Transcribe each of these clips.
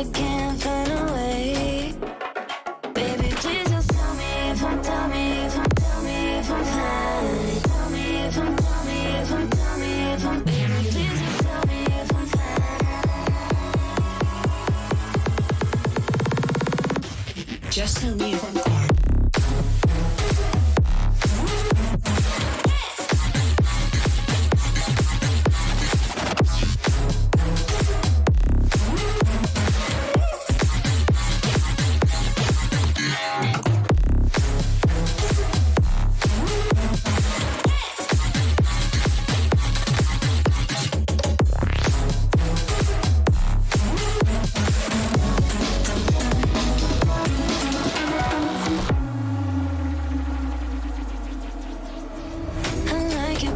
I can't find a way. Baby, please just tell me if I'm, tell me if I'm, tell me if I'm fine. Tell me if I'm, tell me if I'm, tell me if I'm, baby, please just tell me if I'm fine. Just tell me if I'm fine.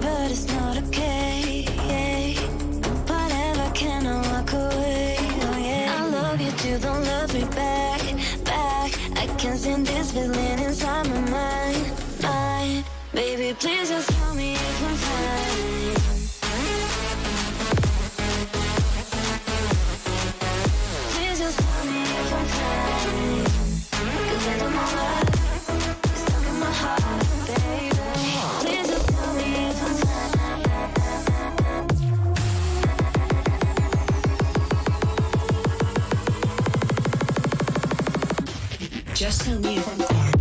But it's not okay. Whatever, can I walk away? Oh yeah. I love you too, don't love me back. I can't stand this feeling inside my mind. Baby, please just tell me if I'm fine. Please just tell me if I'm fine. 'Cause I don't know why it's stuck in my heart, baby. Please just tell me if I'm fine. Just tell me if I'm fine.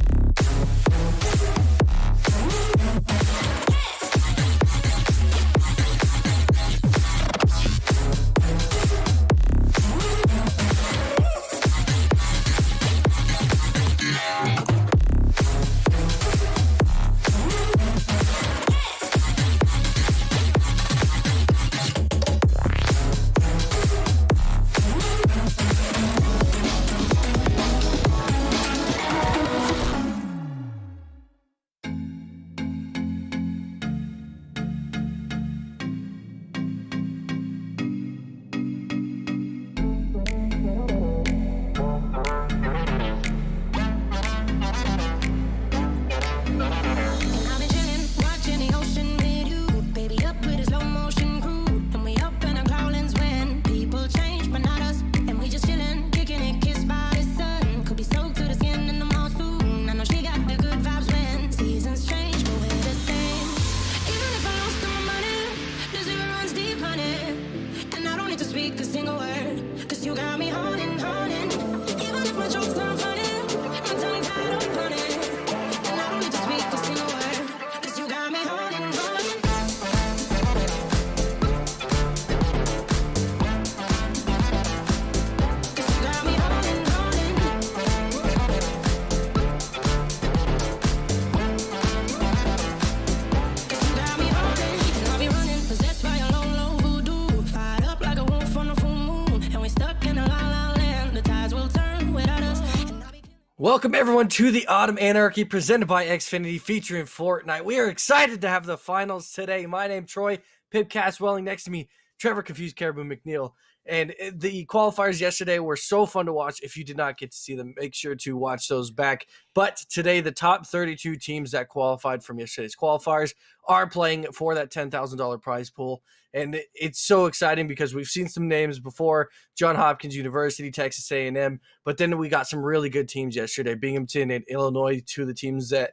Welcome everyone to the Autumn Anarchy presented by Xfinity featuring Fortnite. We are excited to have the finals today. My name's Troy, Pip Caswelling next to me, Trevor Confused Caribou McNeil. And the qualifiers yesterday were so fun to watch. If you did not get to see them, make sure to watch those back. But today, the top 32 teams that qualified from yesterday's qualifiers are playing for that $10,000 prize pool. And it's so exciting because we've seen some names before: Johns Hopkins University, Texas A&M. But then we got some really good teams yesterday. Binghamton and Illinois, two of the teams that,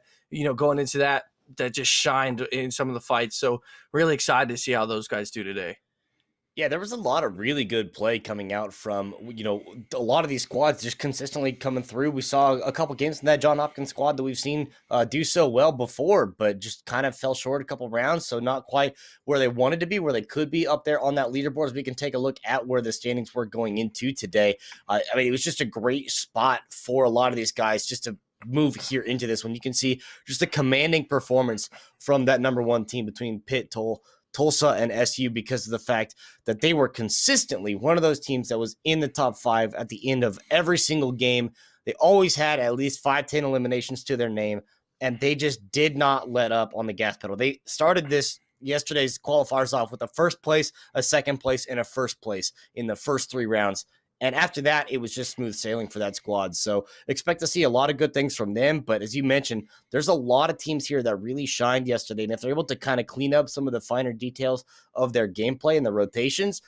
going into that just shined in some of the fights. So really excited to see how those guys do today. Yeah, there was a lot of really good play coming out from, a lot of these squads just consistently coming through. We saw a couple games in that Johns Hopkins squad that we've seen do so well before, but just kind of fell short a couple rounds. So not quite where they wanted to be, where they could be up there on that leaderboard. As we can take a look at where the standings were going into today. It was just a great spot for a lot of these guys just to move here into this one. You can see just a commanding performance from that number one team between Pitt, Tulsa, and SU, because of the fact that they were consistently one of those teams that was in the top five at the end of every single game. They always had at least 5-10 eliminations to their name, and they just did not let up on the gas pedal. They started yesterday's qualifiers off with a first place, a second place, and a first place in the first three rounds. And after that, it was just smooth sailing for that squad. So expect to see a lot of good things from them. But as you mentioned, there's a lot of teams here that really shined yesterday. And if they're able to kind of clean up some of the finer details of their gameplay and the rotations,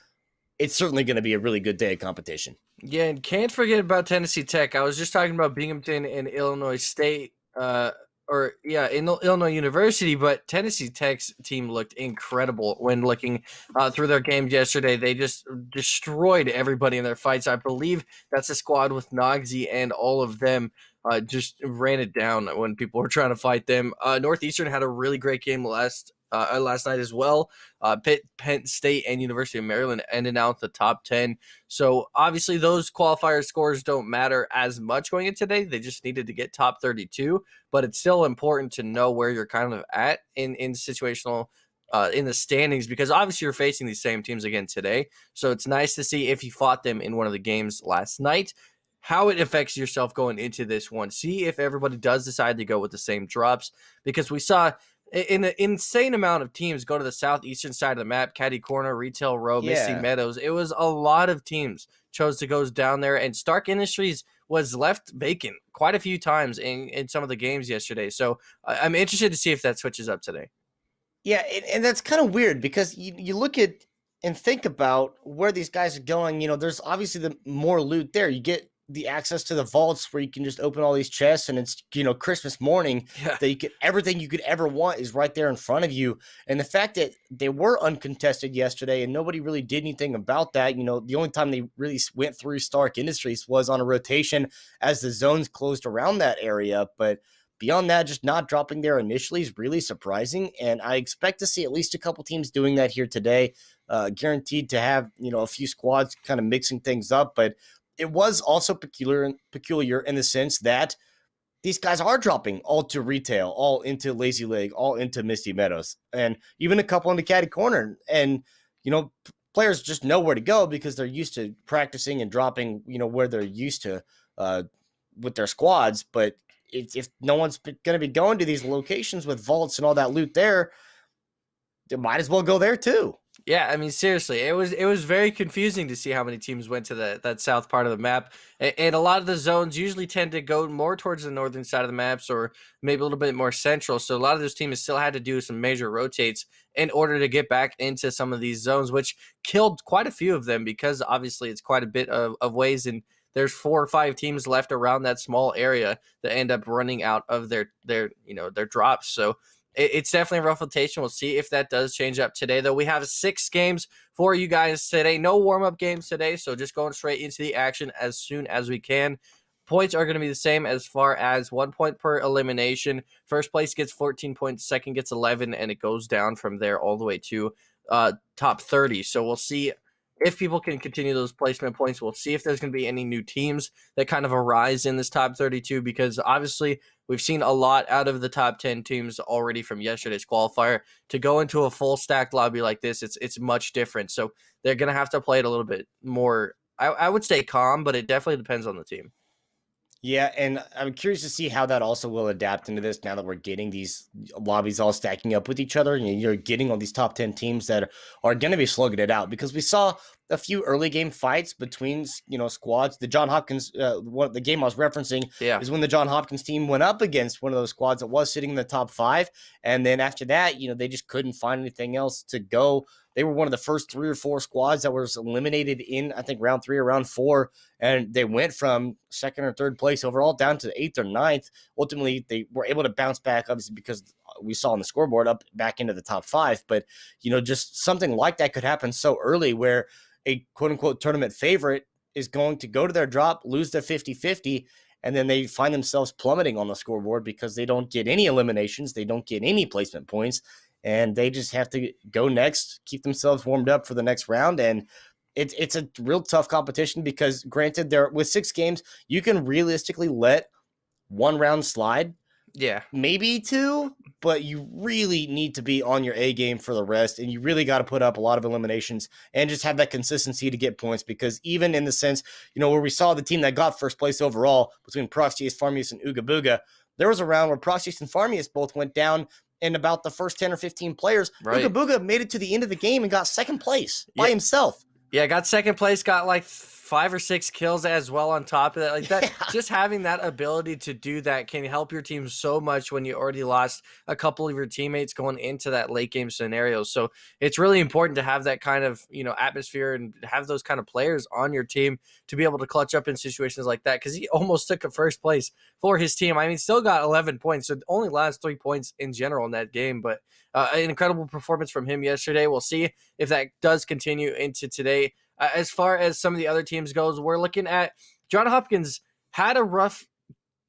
it's certainly going to be a really good day of competition. Yeah, and can't forget about Tennessee Tech. I was just talking about Binghamton and Illinois State, in Illinois University, but Tennessee Tech's team looked incredible when looking through their games yesterday. They just destroyed everybody in their fights. I believe that's a squad with Nogsy and all of them. Just ran it down when people were trying to fight them. Northeastern had a really great game last night as well. Pitt, Penn State, and University of Maryland ended out the top 10. So obviously those qualifier scores don't matter as much going into today. They just needed to get top 32, but it's still important to know where you're kind of at in situational in the standings, because obviously you're facing these same teams again today. So it's nice to see if you fought them in one of the games last night, how it affects yourself going into this one. See if everybody does decide to go with the same drops, because we saw an insane amount of teams go to the southeastern side of the map, Caddy Corner, Retail Row, Misty Yeah. Meadows. It was a lot of teams chose to go down there, and Stark Industries was left vacant quite a few times in some of the games yesterday. So I'm interested to see if that switches up today. Yeah, and that's kind of weird because you look at and think about where these guys are going. There's obviously the more loot there. You get the access to the vaults where you can just open all these chests, and it's Christmas morning Yeah. that you get everything you could ever want is right there in front of you. And the fact that they were uncontested yesterday and nobody really did anything about that. The only time they really went through Stark Industries was on a rotation as the zones closed around that area, but beyond that, just not dropping there initially is really surprising, and I expect to see at least a couple teams doing that here today. Guaranteed to have a few squads kind of mixing things up, but it was also peculiar in the sense that these guys are dropping all to Retail, all into Lazy Leg, all into Misty Meadows, and even a couple into Caddy Corner, and players just know where to go because they're used to practicing and dropping where they're used to with their squads, but if no one's going to be going to these locations with vaults and all that loot there, they might as well go there too. Yeah, I mean, seriously, it was very confusing to see how many teams went to that south part of the map, and a lot of the zones usually tend to go more towards the northern side of the maps, or maybe a little bit more central. So a lot of those teams still had to do some major rotates in order to get back into some of these zones, which killed quite a few of them, because obviously it's quite a bit of ways, and there's 4 or 5 teams left around that small area that end up running out of their drops. So it's definitely a rough rotation. We'll see if that does change up today, though. We have 6 games for you guys today. No warm-up games today, so just going straight into the action as soon as we can. Points are going to be the same as far as 1 point per elimination. First place gets 14 points, second gets 11, and it goes down from there all the way to top 30. So we'll see if people can continue those placement points. We'll see if there's going to be any new teams that kind of arise in this top 32, because obviously we've seen a lot out of the top 10 teams already from yesterday's qualifier. To go into a full stacked lobby like this, it's much different. So they're going to have to play it a little bit more, I would say, calm, but it definitely depends on the team. Yeah, and I'm curious to see how that also will adapt into this now that we're getting these lobbies all stacking up with each other. You're getting all these top 10 teams that are going to be slugging it out, because we saw a few early game fights between squads. The John Hopkins, the game I was referencing, is when the John Hopkins team went up against one of those squads that was sitting in the top 5, and then after that, they just couldn't find anything else to go. They were one of the first 3 or 4 squads that was eliminated in, I think, round 3 or round 4, and they went from 2nd or 3rd place overall down to 8th or 9th. Ultimately, they were able to bounce back, obviously, because we saw on the scoreboard up back into the top 5. But, just something like that could happen so early, where a quote-unquote tournament favorite is going to go to their drop, lose their 50-50, and then they find themselves plummeting on the scoreboard because they don't get any eliminations, they don't get any placement points, and they just have to go next, keep themselves warmed up for the next round. And it's a real tough competition, because granted, there with 6 games, you can realistically let 1 round slide. Yeah. Maybe 2, but you really need to be on your A game for the rest, and you really got to put up a lot of eliminations and just have that consistency to get points, because even in the sense, where we saw the team that got first place overall between Proxius, Farmius, and Ooga Booga, there was a round where Proxius and Farmius both went down in about the first 10 or 15 players. Right. Ooga Booga made it to the end of the game and got 2nd place by himself. Yeah, got 2nd place, got like 5 or 6 kills as well on top of that. Like that, Yeah. just having that ability to do that can help your team so much when you already lost a couple of your teammates going into that late game scenario. So it's really important to have that kind of, atmosphere and have those kind of players on your team to be able to clutch up in situations like that, because he almost took a first place for his team. I mean, still got 11 points, so only lost 3 points in general in that game, but an incredible performance from him yesterday. We'll see if that does continue into today. As far as some of the other teams goes, we're looking at John Hopkins had a rough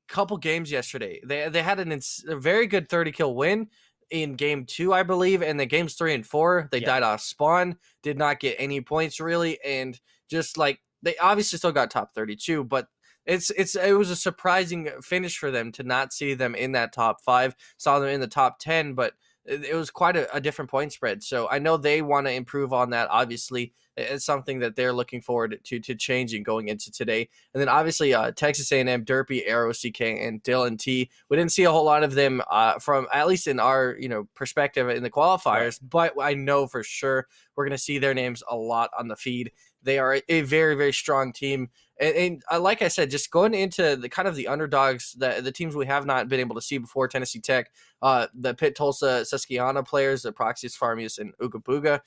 couple games yesterday. They had a very good 30 kill win in game 2, I believe, and the games 3 and 4 they died off spawn, did not get any points really, and just like they obviously still got top 32, but it was a surprising finish for them to not see them in that top 5. Saw them in the top 10, but it was quite a different point spread. So I know they want to improve on that. Obviously, it's something that they're looking forward to changing going into today. And then obviously Texas A&M, Derpy, Arrow, CK, and Dylan T. We didn't see a whole lot of them from at least in our perspective in the qualifiers, but I know for sure we're going to see their names a lot on the feed. They are a very, very strong team. And like I said, just going into the kind of the underdogs, the teams we have not been able to see before, Tennessee Tech, the Pitt, Tulsa, Susquehanna players, the Proxies, Farmius, and Ooga Booga.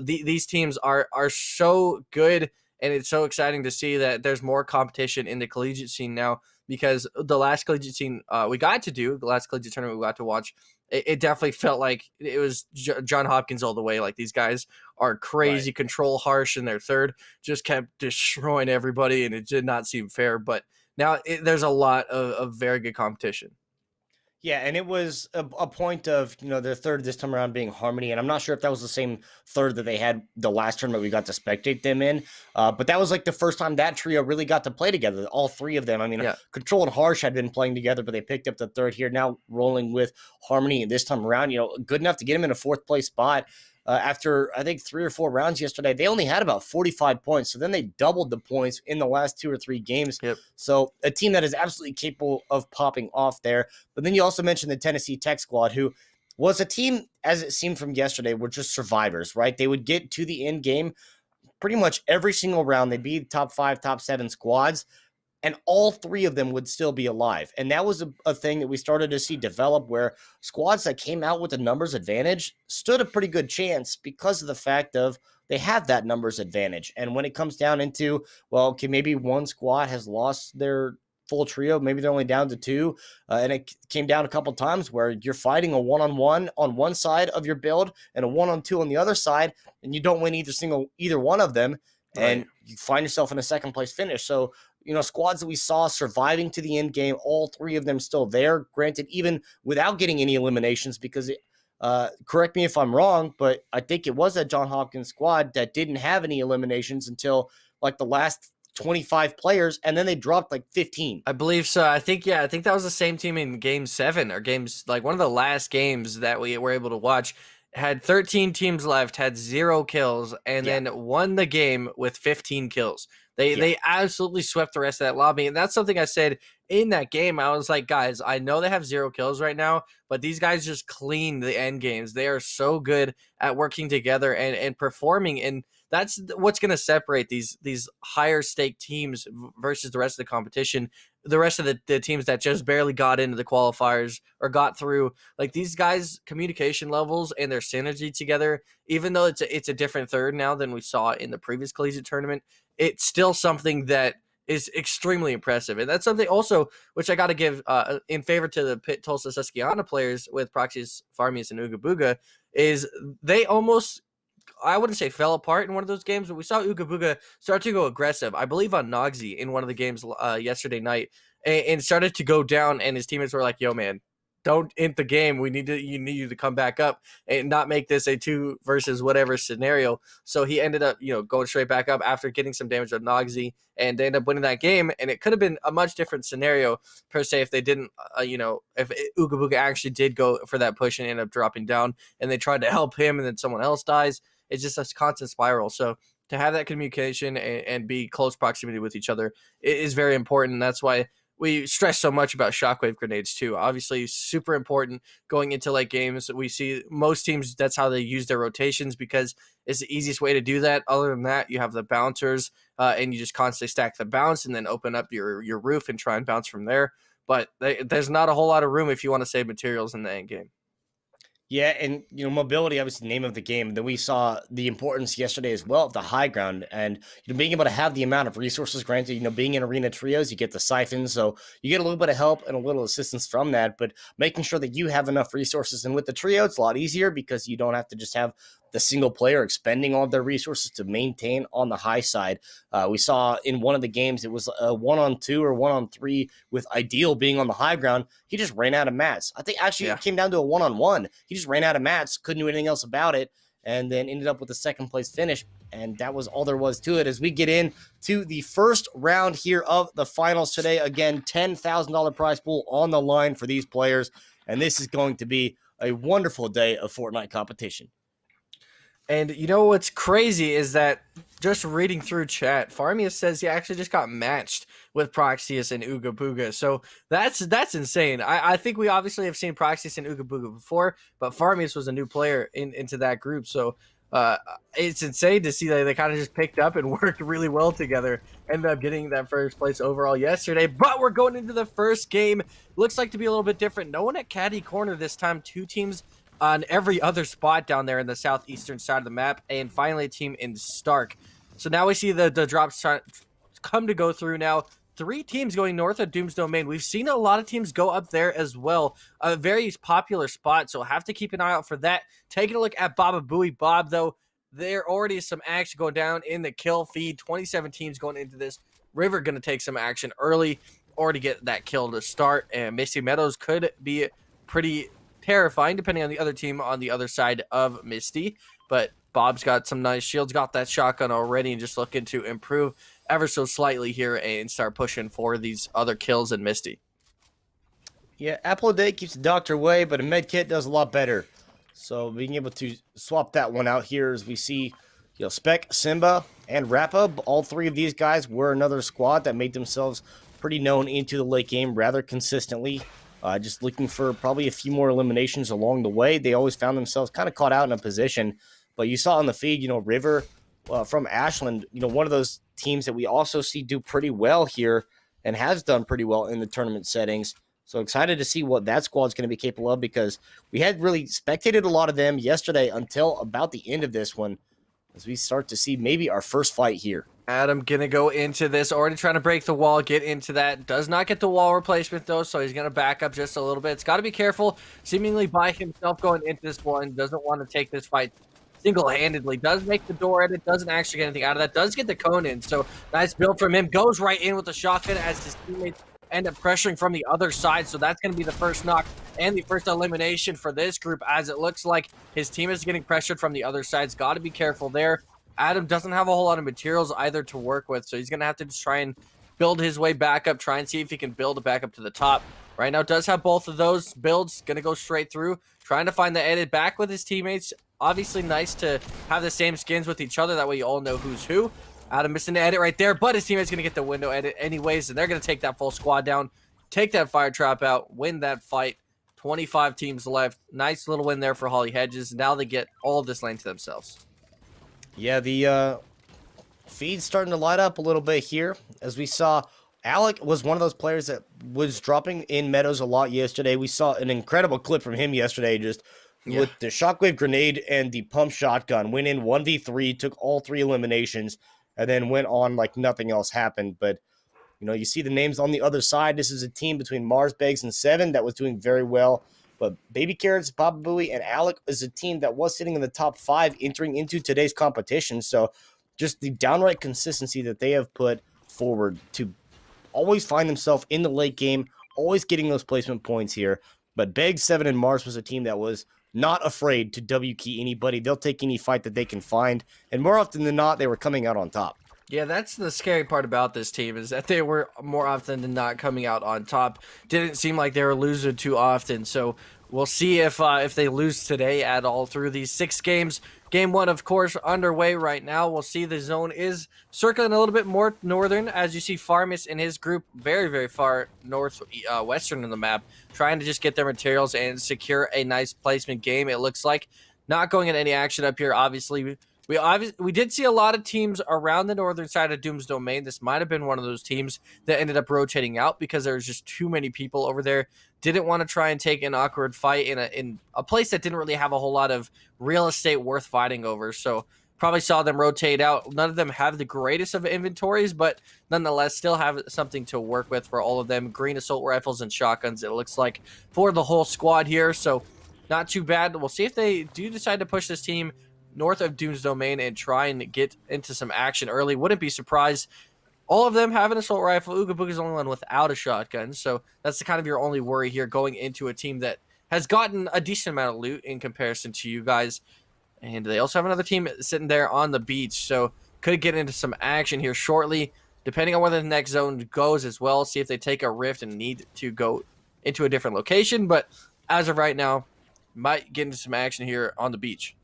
These teams are so good, and it's so exciting to see that there's more competition in the collegiate scene now, because the last collegiate scene we got to do, the last collegiate tournament we got to watch, it definitely felt like it was John Hopkins all the way. Like these guys are crazy, control harsh in their third, just kept destroying everybody, and it did not seem fair. But now there's a lot of very good competition. Yeah, and it was a point of, their third this time around being Harmony, and I'm not sure if that was the same third that they had the last tournament we got to spectate them in, but that was like the first time that trio really got to play together, all three of them. I mean, Control and Harsh had been playing together, but they picked up the third here, now rolling with Harmony this time around, good enough to get him in a fourth place spot. After, I think, 3 or 4 rounds yesterday, they only had about 45 points. So then they doubled the points in the last 2 or 3 games. Yep. So a team that is absolutely capable of popping off there. But then you also mentioned the Tennessee Tech squad, who was a team, as it seemed from yesterday, were just survivors, right? They would get to the end game pretty much every single round. They'd be top 5, top 7 squads, and all 3 of them would still be alive. And that was a thing that we started to see develop, where squads that came out with a numbers advantage stood a pretty good chance because of the fact of they have that numbers advantage. And when it comes down into, well, okay, maybe one squad has lost their full trio, maybe they're only down to 2, and it came down a couple times where you're fighting a one-on-one on one side of your build and a one-on-2 on the other side, and you don't win either one of them, and you find yourself in a second place finish. So squads that we saw surviving to the end game, all 3 of them still there, granted, even without getting any eliminations, because correct me if I'm wrong, but I think it was that John Hopkins squad that didn't have any eliminations until like the last 25 players, and then they dropped like 15. I believe so. I think that was the same team in game 7, or games, like one of the last games that we were able to watch. Had 13 teams left, had 0 kills, and then won the game with 15 kills. They absolutely swept the rest of that lobby. And that's something I said in that game. I was like, guys, I know they have 0 kills right now, but these guys just clean the end games. They are so good at working together and performing. And that's what's going to separate these higher stake teams versus the rest of the competition. The rest of the teams that just barely got into the qualifiers or got through, like these guys' communication levels and their synergy together, even though it's a different third now than we saw in the previous collegiate tournament, it's still something that is extremely impressive. And that's something also, which I got to give in favor to the Pitt, Tulsa, Susquehanna players with Proxies, Farmius, and Ooga Booga, is they almost, I wouldn't say fell apart in one of those games, but we saw Ooga Booga start to go aggressive, I believe on Nogsy in one of the games yesterday night, and started to go down, and his teammates were like, yo, man, don't end the game. You need you to come back up and not make this a 2 versus whatever scenario. So he ended up, going straight back up after getting some damage on Nogsy, and they ended up winning that game. And it could have been a much different scenario per se if they didn't, if Ooga Booga actually did go for that push and end up dropping down, and they tried to help him, and then someone else dies. It's just a constant spiral. So to have that communication and be close proximity with each other is very important. That's why we stress so much about shockwave grenades too. Obviously, super important going into late games. We see most teams, that's how they use their rotations because it's the easiest way to do that. Other than that, you have the bouncers, and you just constantly stack the bounce and then open up your roof and try and bounce from there. But there's not a whole lot of room if you want to save materials in the end game. Yeah, and mobility obviously the name of the game. Then we saw the importance yesterday as well of the high ground and being able to have the amount of resources granted. Being in arena trios, you get the siphons, so you get a little bit of help and a little assistance from that. But making sure that you have enough resources, and with the trio, it's a lot easier because you don't have to just have the single player expending all of their resources to maintain on the high side. We saw in one of the games it was a 1-on-2 or 1-on-3 with Ideal being on the high ground. He just ran out of mats. I think actually it came down to a 1-on-1. He just ran out of mats, couldn't do anything else about it, and then ended up with a second place finish. And that was all there was to it. As we get into the first round here of the finals today, again, $10,000 prize pool on the line for these players. And this is going to be a wonderful day of Fortnite competition. And you know what's crazy is that just reading through chat, Farmius says he actually just got matched with Proxius and Ooga Booga. So that's insane. I think we obviously have seen Proxius and Ooga Booga before, but Farmius was a new player into that group. So it's insane to see that they kind of just picked up and worked really well together. Ended up getting that first place overall yesterday. But we're going into the first game. Looks like to be a little bit different. No one at Caddy Corner this time. Two teams on every other spot down there in the southeastern side of the map, and finally a team in Stark. So now we see the drops come to go through now. 3 teams going north of Doom's Domain. We've seen a lot of teams go up there as well. A very popular spot, so have to keep an eye out for that. Taking a look at Baba Booey Bob, though, there already is some action going down in the kill feed. 27 teams going into this. River going to take some action early, already get that kill to start, and Misty Meadows could be pretty terrifying depending on the other team on the other side of Misty. But Bob's got some nice shields, got that shotgun already, and just looking to improve ever so slightly here and start pushing for these other kills in Misty. Yeah, Apple a Day keeps the doctor away, but a med kit does a lot better. So being able to swap that one out here as we see Spec, Simba, and Rappa, all 3 of these guys were another squad that made themselves pretty known into the late game rather consistently. Just looking for probably a few more eliminations along the way. They always found themselves kind of caught out in a position. But you saw on the feed, River from Ashland, one of those teams that we also see do pretty well here and has done pretty well in the tournament settings. So excited to see what that squad's going to be capable of, because we had really spectated a lot of them yesterday until about the end of this one, as we start to see maybe our first fight here. Adam gonna go into this, already trying to break the wall, get into that. Does not get the wall replacement though, so he's gonna back up just a little bit. It's got to be careful, seemingly by himself going into this one. Doesn't want to take this fight single-handedly. Does make the door edit, doesn't actually get anything out of that. Does get the cone in, so nice build from him. Goes right in with the shotgun as his teammates end up pressuring from the other side. So that's going to be the first knock and the first elimination for this group, as it looks like his team is getting pressured from the other side. He's got to be careful there. Adam doesn't have a whole lot of materials either to work with, so he's going to have to just try and build his way back up, try and see if he can build it back up to the top. Right now does have both of those builds, going to go straight through, trying to find the edit back with his teammates. Obviously nice to have the same skins with each other, that way you all know who's who. Adam missing the edit right there, but his teammate's going to get the window edit anyways, and they're going to take that full squad down, take that fire trap out, win that fight. 25 teams left. Nice little win there for Holly Hedges. Now they get all of this lane to themselves. Yeah, the feed's starting to light up a little bit here, as we saw Alec was one of those players that was dropping in Meadows a lot yesterday. We saw an incredible clip from him yesterday, just with the shockwave grenade and the pump shotgun. Went in 1v3, took all 3 eliminations, and then went on like nothing else happened. But, you see the names on the other side. This is a team between Mars, Beggs, and Seven that was doing very well. But Baby Carrots, Papa Booey, and Alec is a team that was sitting in the top 5 entering into today's competition. So just the downright consistency that they have put forward to always find themselves in the late game, always getting those placement points here. But Beggs, Seven, and Mars was a team that was not afraid to W key anybody. They'll take any fight that they can find. And more often than not, they were coming out on top. Yeah, that's the scary part about this team, is that they were more often than not coming out on top. Didn't seem like they were losing too often. So we'll see if they lose today at all through these 6 games. Game one, of course, underway right now. We'll see the zone is circling a little bit more northern, as you see Farmus and his group very, very far north western in the map, trying to just get their materials and secure a nice placement game. It looks like not going at any action up here. Obviously, we did see a lot of teams around the northern side of Doom's domain. This might have been one of those teams that ended up rotating out because there was just too many people over there. Didn't want to try and take an awkward fight in a place that didn't really have a whole lot of real estate worth fighting over. So probably saw them rotate out. None of them have the greatest of inventories, but nonetheless still have something to work with for all of them. Green assault rifles and shotguns, it looks like, for the whole squad here. So not too bad. We'll see if they do decide to push this team north of Doom's domain and try and get into some action early. Wouldn't be surprised. All of them have an assault rifle. Ooga Booga's the only one without a shotgun. So that's the kind of your only worry here going into a team that has gotten a decent amount of loot in comparison to you guys. And they also have another team sitting there on the beach. So could get into some action here shortly, depending on where the next zone goes as well. See if they take a rift and need to go into a different location. But as of right now, might get into some action here on the beach.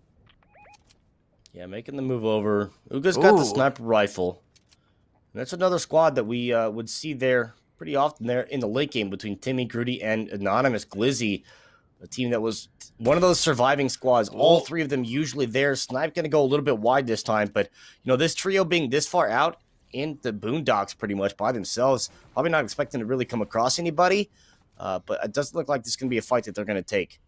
Yeah, making the move over. Uga's got the sniper rifle. And that's another squad that we would see there pretty often there in the late game between Timmy, Grudy, and Anonymous Glizzy. A team that was one of those surviving squads. All three of them usually there. Snipe going to go a little bit wide this time. But, you know, this trio being this far out in the boondocks pretty much by themselves, probably not expecting to really come across anybody. But it doesn't look like this is going to be a fight that they're going to take.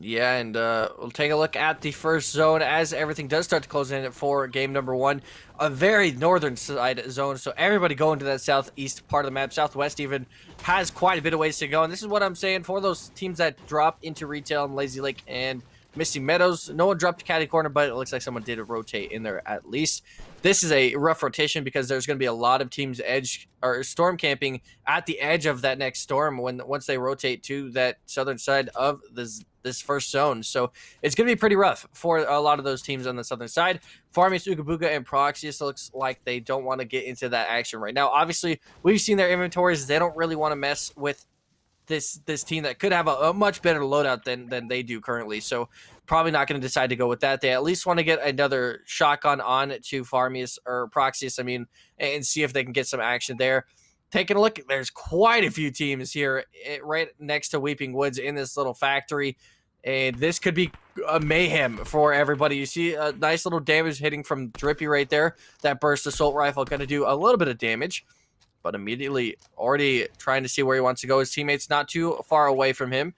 Yeah, and we'll take a look at the first zone as everything does start to close in for game number one. A very northern side zone, so everybody going to that southeast part of the map. Southwest even has quite a bit of ways to go, and this is what I'm saying for those teams that drop into retail and Lazy Lake and Misty Meadows. No one dropped to Caddy Corner, but it looks like someone did rotate in there at least. This is a rough rotation because there's going to be a lot of teams edge or storm camping at the edge of that next storm once they rotate to that southern side of this first zone. So it's going to be pretty rough for a lot of those teams on the southern side. Farmies, Ooga Booga, and Proxius looks like they don't want to get into that action right now. Obviously, we've seen their inventories. They don't really want to mess with this team that could have a much better loadout than they do currently. So probably not going to decide to go with that. They at least want to get another shotgun on to Farmius or Proxius, and see if they can get some action there. Taking a look, there's quite a few teams here right next to Weeping Woods in this little factory. And this could be a mayhem for everybody. You see a nice little damage hitting from Drippy right there. That burst assault rifle going to do a little bit of damage, but immediately already trying to see where he wants to go. His teammates not too far away from him.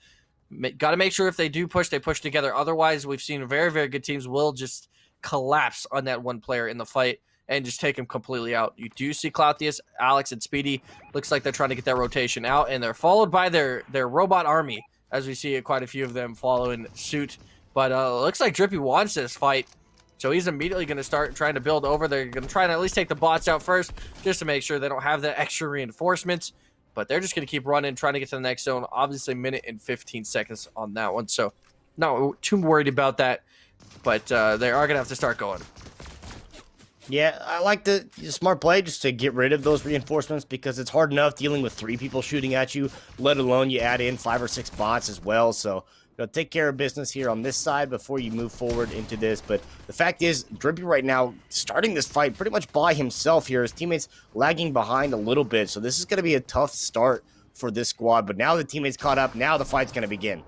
Got to make sure if they do push, they push together. Otherwise, we've seen very, very good teams will just collapse on that one player in the fight and just take him completely out. You do see Clouthius, Alex, and Speedy. Looks like they're trying to get that rotation out, and they're followed by their robot army, as we see quite a few of them following suit. But looks like Drippy wants this fight, so he's immediately going to start trying to build over. They're going to try to at least take the bots out first, just to make sure they don't have the extra reinforcements. But they're just going to keep running, trying to get to the next zone. Obviously, minute and 15 seconds on that one, so not too worried about that. But they are going to have to start going. Yeah, I like the smart play just to get rid of those reinforcements because it's hard enough dealing with 3 people shooting at you, let alone you add in 5 or 6 bots as well. So, take care of business here on this side before you move forward into this. But the fact is, Drippy right now starting this fight pretty much by himself here. His teammates lagging behind a little bit. So this is going to be a tough start for this squad. But now the teammates caught up. Now the fight's going to begin.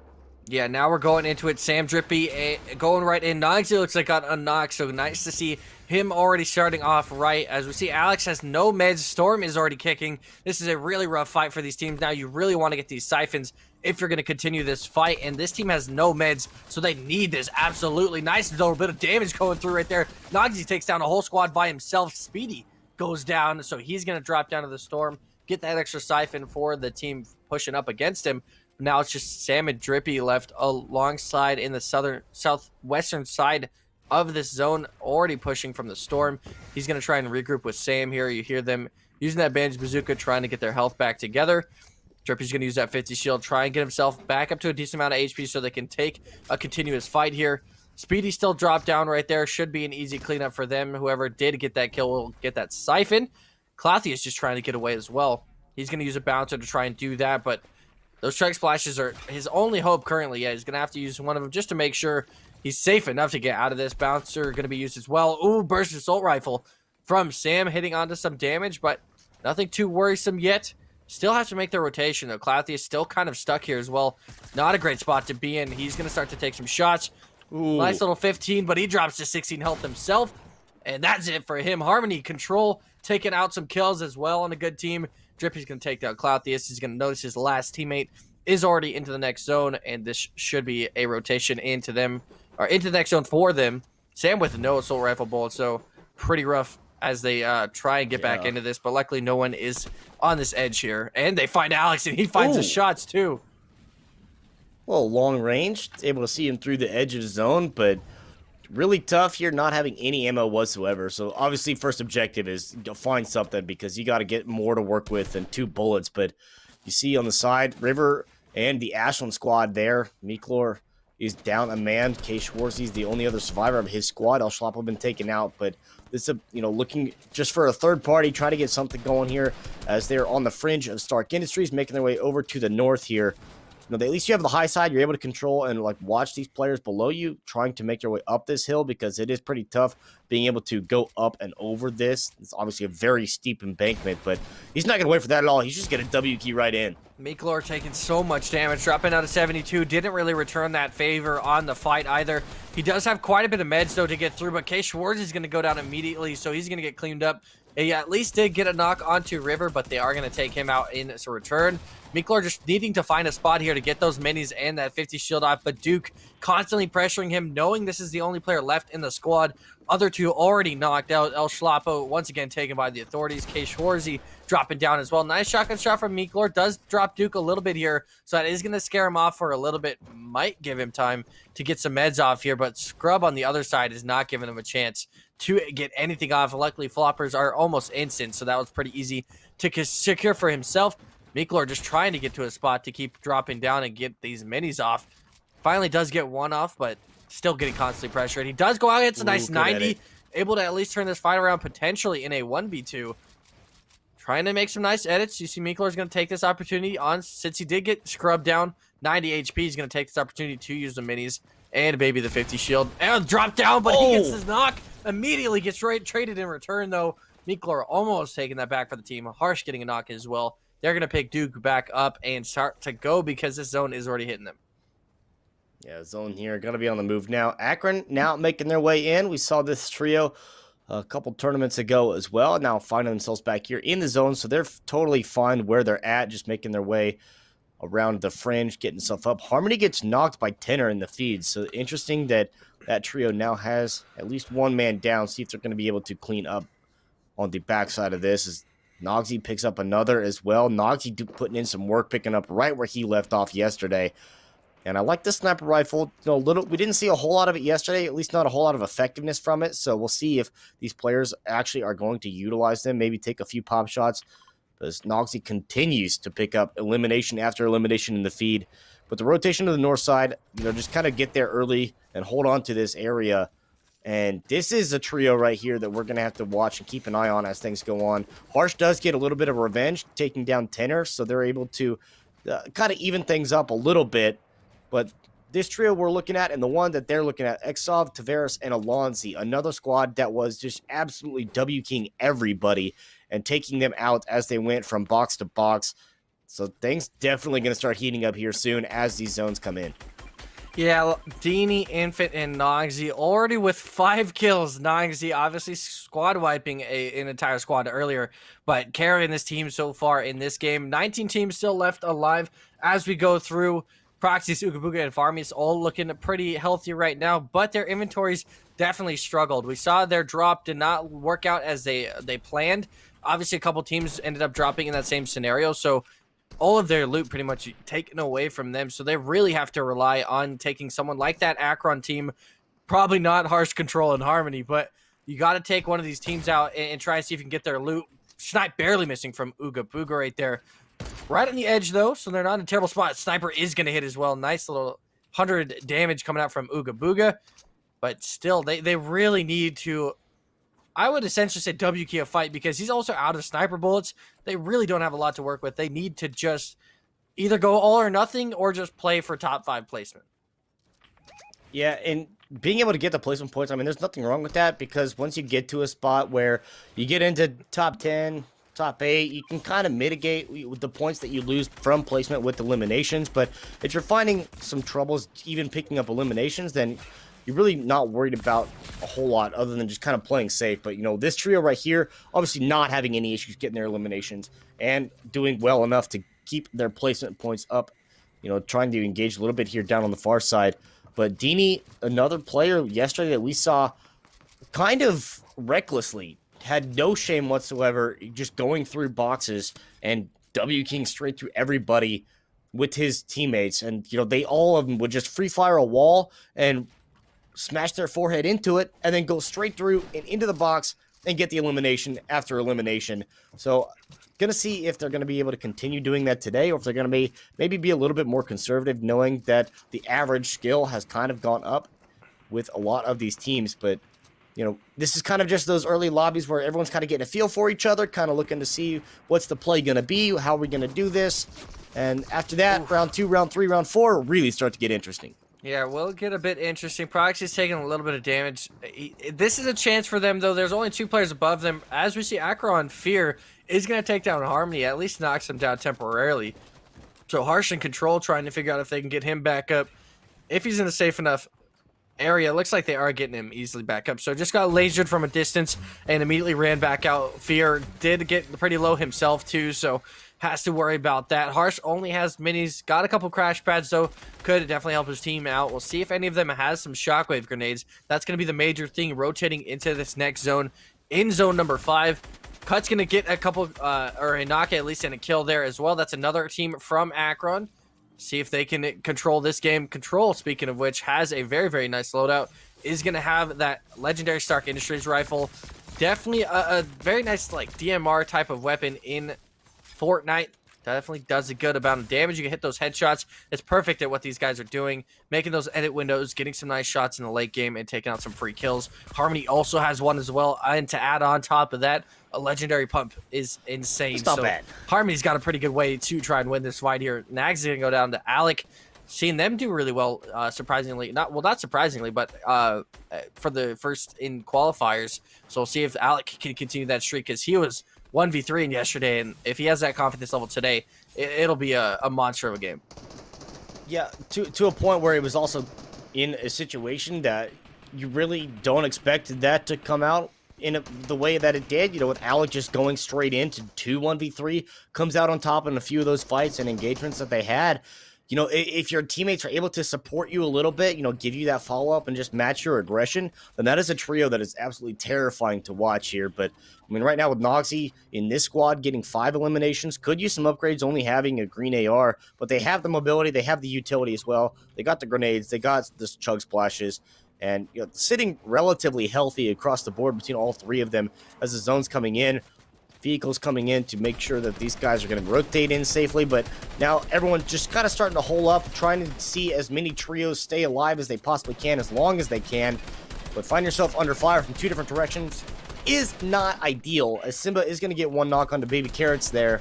Yeah, now we're going into it. Sam Drippy going right in. Nogsy looks like got unnocked, so nice to see him already starting off right. As we see, Alex has no meds. Storm is already kicking. This is a really rough fight for these teams. Now you really want to get these siphons if you're going to continue this fight, and this team has no meds, so they need this absolutely. Nice little bit of damage going through right there. Nogsy takes down a whole squad by himself. Speedy goes down, so he's going to drop down to the Storm, get that extra siphon for the team pushing up against him. Now it's just Sam and Drippy left alongside in the southwestern side of this zone, already pushing from the Storm. He's going to try and regroup with Sam here. You hear them using that bandage bazooka, trying to get their health back together. Drippy's going to use that 50 shield, try and get himself back up to a decent amount of HP so they can take a continuous fight here. Speedy still dropped down right there. Should be an easy cleanup for them. Whoever did get that kill will get that siphon. Clouthy is just trying to get away as well. He's going to use a bouncer to try and do that, but those strike splashes are his only hope currently. Yeah, he's going to have to use one of them just to make sure he's safe enough to get out of this. Bouncer going to be used as well. Ooh, burst assault rifle from Sam, hitting onto some damage, but nothing too worrisome yet. Still has to make the rotation, though. Clouthy is still kind of stuck here as well. Not a great spot to be in. He's going to start to take some shots. Ooh. Nice little 15, but he drops to 16 health himself. And that's it for him. Harmony control, taking out some kills as well on a good team. Drippy's going to take down Clouthius. He's going to notice his last teammate is already into the next zone, and this should be a rotation into them, or into the next zone for them. Sam with no assault rifle bullet, so pretty rough as they try and get back into this, but luckily no one is on this edge here. And they find Alex, and he finds the shots too. Well, long range, able to see him through the edge of the zone, but really tough here, not having any ammo whatsoever. So obviously first objective is to find something, because you got to get more to work with than 2 bullets. But you see on the side, River and the Ashland squad there. Miklor is down a man. K. Schwartzy's the only other survivor of his squad. El Schlappo been taken out, but this is, looking just for a third party, trying to get something going here as they're on the fringe of Stark Industries, making their way over to the north here. At least you have the high side. You're able to control and watch these players below you trying to make their way up this hill, because it is pretty tough being able to go up and over this. It's obviously a very steep embankment, but he's not going to wait for that at all. He's just going to W key right in. Miklor taking so much damage, dropping out of 72. Didn't really return that favor on the fight either. He does have quite a bit of meds, though, to get through, but K. Schwartz is going to go down immediately, so he's going to get cleaned up. He at least did get a knock onto River, but they are going to take him out in its return. Miklor just needing to find a spot here to get those minis and that 50 shield off, but Duke constantly pressuring him, knowing this is the only player left in the squad. Other 2 already knocked out. El Schlappo once again taken by the authorities. K. Schwarzy dropping down as well. Nice shotgun shot from Miklor. Does drop Duke a little bit here, so that is going to scare him off for a little bit. Might give him time to get some meds off here, but Scrub on the other side is not giving him a chance to get anything off. Luckily, floppers are almost instant, so that was pretty easy to secure for himself. Miklor just trying to get to a spot to keep dropping down and get these minis off. Finally does get one off, but still getting constantly pressured. He does go out, gets a nice 90, able to at least turn this fight around potentially in a 1v2. Trying to make some nice edits. You see Miklor's going to take this opportunity on, since he did get scrubbed down 90 HP, he's going to take this opportunity to use the minis and maybe the 50 shield. And drop down, but he gets his knock. Immediately gets traded in return, though. Miklor almost taking that back for the team. Harsh getting a knock as well. They're going to pick Duke back up and start to go, because this zone is already hitting them. Yeah, zone here. Going to be on the move now. Akron now making their way in. We saw this trio a couple tournaments ago as well. Now finding themselves back here in the zone, so they're totally fine where they're at, just making their way around the fringe, getting stuff up. Harmony gets knocked by Tenor in the feed, so interesting that that trio now has at least one man down. See if they're going to be able to clean up on the backside of this. As Nogsy picks up another as well. Nogsy putting in some work, picking up right where he left off yesterday. And I like the sniper rifle. We didn't see a whole lot of it yesterday, at least not a whole lot of effectiveness from it. So we'll see if these players actually are going to utilize them, maybe take a few pop shots. As Nogsy continues to pick up elimination after elimination in the feed. But the rotation to the north side, just kind of get there early and hold on to this area. And this is a trio right here that we're going to have to watch and keep an eye on as things go on. Harsh does get a little bit of revenge, taking down Tenor, so they're able to kind of even things up a little bit. But this trio we're looking at, and the one that they're looking at, Exov, Tavares, and Alonzi, another squad that was just absolutely W-king everybody and taking them out as they went from box to box. So things definitely going to start heating up here soon as these zones come in. Yeah, Dini, Infant, and Nogsy already with 5 kills. Nogsy obviously squad wiping an entire squad earlier, but carrying this team so far in this game. 19 teams still left alive as we go through. Proxies, Ugabuga, and Farmies all looking pretty healthy right now, but their inventories definitely struggled. We saw their drop did not work out as they planned. Obviously, a couple teams ended up dropping in that same scenario, so all of their loot pretty much taken away from them, so they really have to rely on taking someone like that Akron team. Probably not Harsh Control and Harmony, but you got to take one of these teams out and try and see if you can get their loot. Snipe barely missing from Ugabuga right there. Right on the edge, though, so they're not in a terrible spot. Sniper is going to hit as well. Nice little 100 damage coming out from Ugabuga, but still, they really need to, I would essentially say W-key a fight, because he's also out of sniper bullets. They really don't have a lot to work with. They need to just either go all or nothing or just play for top 5 placement. Yeah, and being able to get the placement points, I mean, there's nothing wrong with that because once you get to a spot where you get into top 10, top 8, you can kind of mitigate with the points that you lose from placement with eliminations. But if you're finding some troubles even picking up eliminations, then you're really not worried about a whole lot other than just kind of playing safe. But, this trio right here, obviously not having any issues getting their eliminations and doing well enough to keep their placement points up, trying to engage a little bit here down on the far side. But Dini, another player yesterday that we saw kind of recklessly, had no shame whatsoever, just going through boxes and W-King straight through everybody with his teammates. And, they all of them would just free fire a wall and smash their forehead into it and then go straight through and into the box and get the elimination after elimination. So going to see if they're going to be able to continue doing that today or if they're going to maybe be a little bit more conservative, knowing that the average skill has kind of gone up with a lot of these teams. But, this is kind of just those early lobbies where everyone's kind of getting a feel for each other, kind of looking to see what's the play going to be, how are we going to do this. And after that, round 2, round 3, round 4 really start to get interesting. Yeah, we'll get a bit interesting. Proxy's taking a little bit of damage. This is a chance for them, though. There's only 2 players above them. As we see, Akron Fear is going to take down Harmony, at least knocks him down temporarily. So Harsh and Control trying to figure out if they can get him back up. If he's in a safe enough area, it looks like they are getting him easily back up. So just got lasered from a distance and immediately ran back out. Fear did get pretty low himself, too, so has to worry about that. Harsh only has minis, got a couple crash pads, though. Could definitely help his team out. We'll see if any of them has some shockwave grenades. That's going to be the major thing rotating into this next zone. In zone number 5, Cut's going to get a couple, or a knock at least, and a kill there as well. That's another team from Akron. See if they can control this game. Control, speaking of which, has a very, very nice loadout. Is going to have that legendary Stark Industries rifle. Definitely a very nice, DMR type of weapon in Fortnite. Definitely does a good amount of damage. You can hit those headshots. It's perfect at what these guys are doing. Making those edit windows, getting some nice shots in the late game, and taking out some free kills. Harmony also has one as well. And to add on top of that, a legendary pump is insane. It's not bad. Harmony's got a pretty good way to try and win this fight here. Nags is going to go down to Alec. Seeing them do really well, surprisingly. Not surprisingly, but for the first in qualifiers. So we'll see if Alec can continue that streak, because he was 1v3 yesterday, and if he has that confidence level today, it'll be a monster of a game. Yeah, to a point where it was also in a situation that you really don't expect that to come out in the way that it did, with Alec just going straight into 2 1v3, comes out on top in a few of those fights and engagements that they had. If your teammates are able to support you a little bit, give you that follow-up and just match your aggression, then that is a trio that is absolutely terrifying to watch here. But, right now with Noxy in this squad getting 5 eliminations, could use some upgrades only having a green AR, but they have the mobility, they have the utility as well. They got the grenades, they got the chug splashes, and sitting relatively healthy across the board between all 3 of them as the zone's coming in. Vehicles coming in to make sure that these guys are going to rotate in safely, but now everyone's just kind of starting to hole up, trying to see as many trios stay alive as they possibly can, as long as they can. But find yourself under fire from 2 different directions is not ideal, as Simba is going to get 1 knock onto Baby Carrots there,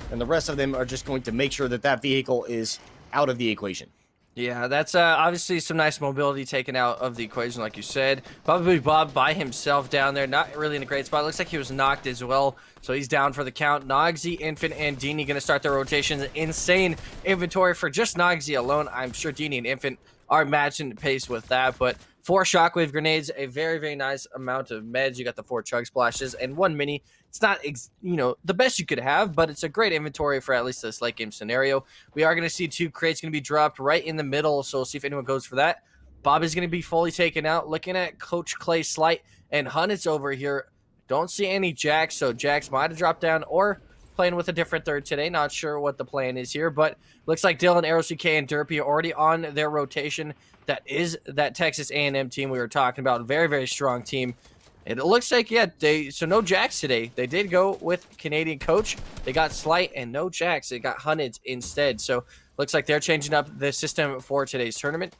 and the rest of them are just going to make sure that that vehicle is out of the equation. Yeah, that's obviously some nice mobility taken out of the equation, like you said. Probably Bob by himself down there, not really in a great spot. Looks like he was knocked as well, so he's down for the count. Nogsy, Infant, and Dini going to start their rotations. Insane inventory for just Nogsy alone. I'm sure Dini and Infant are matching pace with that, but 4 shockwave grenades, a very, very nice amount of meds. You got the 4 chug splashes and 1 mini. It's not, the best you could have, but it's a great inventory for at least this late game scenario. We are going to see 2 crates going to be dropped right in the middle, so we'll see if anyone goes for that. Bob is going to be fully taken out. Looking at Coach Clay Slight and Hunnits over here. Don't see any Jacks, so Jacks might have dropped down or playing with a different third today. Not sure what the plan is here, but looks like Dylan, AeroCK, and Derpy are already on their rotation. That is that Texas A&M team we were talking about. Very, very strong team. And it looks like, so no Jacks today. They did go with Canadian Coach. They got Slight and no Jacks. They got Hunted instead. So looks like they're changing up the system for today's tournament.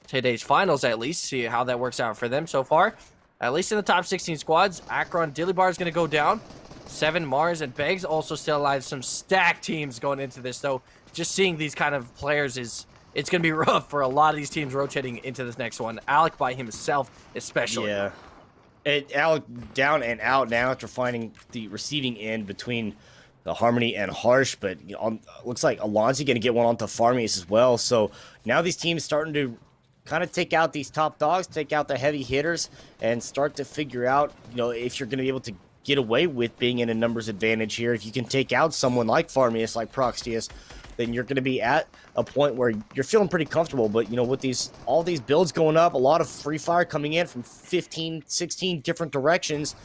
Today's finals, at least. See how that works out for them so far. At least in the top 16 squads. Akron, Dilly Bar is going to go down. 7, Mars, and Beggs also still alive. Some stacked teams going into this, though. Just seeing these kind of players is it's going to be rough for a lot of these teams rotating into this next one. Alec by himself, especially. Yeah. Alec down and out now after finding the receiving end between the Harmony and Harsh, but looks like Alonzi going to get one onto Farmius as well. So now these teams starting to kind of take out these top dogs, take out the heavy hitters, and start to figure out, if you're going to be able to get away with being in a numbers advantage here. If you can take out someone like Farmius, like Proxius, then you're going to be at a point where you're feeling pretty comfortable. But, with all these builds going up, a lot of free fire coming in from 15, 16 different directions,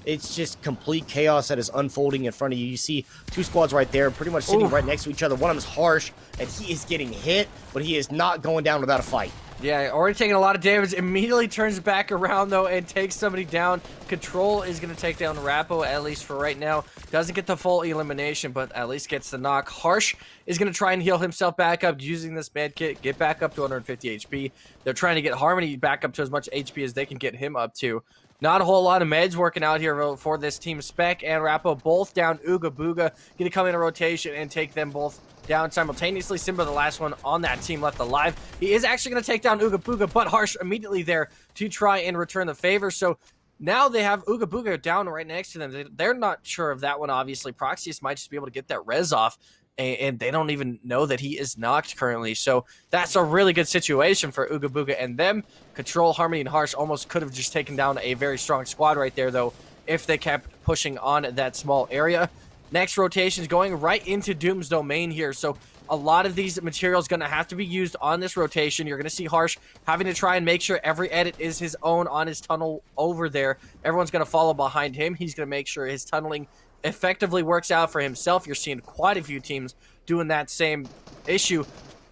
it's just complete chaos that is unfolding in front of you. You see two squads right there, pretty much sitting right next to each other. One of them is Harsh, and he is getting hit, but he is not going down without a fight. Yeah, already taking a lot of damage. Immediately turns back around, though, and takes somebody down. Control is going to take down Rappo, at least for right now. Doesn't get the full elimination, but at least gets the knock. Harsh is going to try and heal himself back up using this med kit. Get back up to 150 HP. They're trying to get Harmony back up to as much HP as they can get him up to. Not a whole lot of meds working out here for this team. Spec and Rappo both down. Ooga Booga going to come in a rotation and take them both down simultaneously. Simba, the last one on that team left alive. He is actually going to take down Ooga Booga, but Harsh immediately there to try and return the favor. So now they have Ooga Booga down right next to them. They're not sure of that one, obviously. Proxius might just be able to get that res off, and they don't even know that he is knocked currently. So that's a really good situation for Ooga Booga and them. Control, Harmony, and Harsh almost could have just taken down a very strong squad right there, though, if they kept pushing on that small area. Next rotation is going right into Doom's domain here. So a lot of these materials going to have to be used on this rotation. You're going to see Harsh having to try and make sure every edit is his own on his tunnel over there. Everyone's going to follow behind him. He's going to make sure his tunneling effectively works out for himself. You're seeing quite a few teams doing that same issue.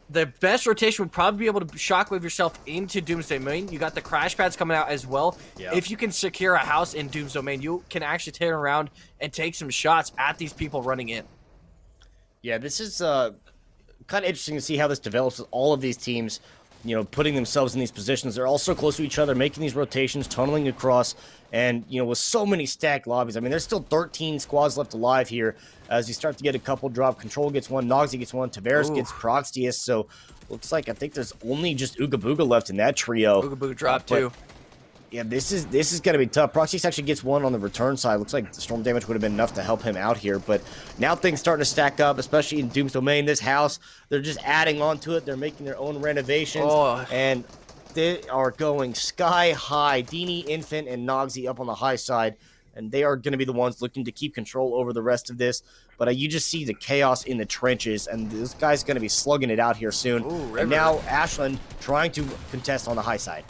The best rotation would probably be able to shockwave yourself into Doom's domain. You got the crash pads coming out as well. Yep. If you can secure a house in Doom's domain, you can actually turn around and take some shots at these people running in. Yeah, this is kind of interesting to see how this develops with all of these teams, putting themselves in these positions. They're all so close to each other, making these rotations, tunneling across, and, with so many stacked lobbies. I mean, there's still 13 squads left alive here as you start to get a couple drop. Control gets one, Noxy gets one, Tavares gets Proxius, so looks like I think there's only just Ooga Booga left in that trio. Ooga Booga dropped too. Yeah, this is going to be tough. Proxius actually gets one on the return side. Looks like the storm damage would have been enough to help him out here, but now things starting to stack up, especially in Doom's domain. This house, they're just adding on to it. They're making their own renovations, and they are going sky high. Dini, Infant, and Noxy up on the high side, and they are going to be the ones looking to keep control over the rest of this. But you just see the chaos in the trenches, and this guy's going to be slugging it out here soon. And now Ashland trying to contest on the high side.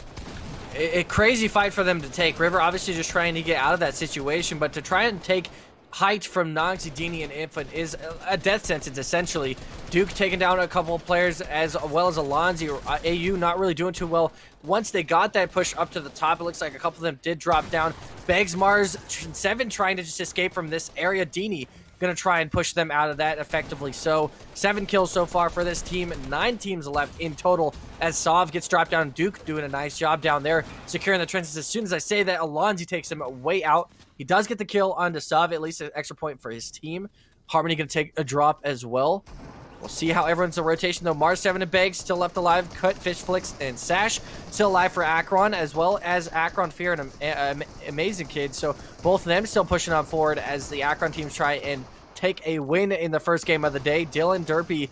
A crazy fight for them to take. River obviously just trying to get out of that situation, but to try and take height from Noxy, Dini, and Infant is a death sentence, essentially. Duke taking down a couple of players as well as Alonzi. AU not really doing too well. Once they got that push up to the top, it looks like a couple of them did drop down. Begs, Mars, 7 trying to just escape from this area. Dini going to try and push them out of that effectively. So 7 kills so far for this team. 9 teams left in total as Sov gets dropped down. Duke doing a nice job down there, securing the trenches. As soon as I say that, Alonzi takes him way out. He does get the kill onto Sov, at least an extra point for his team. Harmony going to take a drop as well. We'll see how everyone's in rotation, though. Mars, 7, and Beg still left alive. Cut, Fish, Flicks, and Sash still alive for Akron, as well as Akron, Fear, and Amazing Kid. So both of them still pushing on forward as the Akron teams try and take a win in the first game of the day. Dylan, Derpy,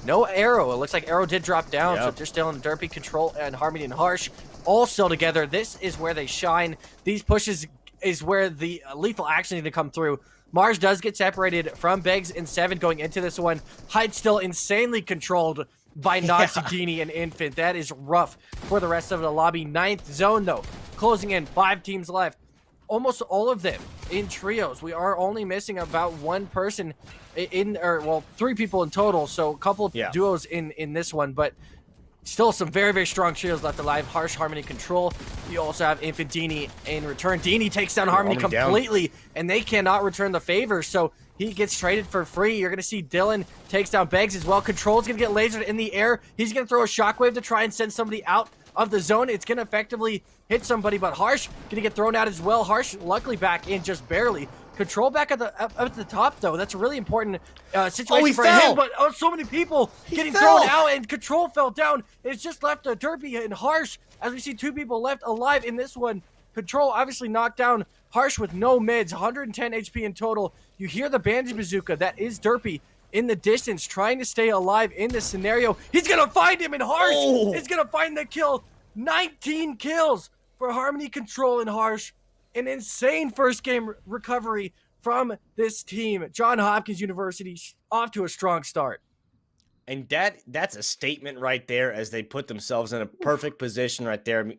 no Arrow. It looks like Arrow did drop down, so just Dylan, Derpy, Control, and Harmony and Harsh all still together. This is where they shine. These pushes is where the lethal action need to come through. Mars does get separated from Beggs and 7 going into this one. Hyde still insanely controlled by Noxy, Dini, and Infant. That is rough for the rest of the lobby. 9th zone, though, closing in. 5 teams left. Almost all of them in trios. We are only missing about 1 person well, 3 people in total. So a couple duos in this one, but still some very, very strong trios left alive. Harsh, Harmony, Control. You also have Infant, Dini in return. Dini takes down Harmony completely, and they cannot return the favor, so he gets traded for free. You're going to see Dylan takes down Beggs as well. Control's going to get lasered in the air. He's going to throw a shockwave to try and send somebody out of the zone. It's going to effectively hit somebody, but Harsh going to get thrown out as well. Harsh luckily back in just barely. Control back at the top, though. That's a really important situation he for fell. him. But so many people getting fell. thrown out, and Control fell down. It's just left Derpy and Harsh, as we see 2 people left alive in this one. Control obviously knocked down Harsh with no mids, 110 HP in total. You hear the Bandit Bazooka. That is Derpy in the distance, trying to stay alive in this scenario. He's going to find him, and Harsh is going to find the kill. 19 kills for Harmony, Control, and Harsh. An insane first game recovery from this team. Johns Hopkins University off to a strong start. And that's a statement right there, as they put themselves in a perfect position right there. I mean,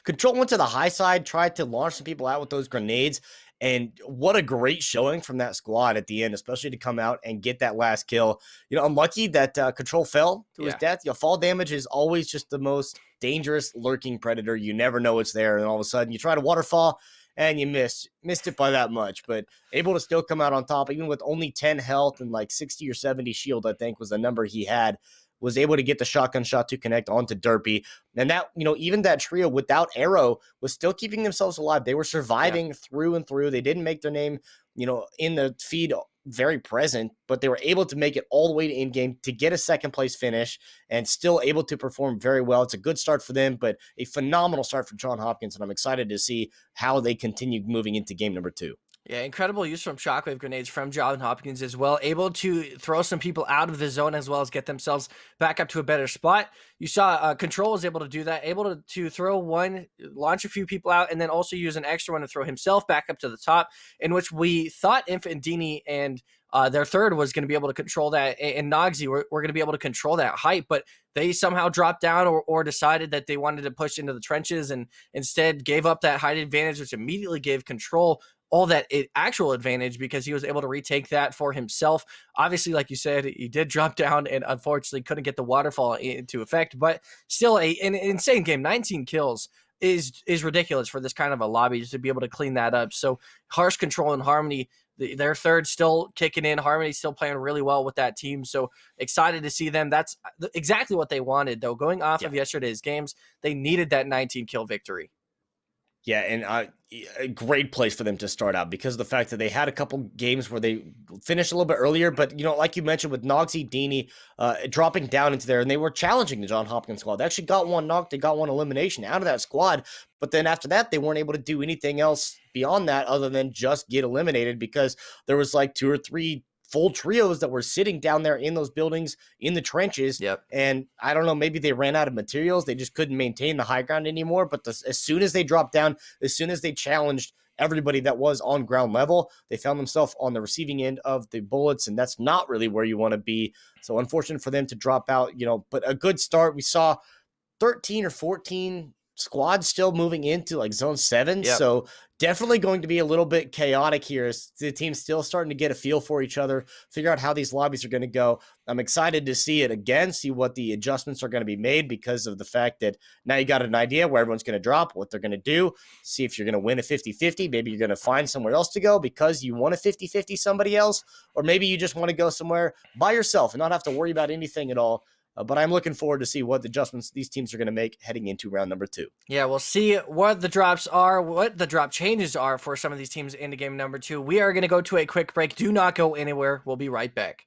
Control went to the high side, tried to launch some people out with those grenades, and what a great showing from that squad at the end, especially to come out and get that last kill. Unlucky that Control fell to his death. Fall damage is always just the most dangerous lurking predator. You never know it's there, and all of a sudden you try to waterfall, and you missed it by that much, but able to still come out on top, even with only 10 health and like 60 or 70 shield, I think was the number he had, was able to get the shotgun shot to connect onto Derpy. And that, even that trio without Arrow was still keeping themselves alive. They were surviving through and through. They didn't make their name, in the feed very present, but they were able to make it all the way to in-game to get a second place finish and still able to perform very well. It's a good start for them, but a phenomenal start for Johns Hopkins, and I'm excited to see how they continue moving into game number 2. Yeah, incredible use from shockwave grenades from Johns Hopkins as well. Able to throw some people out of the zone as well as get themselves back up to a better spot. You saw Control was able to do that, able to throw one, launch a few people out, and then also use an extra one to throw himself back up to the top, in which we thought Infantini and their third was going to be able to control that, and Nogsy were going to be able to control that height, but they somehow dropped down or decided that they wanted to push into the trenches and instead gave up that height advantage, which immediately gave Control all that actual advantage because he was able to retake that for himself. Obviously, like you said, he did drop down and unfortunately couldn't get the waterfall into effect, but still an insane game. 19 kills is ridiculous for this kind of a lobby to be able to clean that up. So Harsh, Control, and Harmony, their third still kicking in. Harmony still playing really well with that team. So excited to see them. That's exactly what they wanted, though. Going off of yesterday's games, they needed that 19 kill victory. Yeah, and a great place for them to start out because of the fact that they had a couple games where they finished a little bit earlier. But, like you mentioned with Nogsy, Dini dropping down into there, and they were challenging the Johns Hopkins squad. They actually got one knocked. They got one elimination out of that squad. But then after that, they weren't able to do anything else beyond that other than just get eliminated because there was like 2 or 3 full trios that were sitting down there in those buildings in the trenches. Yep. And I don't know, maybe they ran out of materials. They just couldn't maintain the high ground anymore. But as soon as they dropped down, as soon as they challenged everybody that was on ground level, they found themselves on the receiving end of the bullets. And that's not really where you want to be. So unfortunate for them to drop out, but a good start. We saw 13 or 14 squads still moving into like zone 7. Yep. So definitely going to be a little bit chaotic here as the team's still starting to get a feel for each other, figure out how these lobbies are going to go. I'm excited to see it again, see what the adjustments are going to be made because of the fact that now you got an idea where everyone's going to drop, what they're going to do, see if you're going to win a 50-50. Maybe you're going to find somewhere else to go because you want a 50-50 somebody else, or maybe you just want to go somewhere by yourself and not have to worry about anything at all. But I'm looking forward to see what the adjustments these teams are going to make heading into round number 2. Yeah, we'll see what the drops are, what the drop changes are for some of these teams into game number 2. We are going to go to a quick break. Do not go anywhere. We'll be right back.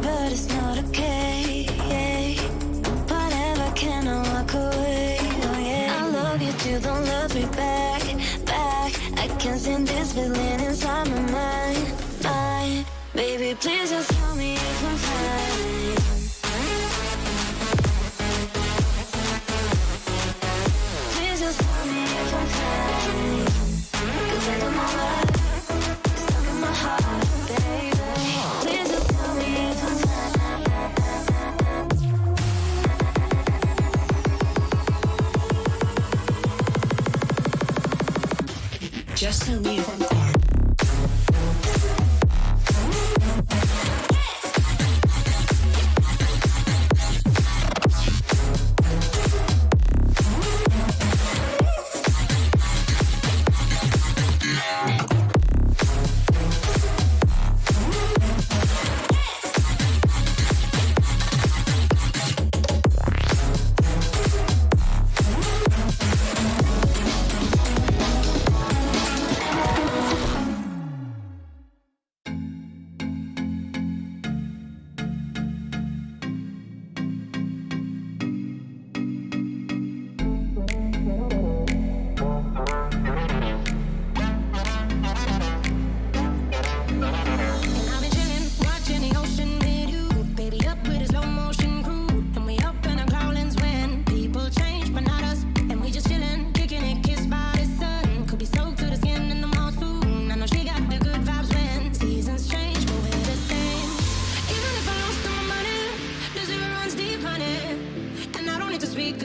But it's not okay. Whatever, can I walk away? Oh yeah. I love you too, don't love me back. I can't stand this feeling inside my mind. Baby, please just tell me if I'm fine. Please just tell me if I'm fine. 'Cause I don't know love is stuck in my heart, baby. Please just tell me if I'm fine. Just tell me if I'm fine.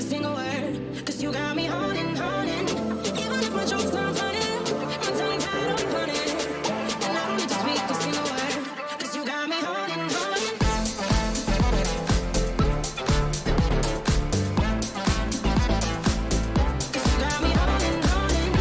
single word. Cause you got me haunting, haunting. Even if my jokes aren't funny, my tongue tied up on it. And I don't need to speak a single word. Cause you got me haunting, haunting. Cause you got me haunting, haunting.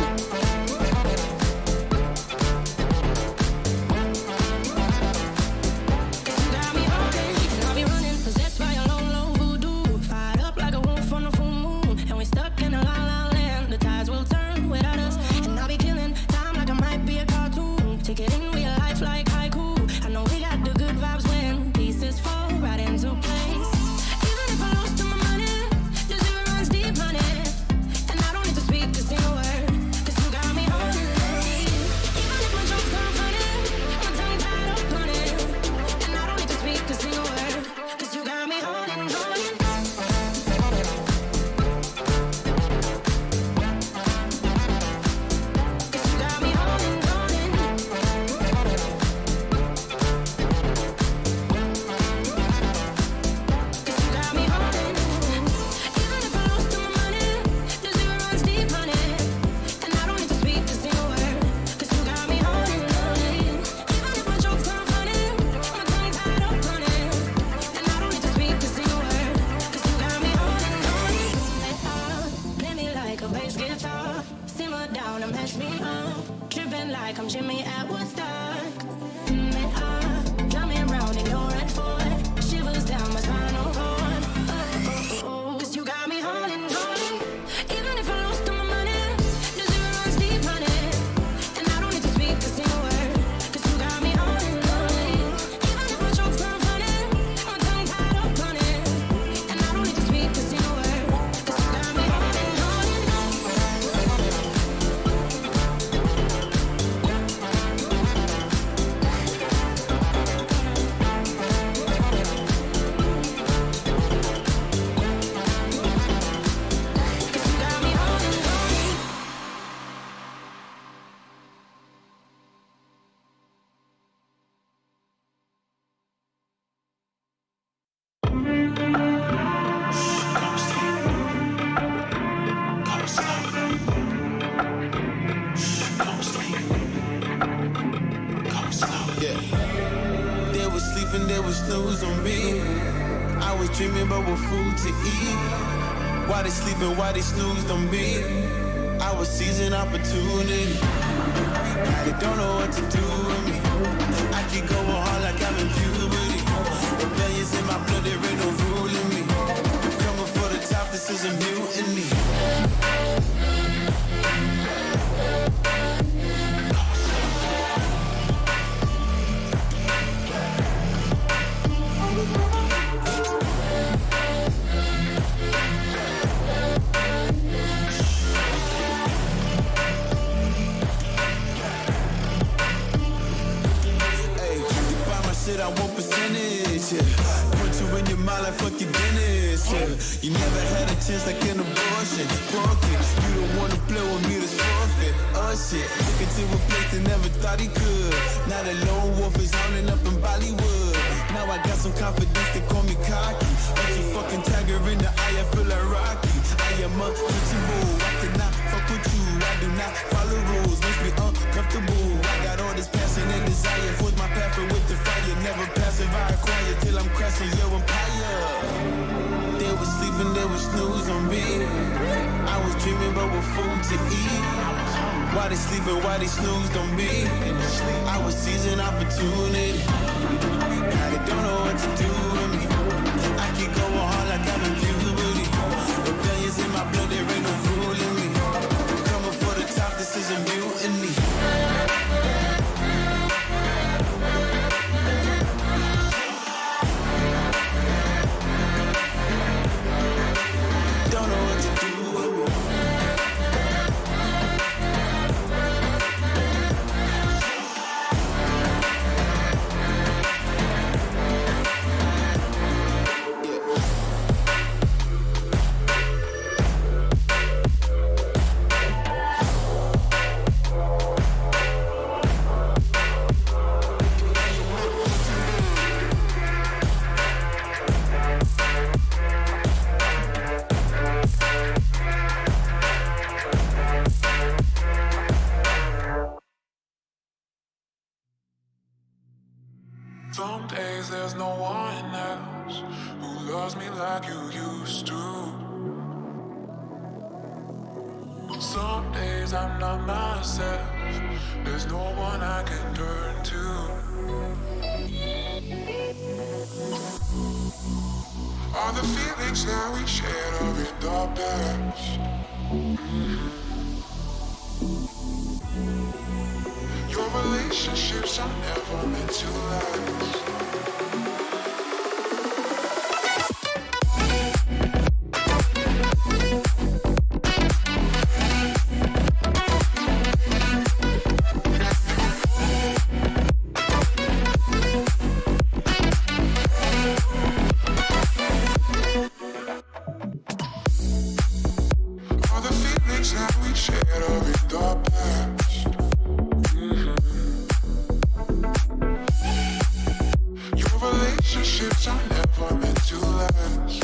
Cause you got me haunting. And I'll be running, possessed by your low, low voodoo. Fired up like a wolf on a full moon. And we stuck in a la la land. The tides will turn without us. And I'll be killing time like I might be a cartoon. Take it in real life like haiku. I know we got the good vibes when pieces fall right into place. Even if I lost all my money, the zero runs deep, honey. And I don't need to speak a single word. Cause you got me haunting. Even if my jokes aren't funny, my tongue tied up on it. And I don't need to speak a single word. Cause you got me haunting, haunting. Cause you got me haunting, haunting. Cause you got me haunting. Even if I lost all my money, the zero runs deep, honey. And I don't need to speak a single word. Cause you got me haunting, haunting. Even if my jokes aren't funny, my tongue tied up on it. And I don't need to speak a single word. Cause you got me haunting, haunting. Play me like a bass guitar. Simmer down and mash me up. Tripping like I'm Jimmy at Woodstock. Drum me round in your red Ford. Shivers down my spinal cord. Cause you got me haunting, haunting. Even if I lost all my money, the zero runs deep, honey. And I don't need to speak a single word. Cause you got me haunting, haunting. Even if my jokes aren't funny, my tongue tied up on it. And I don't need to speak a single word. Cause you got me haunting, haunting. Cause you got me haunting, haunting. Yeah. They was sleeping, they was snooze on me. I was dreaming about what food to eat. Why they sleeping, why they snoozed on me? I was seizing opportunity. Now they don't know what to do with me. I keep going hard like I'm in puberty. Rebellions in my blood, there ain't no ruling me. Coming for the top, this is a mutiny. Hey, you buy my shit, I want percentage. Yeah. Put you in your mind like fuck your dentist. Yeah. You never had a chance like an abortion. Broken, you don't wanna play with me, that's forfeit. Oh shit, took it to a place they never thought he could. Now the lone wolf is hounding up in Bollywood. Now I got some confidence, they call me cocky. Like a fucking tiger in the eye, I feel like Rocky. I am untouchable, I cannot fuck with you. I do not follow rules, makes me uncomfortable. I got all this passion and desire, force my path with the fire. Never passive, I acquire till I'm crashing your empire. They was sleeping, they was snooze on me. I was dreaming about what food to eat. Why they sleeping, why they snoozed on me? I was seizing opportunity. Now they don't know what to do with me. I keep going hard like I'm in puberty. Rebellions in my blood, there ain't no ruling me. Coming for the top, this is a mutiny. Don't know what to do with me. Some days I'm not myself. There's no one I can turn to. All the feelings that we shared are in the past. Your relationships are never meant to last. All the feelings that we shared are in the past. Your relationships are never meant to last.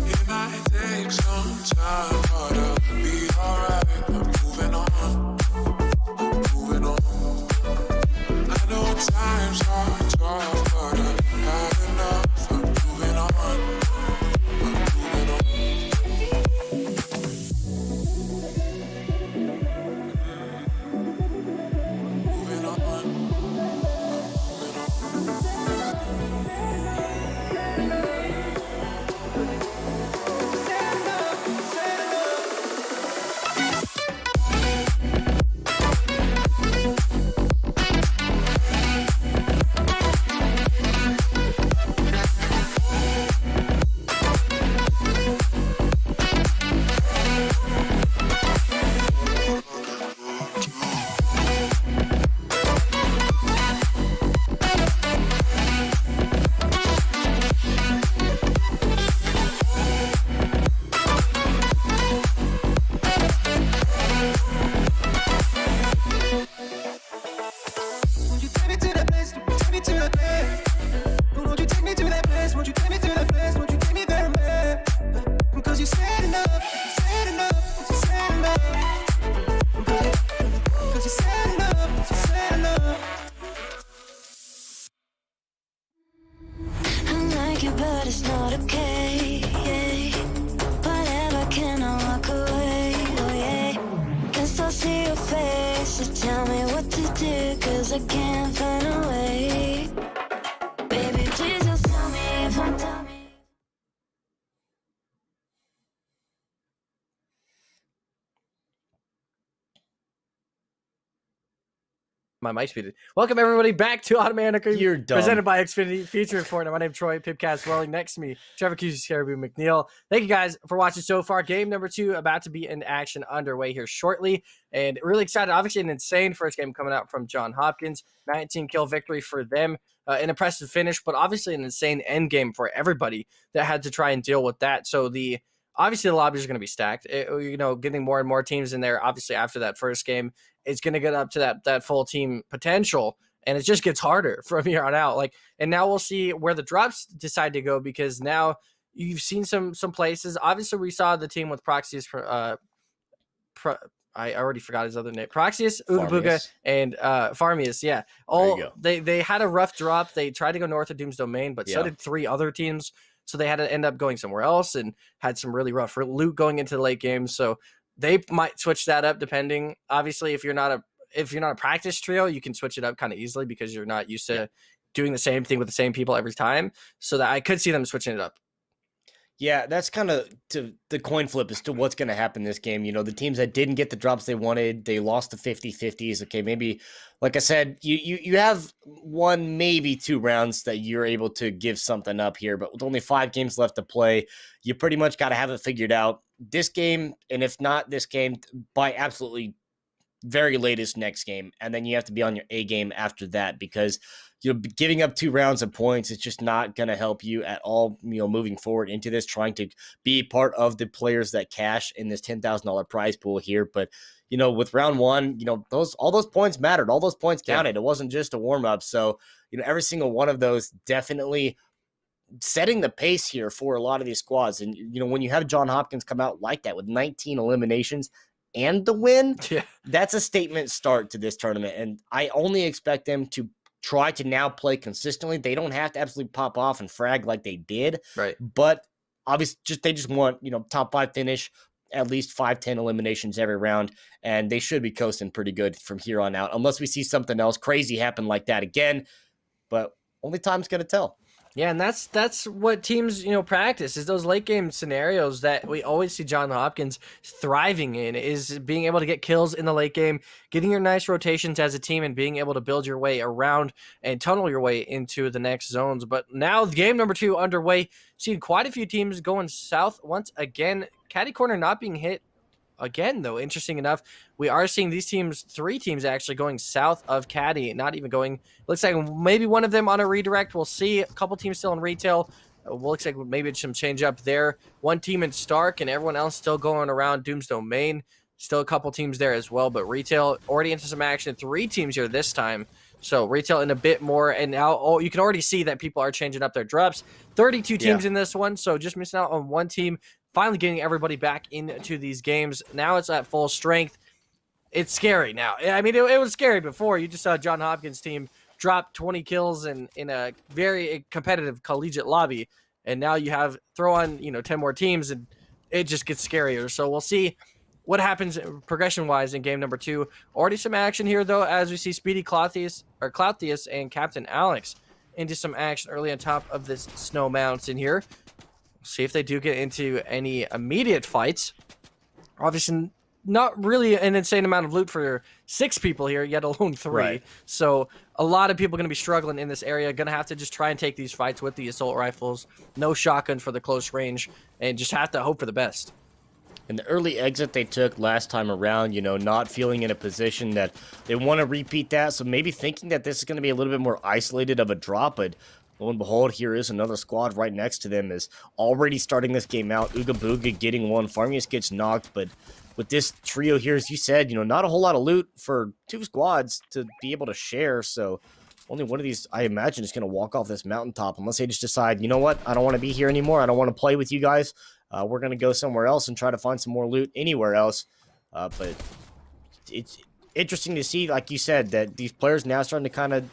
It might take some time, but I'll be alright. I'm moving on, moving on. I know times are tough, but I've had enough. I'm moving on, I'm moving on. Moving on, Won't you take me to that place? Take me to that place. Won't you take me to that place? Won't you take me to that place? Won't you take me there, man? Because you said enough, you said enough, you said enough. Because you said enough, you said enough. I like you, but it's not okay. Whatever, can I walk away? Oh yeah. Can still see your face, so tell me what to do, 'cause I can't find a way. Baby, please just tell me if I'm dumb. My mic's muted. Welcome everybody back to Autumn Anarchy, You're dumb. presented by Xfinity, featuring Fortnite. My name's Troy, Pipcast Welling. Next to me, Trevor Cusey, Caribou McNeil. Thank you guys for watching so far. Game number 2 about to be in action underway here shortly, and really excited. Obviously, an insane first game coming out from John Hopkins. 19 kill victory for them. An impressive finish, but obviously an insane end game for everybody that had to try and deal with that. So obviously the lobbies are going to be stacked. Getting more and more teams in there. Obviously, after that first game, it's going to get up to that full team potential, and it just gets harder from here on out. And now we'll see where the drops decide to go, because now you've seen some places. Obviously, we saw the team with Proxius I already forgot his other name. Proxius, Ugabuga, and Farmius. Yeah. They had a rough drop. They tried to go north of Doom's Domain, but so did 3 other teams. So they had to end up going somewhere else and had some really rough loot going into the late game. So they might switch that up depending. Obviously, if you're not a practice trio, you can switch it up kind of easily because you're not used to doing the same thing with the same people every time. So that I could see them switching it up. Yeah, that's kind of the coin flip as to what's going to happen this game. You know, the teams that didn't get the drops they wanted, they lost the 50-50s. Okay, maybe, like I said, you have 1, maybe 2 rounds that you're able to give something up here, but with only 5 games left to play, you pretty much got to have it figured out this game, and if not this game, by absolutely very latest next game, and then you have to be on your A game after that, because giving up 2 rounds of points is just not going to help you at all, moving forward into this, trying to be part of the players that cash in this $10,000 prize pool here. But, with round 1, all those points mattered. All those points counted. It wasn't just a warm up. So, every single one of those definitely setting the pace here for a lot of these squads. And, when you have John Hopkins come out like that with 19 eliminations and the win, that's a statement start to this tournament. And I only expect them to try to now play consistently. They don't have to absolutely pop off and frag like they did. Right. But obviously they just want, top 5 finish, at least 5-10 eliminations every round, and they should be coasting pretty good from here on out, unless we see something else crazy happen like that again. But only time's gonna tell. Yeah, and that's what teams, practice is those late game scenarios that we always see John Hopkins thriving in, is being able to get kills in the late game, getting your nice rotations as a team, and being able to build your way around and tunnel your way into the next zones. But now game number 2 underway, seeing quite a few teams going south once again. Caddy corner not being hit again, though. Interesting enough, we are seeing these teams, 3 teams actually, going south of Caddy, not even going. Looks like maybe one of them on a redirect. We'll see. A couple teams still in retail. Looks like maybe some change up there. One team in Stark, and everyone else still going around Doom's Domain. Still a couple teams there as well, but retail already into some action. 3 teams here this time. So retail in a bit more, and now you can already see that people are changing up their drops. 32 teams in this one, so just missing out on one team. Finally getting everybody back into these games. Now it's at full strength. It's scary now. I mean, it was scary before. You just saw John Hopkins' team drop 20 kills in a very competitive collegiate lobby. And now you have throw on, 10 more teams, and it just gets scarier. So we'll see what happens progression-wise in game number 2. Already some action here, though, as we see Speedy Clouthius and Captain Alex into some action early on top of this snow mountain here. See if they do get into any immediate fights. Obviously, not really an insane amount of loot for 6 people here, yet alone 3. Right. So a lot of people going to be struggling in this area. Going to have to just try and take these fights with the assault rifles. No shotgun for the close range, and just have to hope for the best. And the early exit they took last time around, not feeling in a position that they want to repeat that. So maybe thinking that this is going to be a little bit more isolated of a drop, but lo and behold, here is another squad right next to them, is already starting this game out. Ooga Booga getting one. Farmius gets knocked, but with this trio here, as you said, not a whole lot of loot for 2 squads to be able to share. So only one of these, I imagine, is going to walk off this mountaintop unless they just decide, you know what, I don't want to be here anymore. I don't want to play with you guys. We're going to go somewhere else and try to find some more loot anywhere else. But it's interesting to see, like you said, that these players now starting to kind of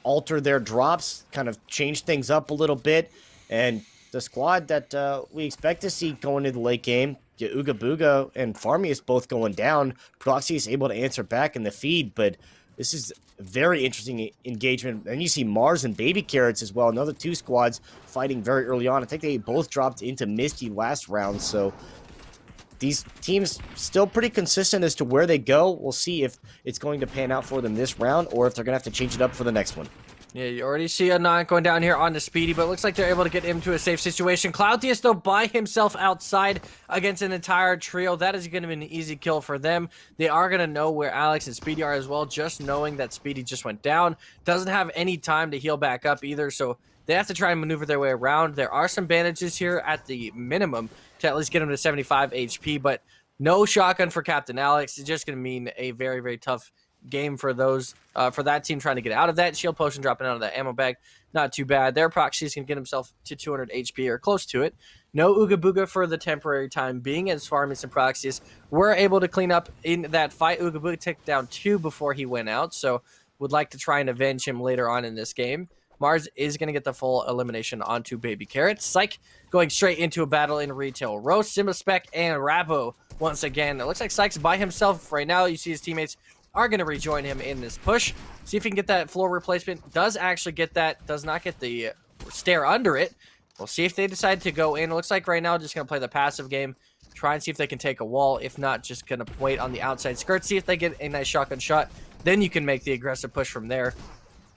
alter their drops, kind of change things up a little bit. And the squad that we expect to see going into the late game, Ooga Booga and Farmius both going down. Proxy is able to answer back in the feed, but this is a very interesting engagement. And you see Mars and Baby Carrots as well, another 2 squads fighting very early on. I think they both dropped into Misty last round, so these teams still pretty consistent as to where they go. We'll see if it's going to pan out for them this round, or if they're going to have to change it up for the next one. Yeah, you already see a knock going down here on the Speedy, but it looks like they're able to get him to a safe situation. Clouthius, though, by himself outside against an entire trio. That is going to be an easy kill for them. They are going to know where Alex and Speedy are as well, just knowing that Speedy just went down. Doesn't have any time to heal back up either, so they have to try and maneuver their way around. There are some bandages here at the minimum to at least get him to 75 HP, but no shotgun for Captain Alex. It's just going to mean a very, very tough game for that team trying to get out of that. Shield potion dropping out of that ammo bag, not too bad. Their Proxy's can get himself to 200 HP or close to it. No Ooga Booga for the temporary time being, as Farmius and Proxies were able to clean up in that fight. Ooga Booga took down 2 before he went out, so would like to try and avenge him later on in this game. Mars is going to get the full elimination onto Baby Carrot. Psych going straight into a battle in retail. Rose, Simba Spec, and Rabo once again. It looks like Psych's by himself right now. You see his teammates are going to rejoin him in this push. See if he can get that floor replacement. Does actually get that. Does not get the stair under it. We'll see if they decide to go in. It looks like right now just going to play the passive game. Try and see if they can take a wall. If not, just going to wait on the outside skirt. See if they get a nice shotgun shot. Then you can make the aggressive push from there.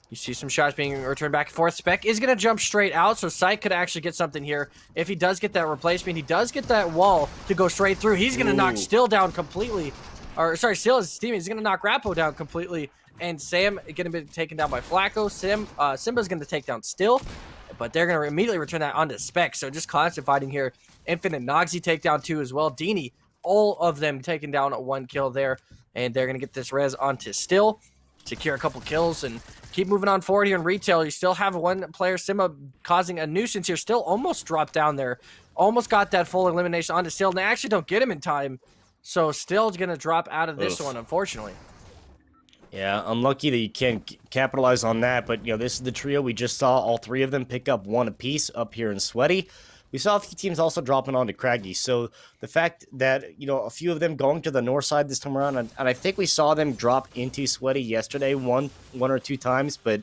You see some shots being returned back and forth. Spec is going to jump straight out, so Psych could actually get something here. If he does get that replacement, he does get that wall to go straight through. He's going to knock Still down completely. Or, sorry, Still is his teammate. He's going to knock Rappo down completely. And Sam going to be taken down by Flacco. Simba's going to take down Still. But they're going to immediately return that onto Spec. So just constant fighting here. Infinite Noxy takedown 2 as well. Dini, all of them taking down 1 kill there. And they're going to get this res onto Still. Secure a couple kills and keep moving on forward here in retail. You still have 1 player, Simba, causing a nuisance here. Still almost dropped down there. Almost got that full elimination onto Still. And they actually don't get him in time. So Still's going to drop out of this one, unfortunately. Yeah, unlucky that you can't capitalize on that. But, this is the trio we just saw. All 3 of them pick up 1 apiece up here in Sweaty. we saw a few teams also dropping onto Craggy. So the fact that, a few of them going to the north side this time around, and I think we saw them drop into Sweaty yesterday one or two times, but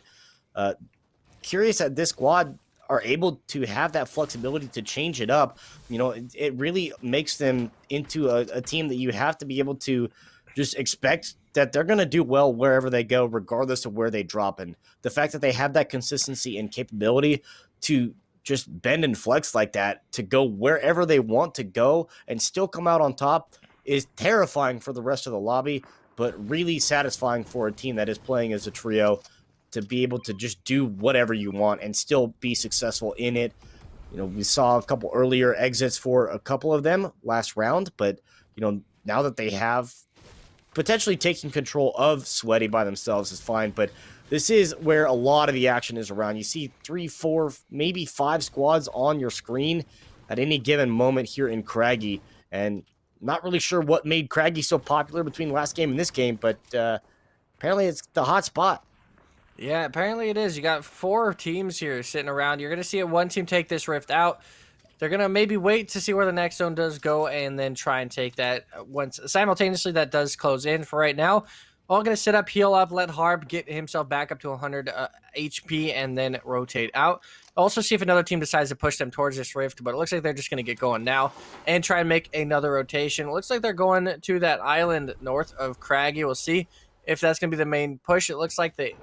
curious that this squad are able to have that flexibility to change it up. It really makes them into a team that you have to be able to just expect that they're going to do well wherever they go, regardless of where they drop. And the fact that they have that consistency and capability to just bend and flex like that, to go wherever they want to go and still come out on top, is terrifying for the rest of the lobby, but really satisfying for a team that is playing as a trio to be able to just do whatever you want and still be successful in it. We saw a couple earlier exits for a couple of them last round, but, now that they have potentially taking control of Sweaty by themselves is fine, but this is where a lot of the action is around. You see 3, 4, maybe 5 squads on your screen at any given moment here in Craggy, and not really sure what made Craggy so popular between last game and this game, but apparently it's the hot spot. Yeah, apparently it is. You got 4 teams here sitting around. You're going to see one team take this rift out. They're going to maybe wait to see where the next zone does go and then try and take that once. Simultaneously, that does close in for right now. All going to sit up, heal up, let Harb get himself back up to 100 HP, and then rotate out. Also see if another team decides to push them towards this rift, but it looks like they're just going to get going now and try and make another rotation. It looks like they're going to that island north of Craggy. We'll see if that's going to be the main push. It looks like they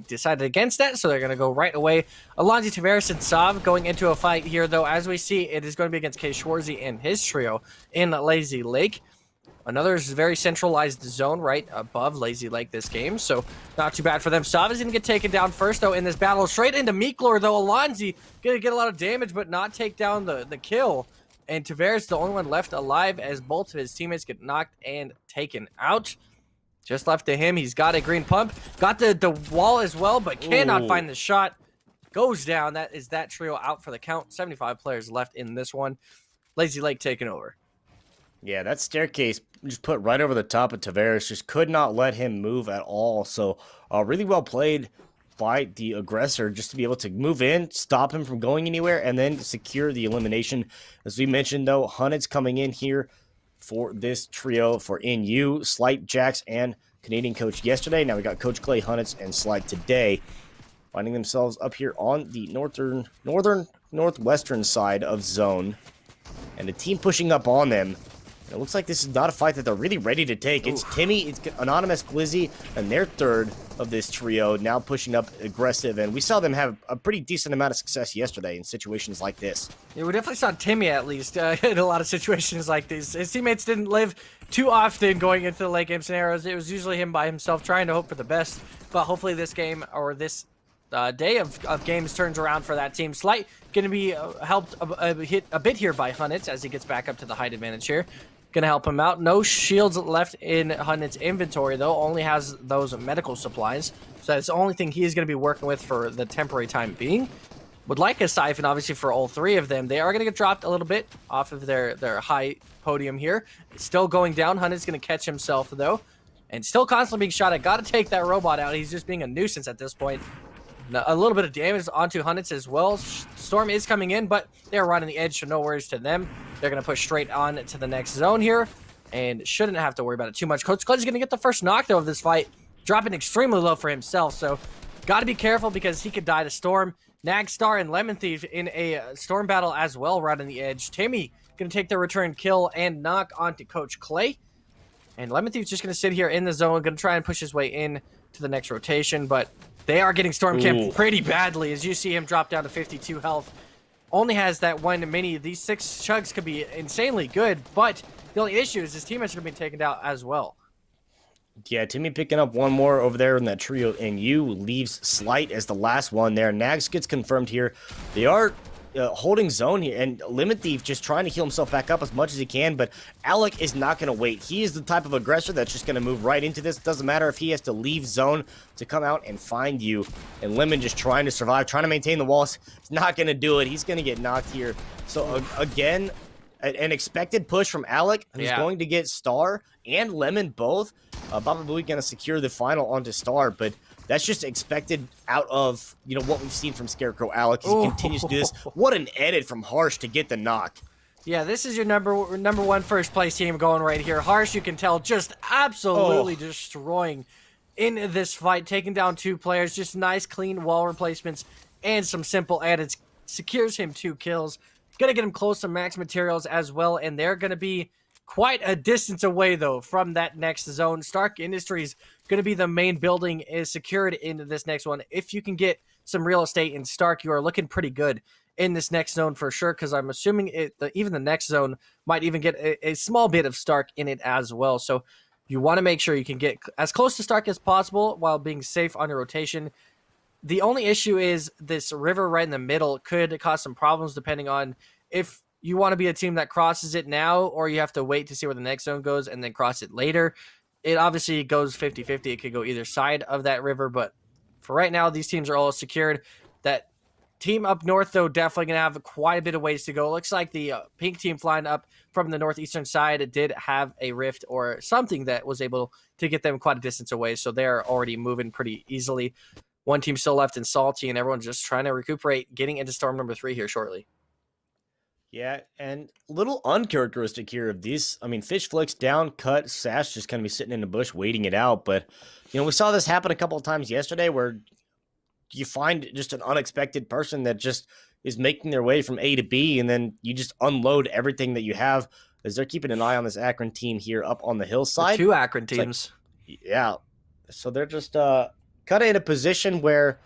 decided against that, so they're going to go right away. Alonzi, Tavares, and Sav going into a fight here, though. As we see, it is going to be against K. Schwarzy and his trio in Lazy Lake. Another very centralized zone right above Lazy Lake this game, so not too bad for them. Sav is going to get taken down first, though, in this battle. Straight into Meeklor, though. Alonzi going to get a lot of damage, but not take down the kill. And Tavares, the only one left alive, as both of his teammates get knocked and taken out. Just left to him. He's got a green pump. Got the wall as well, but cannot find the shot. Goes down. That is that trio out for the count. 75 players left in this one. Lazy Lake taking over. Yeah, that staircase just put right over the top of Tavares. Just could not let him move at all. So really well played by the aggressor just to be able to move in, stop him from going anywhere, and then secure the elimination. As we mentioned, though, Hunnit's coming in here for this trio for NU, Slight, Jax, and Canadian coach yesterday. Now we got Coach Clay, Hunnits, and Slight today, finding themselves up here on the northwestern side of zone, and a team pushing up on them. It looks like this is not a fight that they're really ready to take. It's Timmy, it's Anonymous, Glizzy, and their third of this trio now pushing up aggressive, and we saw them have a pretty decent amount of success yesterday in situations like this. Yeah, we definitely saw Timmy at least in a lot of situations like these. His teammates didn't live too often going into the late game scenarios. It was usually him by himself trying to hope for the best, but hopefully this game or this day of games turns around for that team. Slight going to be helped hit a bit here by Hunnits as he gets back up to the height advantage here. Going to help him out. No shields left in Hunnit's inventory, though. Only has those medical supplies. So that's the only thing he is going to be working with for the temporary time being. Would like a siphon, obviously, for all 3 of them. They are going to get dropped a little bit off of their high podium here. It's still going down. Hunnit's going to catch himself, though. And still constantly being shot at. Got to take that robot out. He's just being a nuisance at this point. A little bit of damage onto Hunnits as well. Storm is coming in, but they're right on the edge, so no worries to them. They're going to push straight on to the next zone here and shouldn't have to worry about it too much. Coach Cled's going to get the first knock, though, of this fight, dropping extremely low for himself, so got to be careful because he could die to Storm. Nagstar and Lemon Thief in a Storm battle as well, right on the edge. Timmy going to take the return kill and knock onto Coach Clay. And Lemon Thief's just going to sit here in the zone, going to try and push his way in to the next rotation, but they are getting storm camped pretty badly as you see him drop down to 52 health. Only has that one mini. These 6 chugs could be insanely good, but the only issue is his teammates are going to be taken out as well. Yeah, Timmy picking up one more over there in that trio, and you leaves Slight as the last one there. Nags gets confirmed here. They are holding zone here, and Lemon Thief just trying to heal himself back up as much as he can, but Alec is not going to wait. He is the type of aggressor that's just going to move right into this. Doesn't matter if he has to leave zone to come out and find you, and Lemon just trying to survive, trying to maintain the walls. He's not going to do it. He's going to get knocked here. So again, an expected push from Alec, who's going to get Star and Lemon both. Baba Booey going to secure the final onto Star, but that's just expected out of, what we've seen from Scarecrow Alex. He continues to do this. What an edit from Harsh to get the knock. Yeah, this is your number one first place team going right here. Harsh, you can tell, just absolutely destroying in this fight, taking down 2 players. Just nice, clean wall replacements and some simple edits. Secures him 2 kills. Gonna get him close to max materials as well, and they're gonna be quite a distance away, though, from that next zone. Stark Industries going to be the main building is secured into this next one. If you can get some real estate in Stark, you are looking pretty good in this next zone for sure, because I'm assuming even the next zone might even get a small bit of Stark in it as well. So you want to make sure you can get as close to Stark as possible while being safe on your rotation. The only issue is this river right in the middle could cause some problems depending on if you want to be a team that crosses it now, or you have to wait to see where the next zone goes and then cross it later. It obviously goes 50-50. It could go either side of that river, but for right now, these teams are all secured. That team up north, though, definitely going to have quite a bit of ways to go. Looks like the pink team flying up from the northeastern side did have a rift or something that was able to get them quite a distance away, so they're already moving pretty easily. One team still left in Salty, and everyone's just trying to recuperate, getting into storm number 3 here shortly. Yeah, and a little uncharacteristic here of these. I mean, Fish flicks down, cut, Sash just kind of be sitting in the bush waiting it out. But, we saw this happen a couple of times yesterday where you find just an unexpected person that just is making their way from A to B, and then you just unload everything that you have as they're keeping an eye on this Akron team here up on the hillside. The 2 Akron teams. Yeah. So they're just kind of in a position where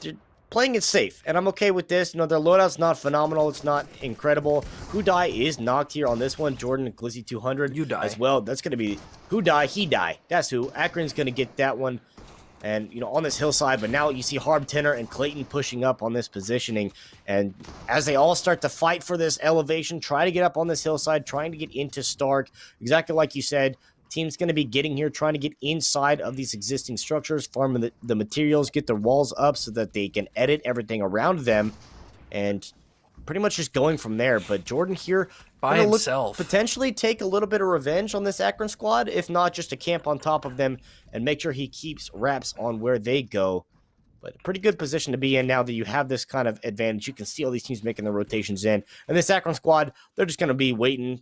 they're playing it safe, and I'm okay with this. Their loadout's not phenomenal. It's not incredible. Who Die is knocked here on this one. Jordan and Glizzy 200 You Die as well. That's going to be Who Die, He Die. That's who. Akron's going to get that one. And, on this hillside, but now you see Harb Tenor and Clayton pushing up on this positioning. And as they all start to fight for this elevation, try to get up on this hillside, trying to get into Stark, exactly like you said, team's going to be getting here, trying to get inside of these existing structures, farming the materials, get their walls up so that they can edit everything around them, and pretty much just going from there. But Jordan here by himself potentially take a little bit of revenge on this Akron squad, if not just to camp on top of them and make sure he keeps wraps on where they go. But a pretty good position to be in now that you have this kind of advantage. You can see all these teams making their rotations in, and this Akron squad, they're just going to be waiting,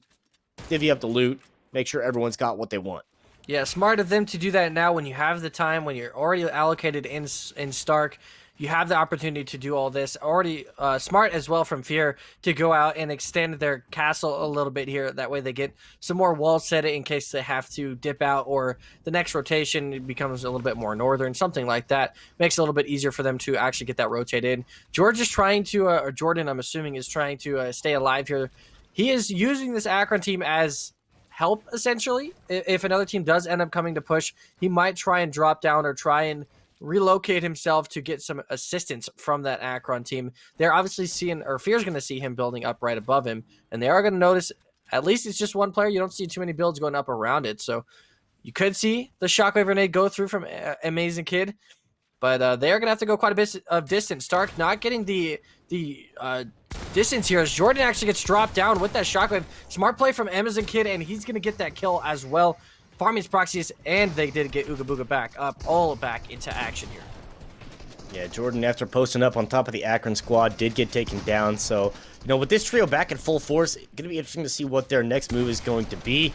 divvy up the loot, make sure everyone's got what they want. Yeah, smart of them to do that now when you have the time, when you're already allocated in Stark. You have the opportunity to do all this. Already smart as well from Fear to go out and extend their castle a little bit here. That way they get some more walls set in case they have to dip out, or the next rotation becomes a little bit more northern, something like that. Makes it a little bit easier for them to actually get that rotated in. George is trying to, or Jordan, I'm assuming, is trying to stay alive here. He is using this Akron team as help, essentially. If another team does end up coming to push, he might try and drop down or try and relocate himself to get some assistance from that Akron team. They're obviously seeing, or Fear's going to see him building up right above him, and they are going to notice, at least it's just one player. You don't see too many builds going up around it, so you could see the shockwave grenade go through from Amazing Kid, but they are going to have to go quite a bit of distance. Stark not getting the distance here as Jordan actually gets dropped down with that shockwave. Smart play from Amazon Kid, and he's going to get that kill as well. Farming's proxies, and they did get Ooga Booga back up, all back into action here. Yeah, Jordan, after posting up on top of the Akron squad, did get taken down. So, with this trio back in full force, it's going to be interesting to see what their next move is going to be.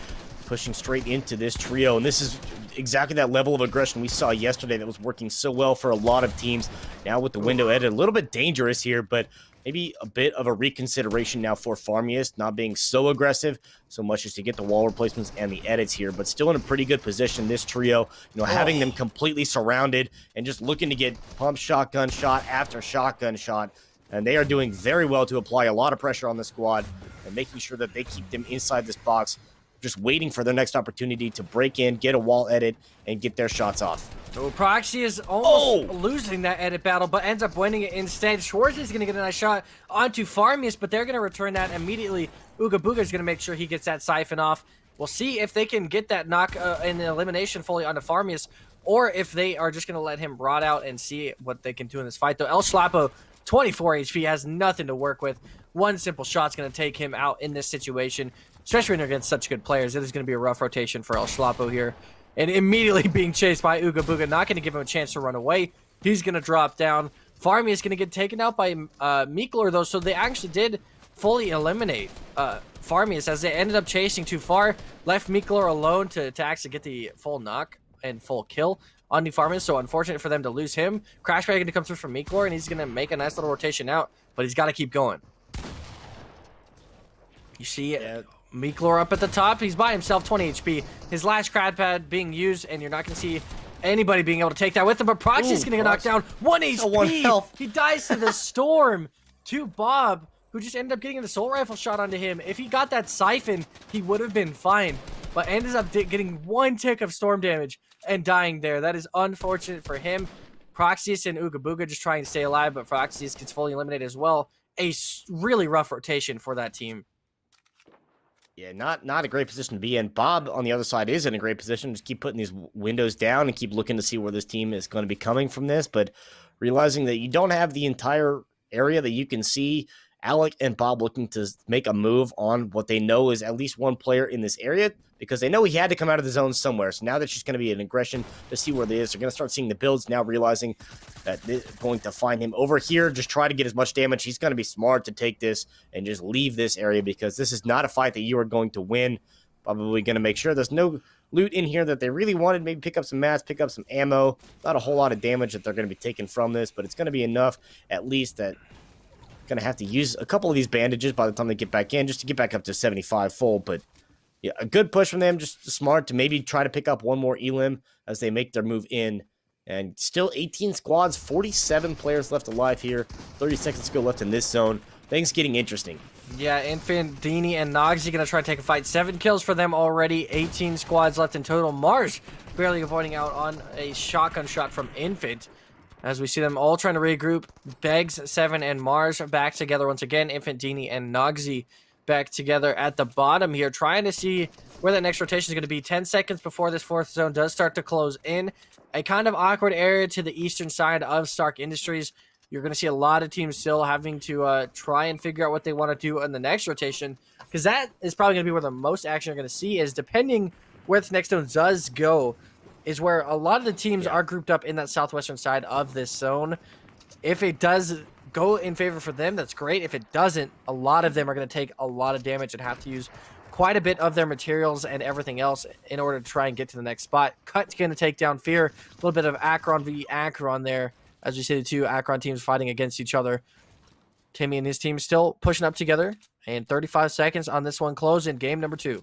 Pushing straight into this trio, and this is exactly that level of aggression we saw yesterday that was working so well for a lot of teams. Now with the window edit, a little bit dangerous here, but maybe a bit of a reconsideration now for Farmiest, not being so aggressive so much as to get the wall replacements and the edits here, but still in a pretty good position, this trio, having them completely surrounded and just looking to get pump shotgun shot after shotgun shot. And they are doing very well to apply a lot of pressure on the squad and making sure that they keep them inside this box, just waiting for their next opportunity to break in, get a wall edit, and get their shots off. So Proxy is almost losing that edit battle, but ends up winning it instead. Schwartz is going to get a nice shot onto Farmius, but they're going to return that immediately. Ooga Booga is going to make sure he gets that siphon off. We'll see if they can get that knock and the elimination fully onto Farmius, or if they are just going to let him rot out and see what they can do in this fight. Though El Schlapo, 24 HP, has nothing to work with. One simple shot's going to take him out in this situation, especially when you're against such good players. It is going to be a rough rotation for El Schlapo here. and immediately being chased by Ooga Booga, not going to give him a chance to run away. He's going to drop down. Farmy is going to get taken out by Miklor, though, so they actually did fully eliminate Farmius as they ended up chasing too far, left Miklor alone to actually get the full knock and full kill on the Farmius, so unfortunate for them to lose him. Crash Bag going to come through from Miklor, and he's going to make a nice little rotation out, but he's got to keep going. You see Miklor up at the top. He's by himself, 20 HP. His last crad pad being used, and you're not going to see anybody being able to take that with him, but Proxy's going to get knocked down. 1 HP. 1 health. He dies to the storm to Bob, who just ended up getting an assault rifle shot onto him. If he got that siphon, he would have been fine, but ended up getting 1 tick of storm damage and dying there. That is unfortunate for him. Proxius and Ooga Booga just trying to stay alive, but Proxius gets fully eliminated as well. A really rough rotation for that team. Yeah, not a great position to be in. Bob, on the other side, is in a great position. Just keep putting these windows down and keep looking to see where this team is going to be coming from this, but realizing that you don't have the entire area that you can see. Alec and Bob looking to make a move on what they know is at least one player in this area, because they know he had to come out of the zone somewhere. So now that's just going to be an aggression to see where they is. They're going to start seeing the builds now, realizing that they're going to find him over here. Just try to get as much damage. He's going to be smart to take this and just leave this area, because this is not a fight that you are going to win. Probably going to make sure there's no loot in here that they really wanted. Maybe pick up some mats, pick up some ammo. Not a whole lot of damage that they're going to be taking from this, but it's going to be enough at least that going to have to use a couple of these bandages by the time they get back in, just to get back up to 75 full. But yeah, a good push from them, just smart to maybe try to pick up one more elim as they make their move in. And still 18 squads, 47 players left alive here, 30 seconds to go left in this zone. Things getting interesting. Yeah, Infant, Dini, and Nogsy going to try to take a fight. 7 kills for them already, 18 squads left in total. Mars barely avoiding out on a shotgun shot from Infant, as we see them all trying to regroup. Beggs, 7, and Mars are back together once again. Infant, Dini, and Nogsy back together at the bottom here, trying to see where that next rotation is going to be. 10 seconds before this 4th zone does start to close in. A kind of awkward area to the eastern side of Stark Industries. You're going to see a lot of teams still having to try and figure out what they want to do in the next rotation, because that is probably going to be where the most action you're going to see, is depending where this next zone does go, is where a lot of the teams are grouped up in that southwestern side of this zone. If it does go in favor for them, that's great. If it doesn't, a lot of them are going to take a lot of damage and have to use quite a bit of their materials and everything else in order to try and get to the next spot. Cut's going to take down Fear. A little bit of Akron v. Akron there, as we see the two Akron teams fighting against each other. Timmy and his team still pushing up together, and 35 seconds on this one close in game number 2.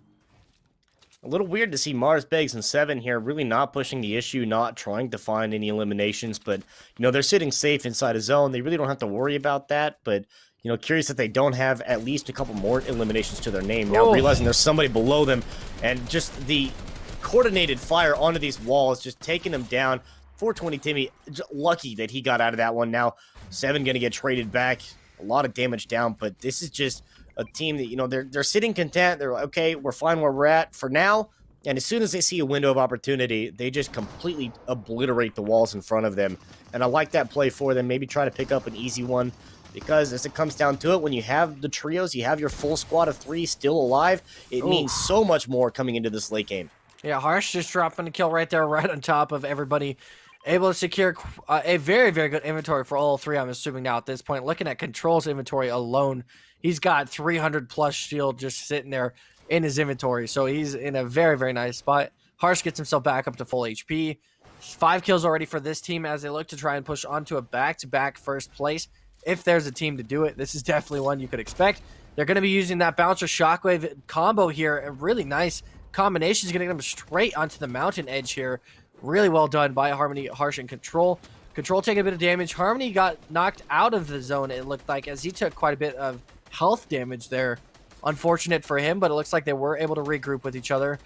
A little weird to see Mars, Beggs, and 7 here really not pushing the issue, not trying to find any eliminations, but, you know, they're sitting safe inside a zone. They really don't have to worry about that, but, you know, curious that they don't have at least a couple more eliminations to their name. Now realizing there's somebody below them, and just the coordinated fire onto these walls, just taking them down. 420 Timmy, lucky that he got out of that one. Now 7 going to get traded back. A lot of damage down, but this is just a team that, you know, they're sitting content. They're like, okay, we're fine where we're at for now. And as soon as they see a window of opportunity, they just completely obliterate the walls in front of them. And I like that play for them. Maybe try to pick up an easy one, because as it comes down to it, when you have the trios, you have your full squad of 3 still alive, it means so much more coming into this late game. Yeah, Harsh just dropping a kill right there, right on top of everybody. Able to secure a very, very good inventory for all 3, I'm assuming now at this point. Looking at Control's inventory alone, he's got 300 plus shield just sitting there in his inventory. So he's in a very, very nice spot. Harsh gets himself back up to full HP. 5 kills already for this team as they look to try and push onto a back-to-back first place. If there's a team to do it, this is definitely one you could expect. They're going to be using that Bouncer Shockwave combo here. A really nice combination is going to get them straight onto the mountain edge here. Really well done by Harmony, Harsh, and Control. Control taking a bit of damage. Harmony got knocked out of the zone, it looked like, as he took quite a bit of health damage there. Unfortunate for him, but it looks like they were able to regroup with each other.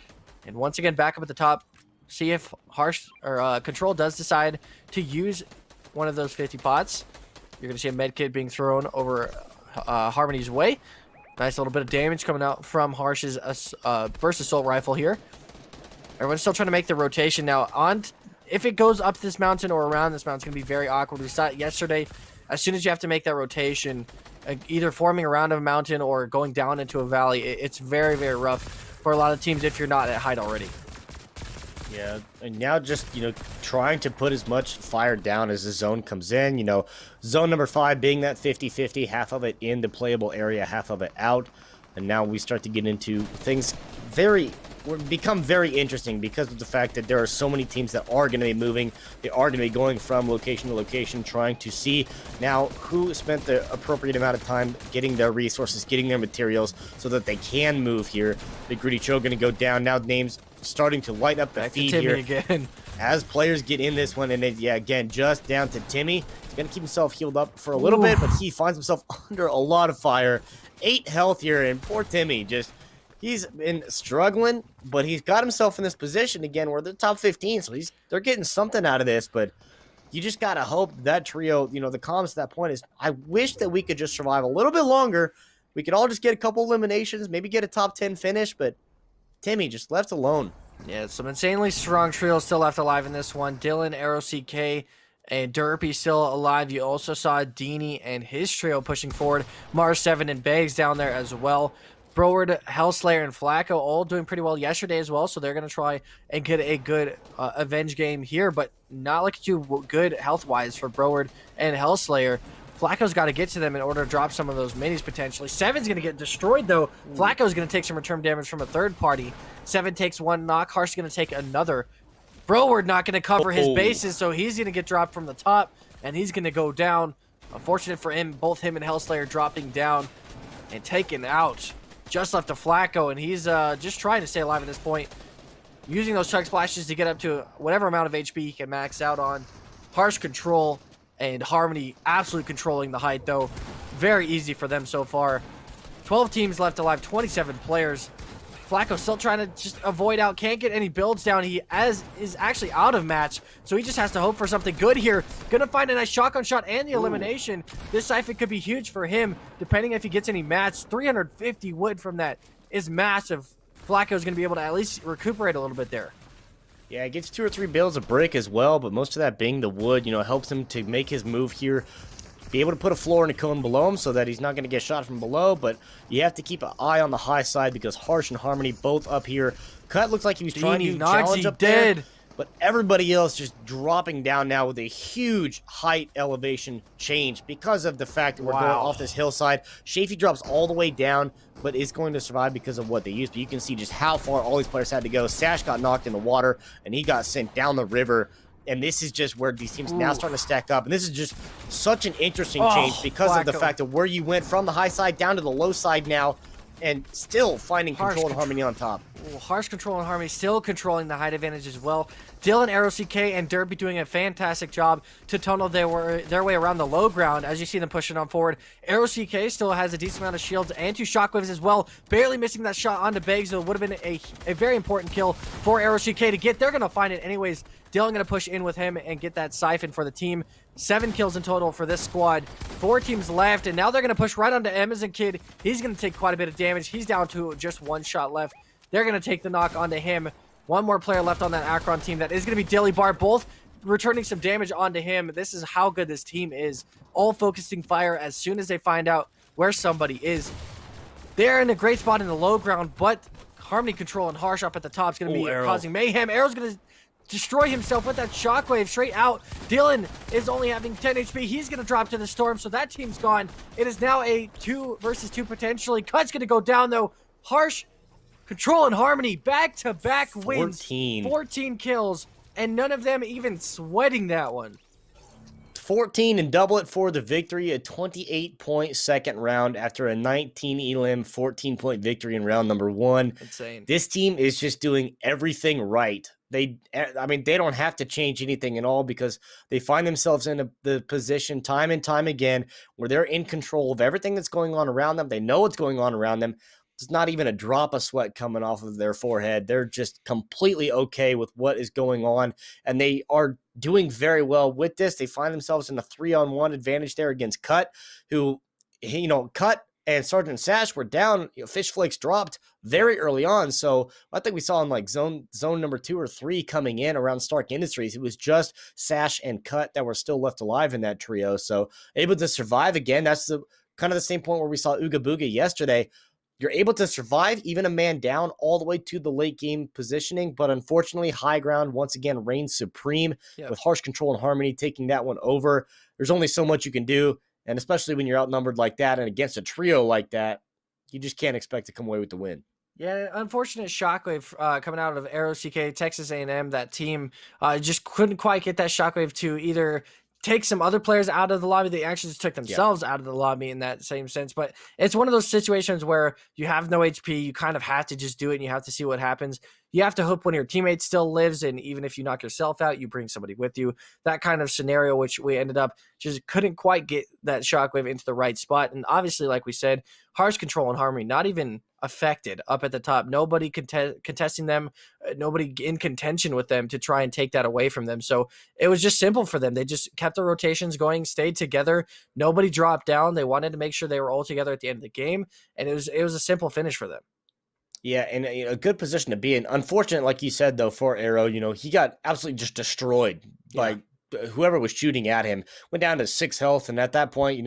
And once again, back up at the top. See if Harsh or Control does decide to use one of those 50 pots. You're going to see a medkit being thrown over Harmony's way. Nice little bit of damage coming out from Harsh's burst assault rifle here. Everyone's still trying to make the rotation now. If it goes up this mountain or around this mountain, it's going to be very awkward. We saw it yesterday. As soon as you have to make that rotation, either forming around a mountain or going down into a valley, it's very, very rough for a lot of teams if you're not at height already. Yeah, and now just, trying to put as much fire down as the zone comes in. Zone number 5 being that 50-50, half of it in the playable area, half of it out. And now we start to get into things become very interesting because of the fact that there are so many teams that are going to be moving. They are going to be going from location to location, trying to see now who spent the appropriate amount of time getting their resources, getting their materials, so that they can move here. Big Greedy Cho going to go down. Now names starting to light up the Back to feed Timmy here again. as players get in this one. And then, again, just down to Timmy. He's going to keep himself healed up for a little bit, but he finds himself under a lot of fire. 8 health here, and poor Timmy he's been struggling, but he's got himself in this position again where they're top 15, so they're getting something out of this. But you just gotta hope that trio, the comms to that point is, I wish that we could just survive a little bit longer. We could all just get a couple eliminations, maybe get a top 10 finish, but Timmy just left alone. Yeah, some insanely strong trios still left alive in this one. Dylan, Arrow CK, and Derpy still alive. You also saw Deanie and his trio pushing forward. Mars 7 and Bags down there as well. Broward, Hellslayer, and Flacco all doing pretty well yesterday as well, so they're going to try and get a good Avenge game here, but not looking too good health-wise for Broward and Hellslayer. Flacco's got to get to them in order to drop some of those minis potentially. 7's going to get destroyed, though. Flacco's going to take some return damage from a third party. 7 takes 1 knock. Harsh is going to take another. Broward not going to cover his bases, so he's going to get dropped from the top, and he's going to go down. Unfortunate for him, both him and Hellslayer dropping down and taken out. Just left to Flacco, and he's just trying to stay alive at this point. Using those chug splashes to get up to whatever amount of HP he can max out on. Harsh control and Harmony absolutely controlling the height, though. Very easy for them so far. 12 teams left alive, 27 players. Flacco still trying to just avoid out. Can't get any builds down. He is actually out of match, so he just has to hope for something good here. Gonna find a nice shotgun shot and the elimination. This siphon could be huge for him, depending if he gets any match. 350 wood from that is massive. Flacco's gonna be able to at least recuperate a little bit there. Yeah, it gets 2 or 3 bales of brick as well, but most of that being the wood, helps him to make his move here. Be able to put a floor and a cone below him so that he's not going to get shot from below, but you have to keep an eye on the high side because Harsh and Harmony both up here. Cut looked like he was trying to challenge up there, but everybody else just dropping down now with a huge height elevation change because of the fact that we're going off this hillside. Shafee drops all the way down, but is going to survive because of what they used. But you can see just how far all these players had to go. Sash got knocked in the water, and he got sent down the river. And this is just where these teams now starting to stack up. And this is just such an interesting change because of the fact of where you went from the high side down to the low side now, and still finding control and Harmony on top. Harsh control and Harmony still controlling the height advantage as well. Dylan, Arrow CK, and Derpy doing a fantastic job to tunnel their way around the low ground as you see them pushing on forward. Arrow CK still has a decent amount of shields and 2 shockwaves as well. Barely missing that shot onto Beggs, so it would have been a very important kill for Arrow CK to get. They're going to find it anyways. Dylan going to push in with him and get that siphon for the team. 7 kills in total for this squad. 4 teams left, and now they're going to push right onto Amazon Kid. He's going to take quite a bit of damage. He's down to just 1 shot left. They're going to take the knock onto him. 1 more player left on that Akron team. That is going to be Dilly Bar, both returning some damage onto him. This is how good this team is. All focusing fire as soon as they find out where somebody is. They're in a great spot in the low ground, but Harmony control and Harsh up at the top is going to be causing mayhem. Arrow's going to destroy himself with that shockwave straight out. Dylan is only having 10 HP. He's going to drop to the storm, so that team's gone. It is now a 2 versus 2 potentially. Cut's going to go down, though. Harsh, Control, and Harmony back-to-back wins. 14 kills, and none of them even sweating that one. 14 and double it for the victory. A 28-point second round after a 19 elim 14-point victory in round number 1. Insane. This team is just doing everything right. They don't have to change anything at all because they find themselves in the position time and time again where they're in control of everything that's going on around them. They know what's going on around them. There's not even a drop of sweat coming off of their forehead. They're just completely okay with what is going on, and they are doing very well with this. They find themselves in a 3-on-1 advantage there against Cut, who, Cut and Sergeant Sash were down. Fish Flakes dropped very early on, so I think we saw in like zone number 2 or 3 coming in around Stark Industries. It was just Sash and Cut that were still left alive in that trio, so able to survive again. That's kind of the same point where we saw Ooga Booga yesterday. you're able to survive even a man down all the way to the late game positioning. But unfortunately, high ground once again reigns supreme with Harsh Control and Harmony taking that one over. There's only so much you can do. And especially when you're outnumbered like that and against a trio like that, you just can't expect to come away with the win. Yeah, unfortunate shockwave coming out of Aero CK, Texas A&M. That team just couldn't quite get that shockwave to either take some other players out of the lobby. They actually just took themselves out of the lobby in that same sense. But it's one of those situations where you have no HP. You kind of have to just do it, and you have to see what happens. You have to hope one of your teammates still lives, and even if you knock yourself out, you bring somebody with you. That kind of scenario, which we ended up just couldn't quite get that shockwave into the right spot. And obviously, like we said, Harsh Control and Harmony not even affected up at the top. Nobody contesting them, nobody in contention with them to try and take that away from them. So it was just simple for them. They just kept the rotations going, stayed together. Nobody dropped down. They wanted to make sure they were all together at the end of the game, and it was a simple finish for them. Yeah, and a good position to be in. Unfortunate, like you said, though, for Arrow, he got absolutely just destroyed by whoever was shooting at him. Went down to 6 health, and at that point,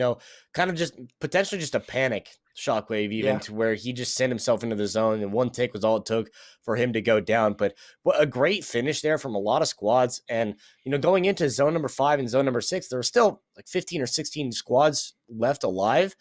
kind of just potentially just a panic shockwave even to where he just sent himself into the zone, and one take was all it took for him to go down. But what a great finish there from a lot of squads. And going into zone number 5 and zone number 6, there were still like 15 or 16 squads left alive.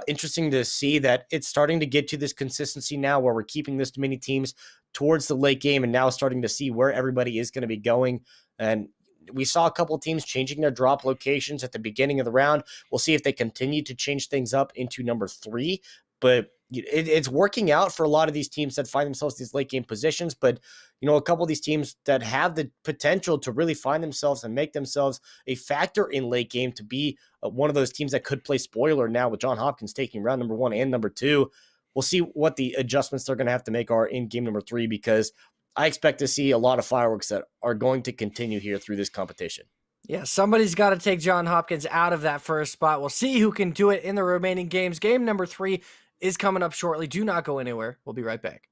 Interesting to see that it's starting to get to this consistency now where we're keeping this many teams towards the late game, and now starting to see where everybody is going to be going. And we saw a couple of teams changing their drop locations at the beginning of the round. We'll see if they continue to change things up into number 3. But it's working out for a lot of these teams that find themselves in these late game positions. But, a couple of these teams that have the potential to really find themselves and make themselves a factor in late game to be one of those teams that could play spoiler now with John Hopkins taking round number 1 and number 2. We'll see what the adjustments they're going to have to make are in game number 3, because I expect to see a lot of fireworks that are going to continue here through this competition. Yeah, somebody's got to take John Hopkins out of that first spot. We'll see who can do it in the remaining games. Game number 3 is coming up shortly. Do not go anywhere. We'll be right back.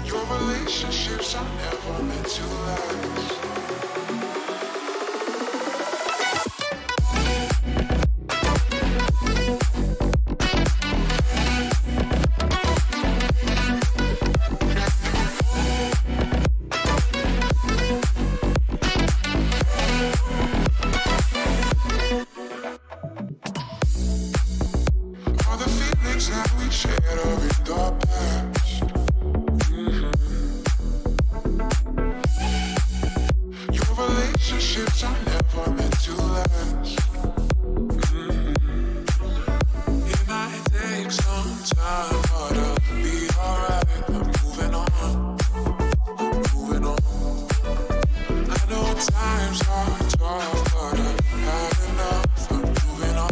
Your relationships are never meant to last. All the feelings that we shared are in the past. Your relationships are never meant to last. It might take some time, but I'll be alright. I'm moving on. I know times are tough, but I've had enough. I'm moving on.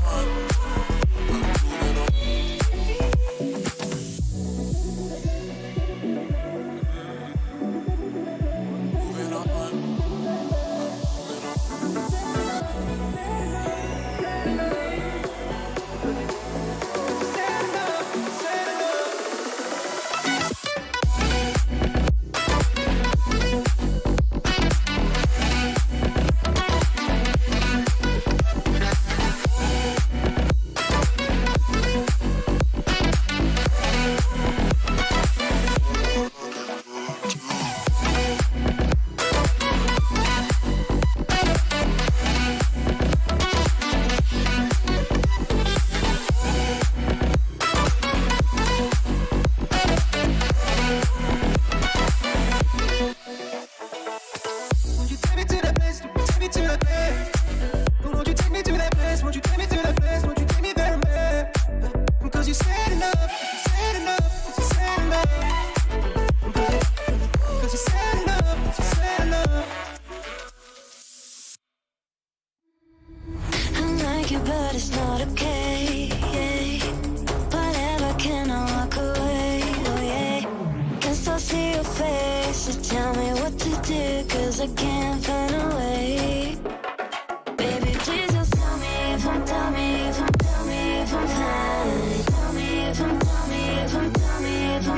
But it's not okay. Whatever, can I walk away? Oh yeah. Can still see your face, so tell me what to do, 'cause I can't find a way. Baby, please just tell me if I'm fine. Tell me if I'm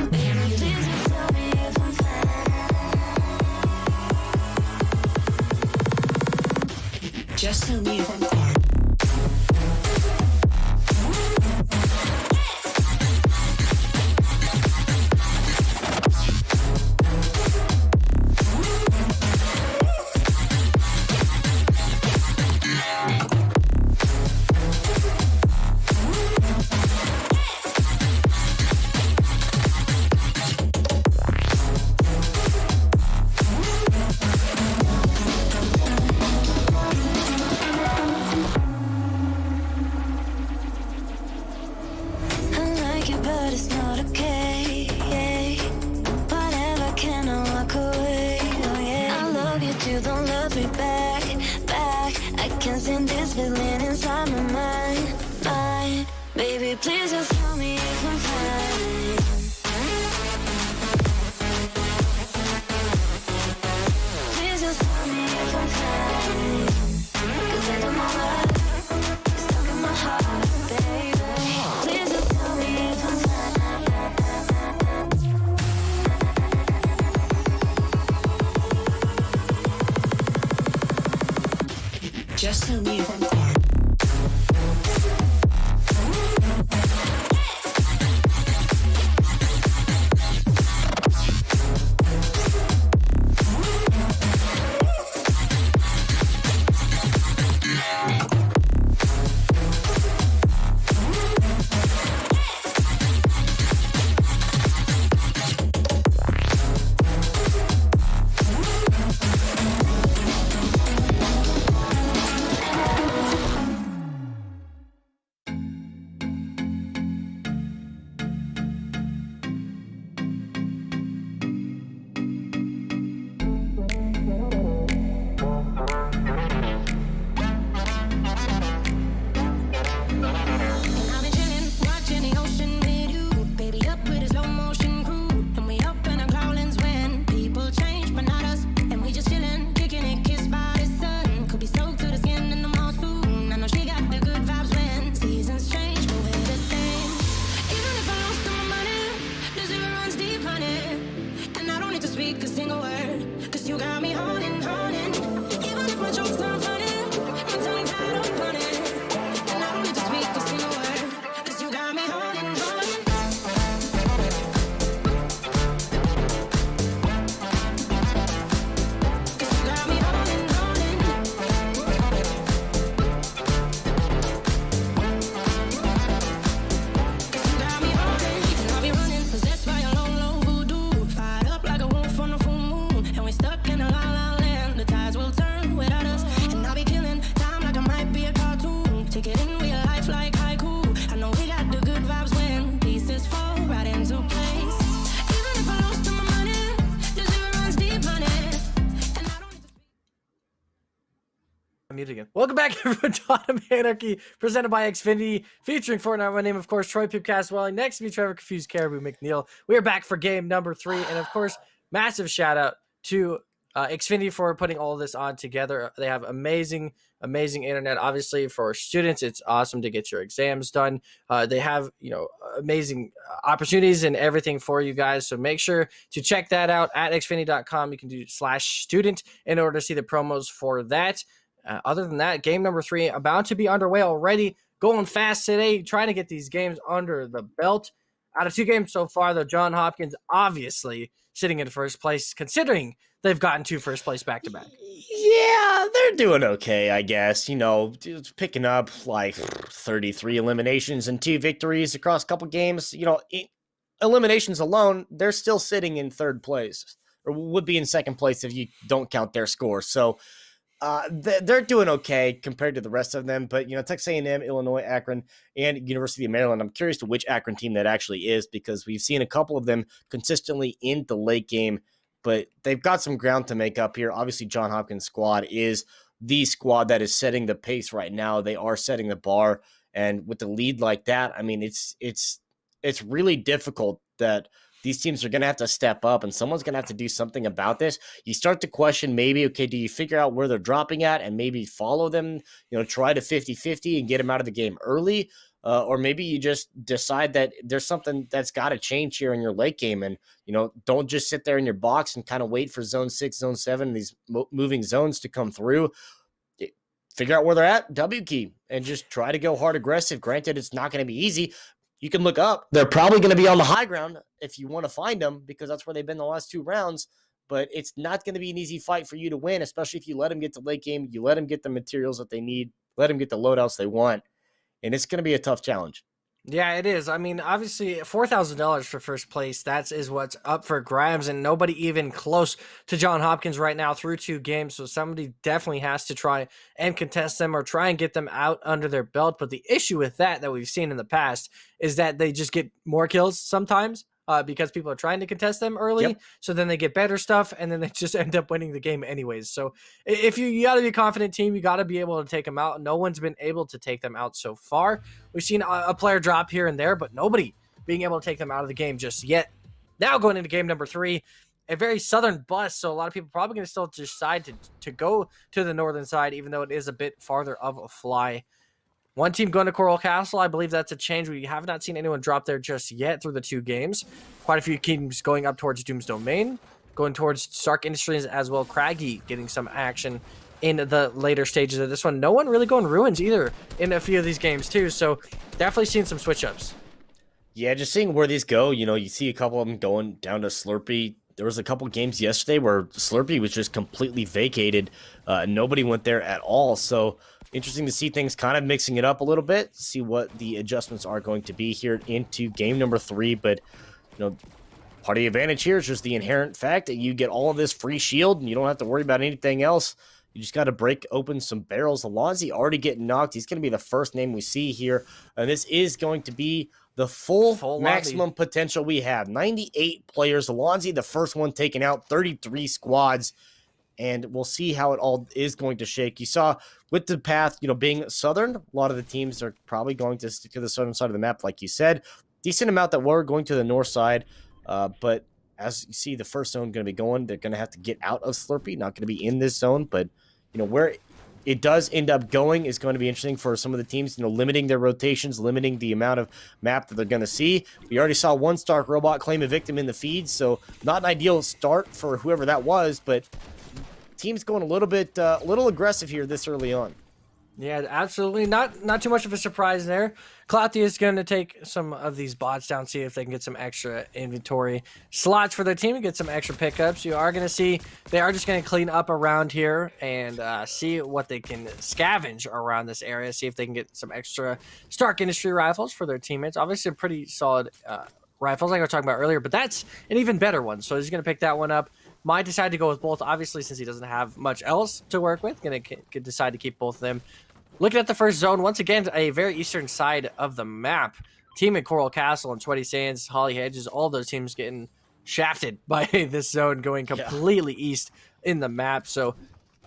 baby, please just tell me if I'm fine. Just tell me if I'm quiet. I like you, but it's not okay. Whatever, can I walk away? Oh yeah. I love you too, don't love me back, back. I can't stand this feeling inside my mind. Baby, please just tell me if I'm fine. Please just tell me if I'm fine. 'Cause I don't know why it's stuck in my heart, baby. Please just tell me if I'm fine. Just tell me if I'm quiet. I've been chilling, watching the ocean with you. Baby, up with a slow motion crew. And we up in our growlings when people change, but not us. And we just chilling, kicking it, kissed by the sun. Could be soaked to the skin in the mall soon. I know she got the good vibes when seasons change, but we're the same. Even if I lost all my money, the zero runs deep, honey. And I don't need to speak a single word, 'cause you got me haunting, haunting. Even if my jokes aren't funny, my tongue tied up on it. And I don't need to speak a single word, 'cause you got me haunting, haunting. 'Cause you got me haunting, haunting. 'Cause you got me haunting. And I'll be running, possessed by your low, low voodoo. Fired up like a wolf on a full moon. And we're stuck in a la la land. The tides will turn without us. And I'll be killing time like I might be a cartoon. Take it in real life like haiku. I know we got the good vibes when pieces fall right into place. Even if I lost all my money, the zero runs deep, honey. And I don't need to speak. I'm muted again. Welcome back, everyone, to Autumn Anarchy, presented by Xfinity, featuring Fortnite. My name, of course, Troy Pipcast Welling. Next to me, Trevor Confused Caribou McNeil. We are back for game number 3. And, of course, massive shout out to Xfinity for putting all of this on together. They have amazing internet. Obviously, for students, it's awesome to get your exams done. They have, amazing opportunities and everything for you guys. So make sure to check that out at xfinity.com. You can do /student in order to see the promos for that. Other than that, game number 3 about to be underway already. Going fast today, trying to get these games under the belt. Out of 2 games so far, though, John Hopkins obviously sitting in first place, considering they've gotten 2 first place back-to-back. Yeah, they're doing okay, I guess. Just picking up like 33 eliminations and 2 victories across a couple games. Eliminations alone, they're still sitting in 3rd place, or would be in 2nd place if you don't count their score. So they're doing okay compared to the rest of them. But, Texas A&M, Illinois, Akron, and University of Maryland, I'm curious to which Akron team that actually is, because we've seen a couple of them consistently in the late game, but they've got some ground to make up here. Obviously, John Hopkins' squad is the squad that is setting the pace right now. They are setting the bar, and with the lead like that, I mean, it's really difficult that these teams are going to have to step up, and someone's going to have to do something about this. You start to question maybe, okay, do you figure out where they're dropping at and maybe follow them, try to 50-50 and get them out of the game early? Or maybe you just decide that there's something that's got to change here in your late game, and, don't just sit there in your box and kind of wait for zone 6, zone 7, these moving zones to come through. figure out where they're at, W key, and just try to go hard aggressive. Granted, it's not going to be easy. You can look up. They're probably going to be on the high ground if you want to find them, because that's where they've been the last 2 rounds. But it's not going to be an easy fight for you to win, especially if you let them get to late game. You let them get the materials that they need, let them get the loadouts they want, and it's going to be a tough challenge. Yeah, it is. I mean, obviously, $4,000 for first place. That is what's up for grabs, and nobody even close to John Hopkins right now through 2 games. So somebody definitely has to try and contest them or try and get them out under their belt. But the issue with that we've seen in the past is that they just get more kills sometimes. Because people are trying to contest them early. Yep. So then they get better stuff, and then they just end up winning the game anyways. So if you got to be a confident team, you got to be able to take them out. No one's been able to take them out so far. We've seen a player drop here and there, but nobody being able to take them out of the game just yet. Now going into game number 3, a very southern bus, so a lot of people probably going to still decide to go to the northern side, even though it is a bit farther of a fly. One team going to Coral Castle. I believe that's a change. We have not seen anyone drop there just yet through the 2 games. Quite a few teams going up towards Doom's Domain, going towards Stark Industries as well. Craggy getting some action in the later stages of this one. No one really going Ruins either in a few of these games too. So definitely seeing some switch ups. Yeah, just seeing where these go. You see a couple of them going down to Slurpee. There was a couple games yesterday where Slurpee was just completely vacated. Nobody went there at all. So interesting to see things kind of mixing it up a little bit, see what the adjustments are going to be here into game number 3. But, part of the advantage here is just the inherent fact that you get all of this free shield and you don't have to worry about anything else. You just got to break open some barrels. Alonzi already getting knocked. He's going to be the first name we see here. And this is going to be the full maximum potential we have. 98 players. Alonzi, the first one taken out, 33 squads. And we'll see how it all is going to shake. You saw with the path, being southern, a lot of the teams are probably going to stick to the southern side of the map, like you said. Decent amount that were going to the north side. But as you see, the first zone going to be going, they're going to have to get out of Slurpee, not going to be in this zone. But, where it does end up going is going to be interesting for some of the teams, limiting their rotations, limiting the amount of map that they're going to see. We already saw one Stark robot claim a victim in the feed, so not an ideal start for whoever that was, but team's going a little aggressive here this early on. Yeah, absolutely. Not too much of a surprise there. Clouty is going to take some of these bots down, see if they can get some extra inventory slots for their team and get some extra pickups. You are going to see they are just going to clean up around here and see what they can scavenge around this area, see if they can get some extra Stark Industry rifles for their teammates. Obviously, a pretty solid rifles like I was talking about earlier, but that's an even better one. So he's going to pick that one up. Might decide to go with both, obviously, since he doesn't have much else to work with. Going to decide to keep both of them. Looking at the first zone, once again, a very eastern side of the map. Team at Coral Castle and Sweaty Sands, Holly Hedges, all those teams getting shafted by this zone going completely east in the map. So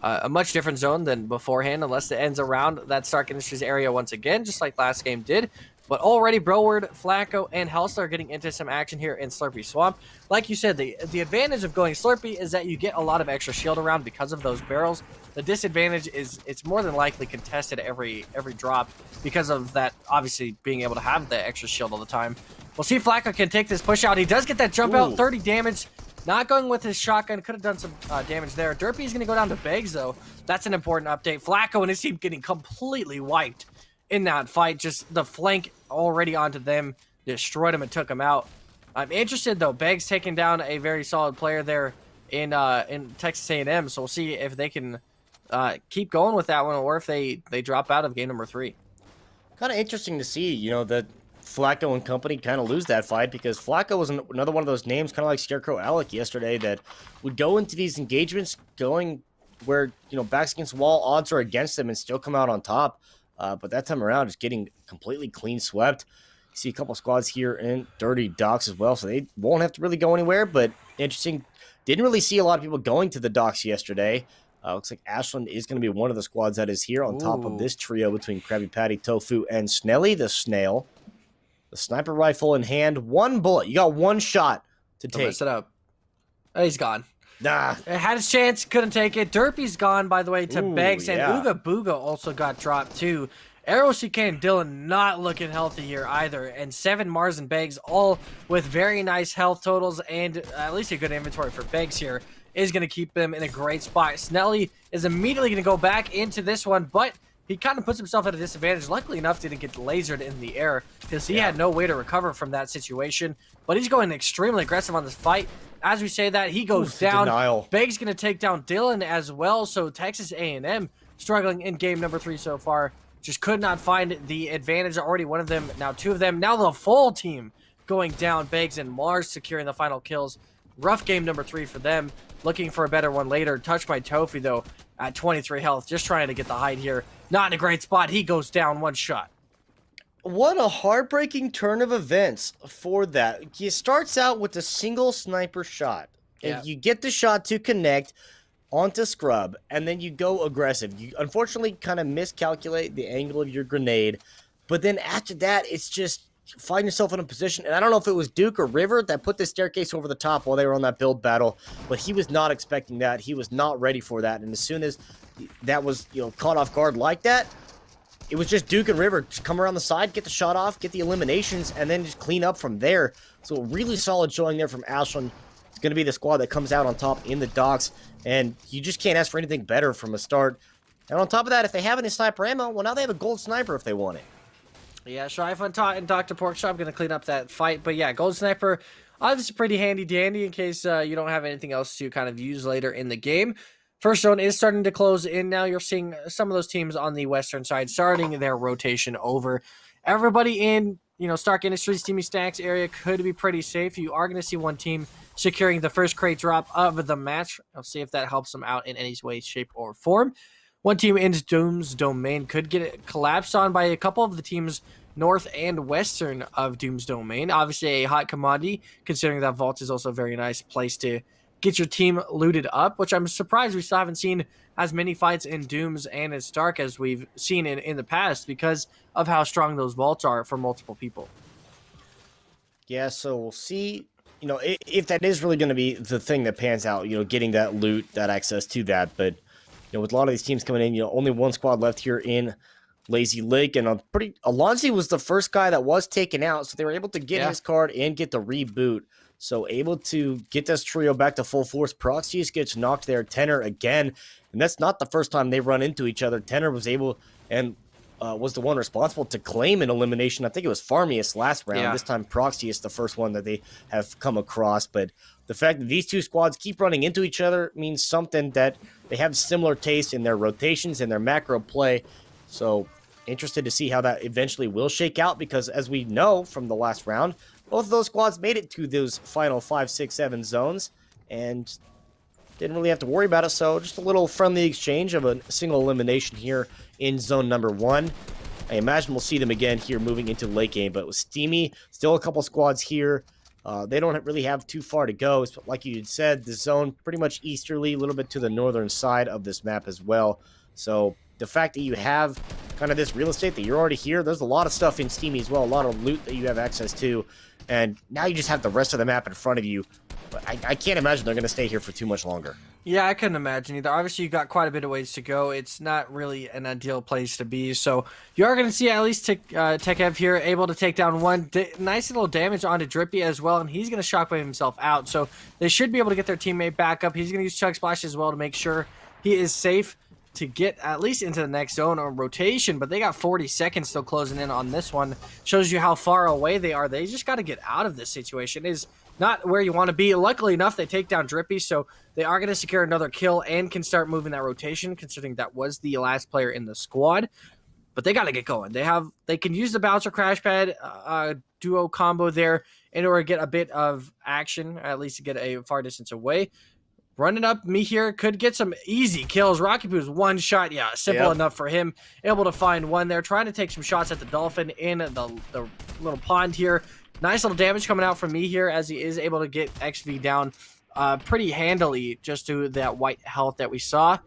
a much different zone than beforehand, unless it ends around that Stark Industries area once again, just like last game did. But already Broward, Flacco, and Helsler are getting into some action here in Slurpee Swamp. Like you said, the advantage of going Slurpee is that you get a lot of extra shield around because of those barrels. The disadvantage is it's more than likely contested every drop because of that, obviously, being able to have the extra shield all the time. We'll see if Flacco can take this push out. He does get that jump out, 30 damage. Not going with his shotgun. Could have done some damage there. Derpy's going to go down to Beggs, though. That's an important update. Flacco and his team getting completely wiped in that fight. Just the flank already onto them. Destroyed him and took him out. I'm interested, though. Beggs taking down a very solid player there in Texas A&M. So we'll see if they can keep going with that one or if they drop out of game number 3. Kind of interesting to see, that Flacco and company kind of lose that fight, because Flacco was another one of those names, kind of like Scarecrow Alec yesterday, that would go into these engagements going where, backs against wall, odds are against them, and still come out on top. But that time around, just getting completely clean swept. You see a couple squads here in Dirty Docks as well, so they won't have to really go anywhere, but interesting. Didn't really see a lot of people going to the docks yesterday. Looks like Ashland is going to be one of the squads that is here on top of this trio between Krabby Patty, Tofu, and Snelly the Snail. The sniper rifle in hand. One bullet. You got one shot to take. Mess it up. Oh, he's gone. Nah. It had his chance. Couldn't take it. Derpy's gone, by the way, to Beggs. And yeah. Ooga Booga also got dropped, too. Arrow CK and Dylan not looking healthy here either. And 7 Mars and Beggs all with very nice health totals and at least a good inventory for Beggs here is going to keep them in a great spot. Snelly is immediately going to go back into this one, but he kind of puts himself at a disadvantage. Luckily enough, didn't get lasered in the air because he had no way to recover from that situation. But he's going extremely aggressive on this fight. As we say that, he goes down. Denial. Beg's going to take down Dylan as well. So Texas A&M struggling in game number 3 so far. Just could not find the advantage. Already one of them, now 2 of them. Now the full team going down. Beggs and Mars securing the final kills. Rough game number 3 for them. Looking for a better one later. Touched by Tofi, though, at 23 health. Just trying to get the hide here. Not in a great spot. He goes down 1 shot. What a heartbreaking turn of events for that. He starts out with a single sniper shot. Yeah. And you get the shot to connect onto Scrub, and then you go aggressive. You unfortunately kind of miscalculate the angle of your grenade. But then after that, it's just find yourself in a position, and I don't know if it was Duke or River that put the staircase over the top while they were on that build battle, but he was not expecting that. He was not ready for that, and as soon as that was, caught off guard like that, it was just Duke and River just come around the side, get the shot off, get the eliminations, and then just clean up from there. So a really solid showing there from Ashland. It's going to be the squad that comes out on top in the docks, and you just can't ask for anything better from a start. And on top of that, if they have any sniper ammo, well, now they have a gold sniper if they want it. Yeah, Shrive and Dr. Porkchop going to clean up that fight. But yeah, Gold Sniper, obviously pretty handy-dandy in case you don't have anything else to kind of use later in the game. First zone is starting to close in now. You're seeing some of those teams on the western side starting their rotation over. Everybody in, Stark Industries, Teamy Stacks area could be pretty safe. You are going to see one team securing the first crate drop of the match. I'll see if that helps them out in any way, shape, or form. One team in Doom's domain could get collapsed on by a couple of the teams north and western of Doom's domain. Obviously a hot commodity, considering that Vault is also a very nice place to get your team looted up, which I'm surprised we still haven't seen as many fights in Doom's and in Stark as we've seen in the past because of how strong those vaults are for multiple people. Yeah, so we'll see, if that is really going to be the thing that pans out, getting that loot, that access to that, but with a lot of these teams coming in, only one squad left here in Lazy Lake, and Alonzi was the first guy that was taken out, so they were able to get his card and get the reboot. So able to get this trio back to full force. Proxius gets knocked there, Tenor again, and that's not the first time they've run into each other. Tenor was able and was the one responsible to claim an elimination. I think it was Farmius last round. Yeah. This time Proxius the first one that they have come across, but the fact that these two squads keep running into each other means something, that they have similar taste in their rotations and their macro play. So interested to see how that eventually will shake out, because as we know from the last round, both of those squads made it to those final 5, 6, 7 zones and didn't really have to worry about it. So just a little friendly exchange of a single elimination here in zone number 1. I imagine we'll see them again here moving into the late game, but with Steamy, still a couple squads here. They don't really have too far to go. Like you had said, the zone pretty much easterly, a little bit to the northern side of this map as well. So the fact that you have kind of this real estate, that you're already here, there's a lot of stuff in Steamy as well, a lot of loot that you have access to. And now you just have the rest of the map in front of you. But I can't imagine they're going to stay here for too much longer. Yeah, I couldn't imagine either. Obviously, you got quite a bit of ways to go. It's not really an ideal place to be. So you are going to see at least Tekev here able to take down one. Nice little damage onto Drippy as well, and he's going to shockwave himself out. So they should be able to get their teammate back up. He's going to use Chug Splash as well to make sure he is safe to get at least into the next zone or rotation, but they got 40 seconds still closing in on this one. Shows you how far away they are. They just got to get out of this situation. It is not where you want to be. Luckily enough, they take down Drippy, so they are going to secure another kill and can start moving that rotation, considering that was the last player in the squad. But they got to get going. They can use the bouncer crash pad duo combo there in order to get a bit of action, at least to get a far distance away. Running up me here could get some easy kills. Rocky Poo's one shot, yeah, simple enough for him. Able to find one there. Trying to take some shots at the Dolphin in the little pond here. Nice little damage coming out from me here as he is able to get XV down pretty handily just to that white health that we saw.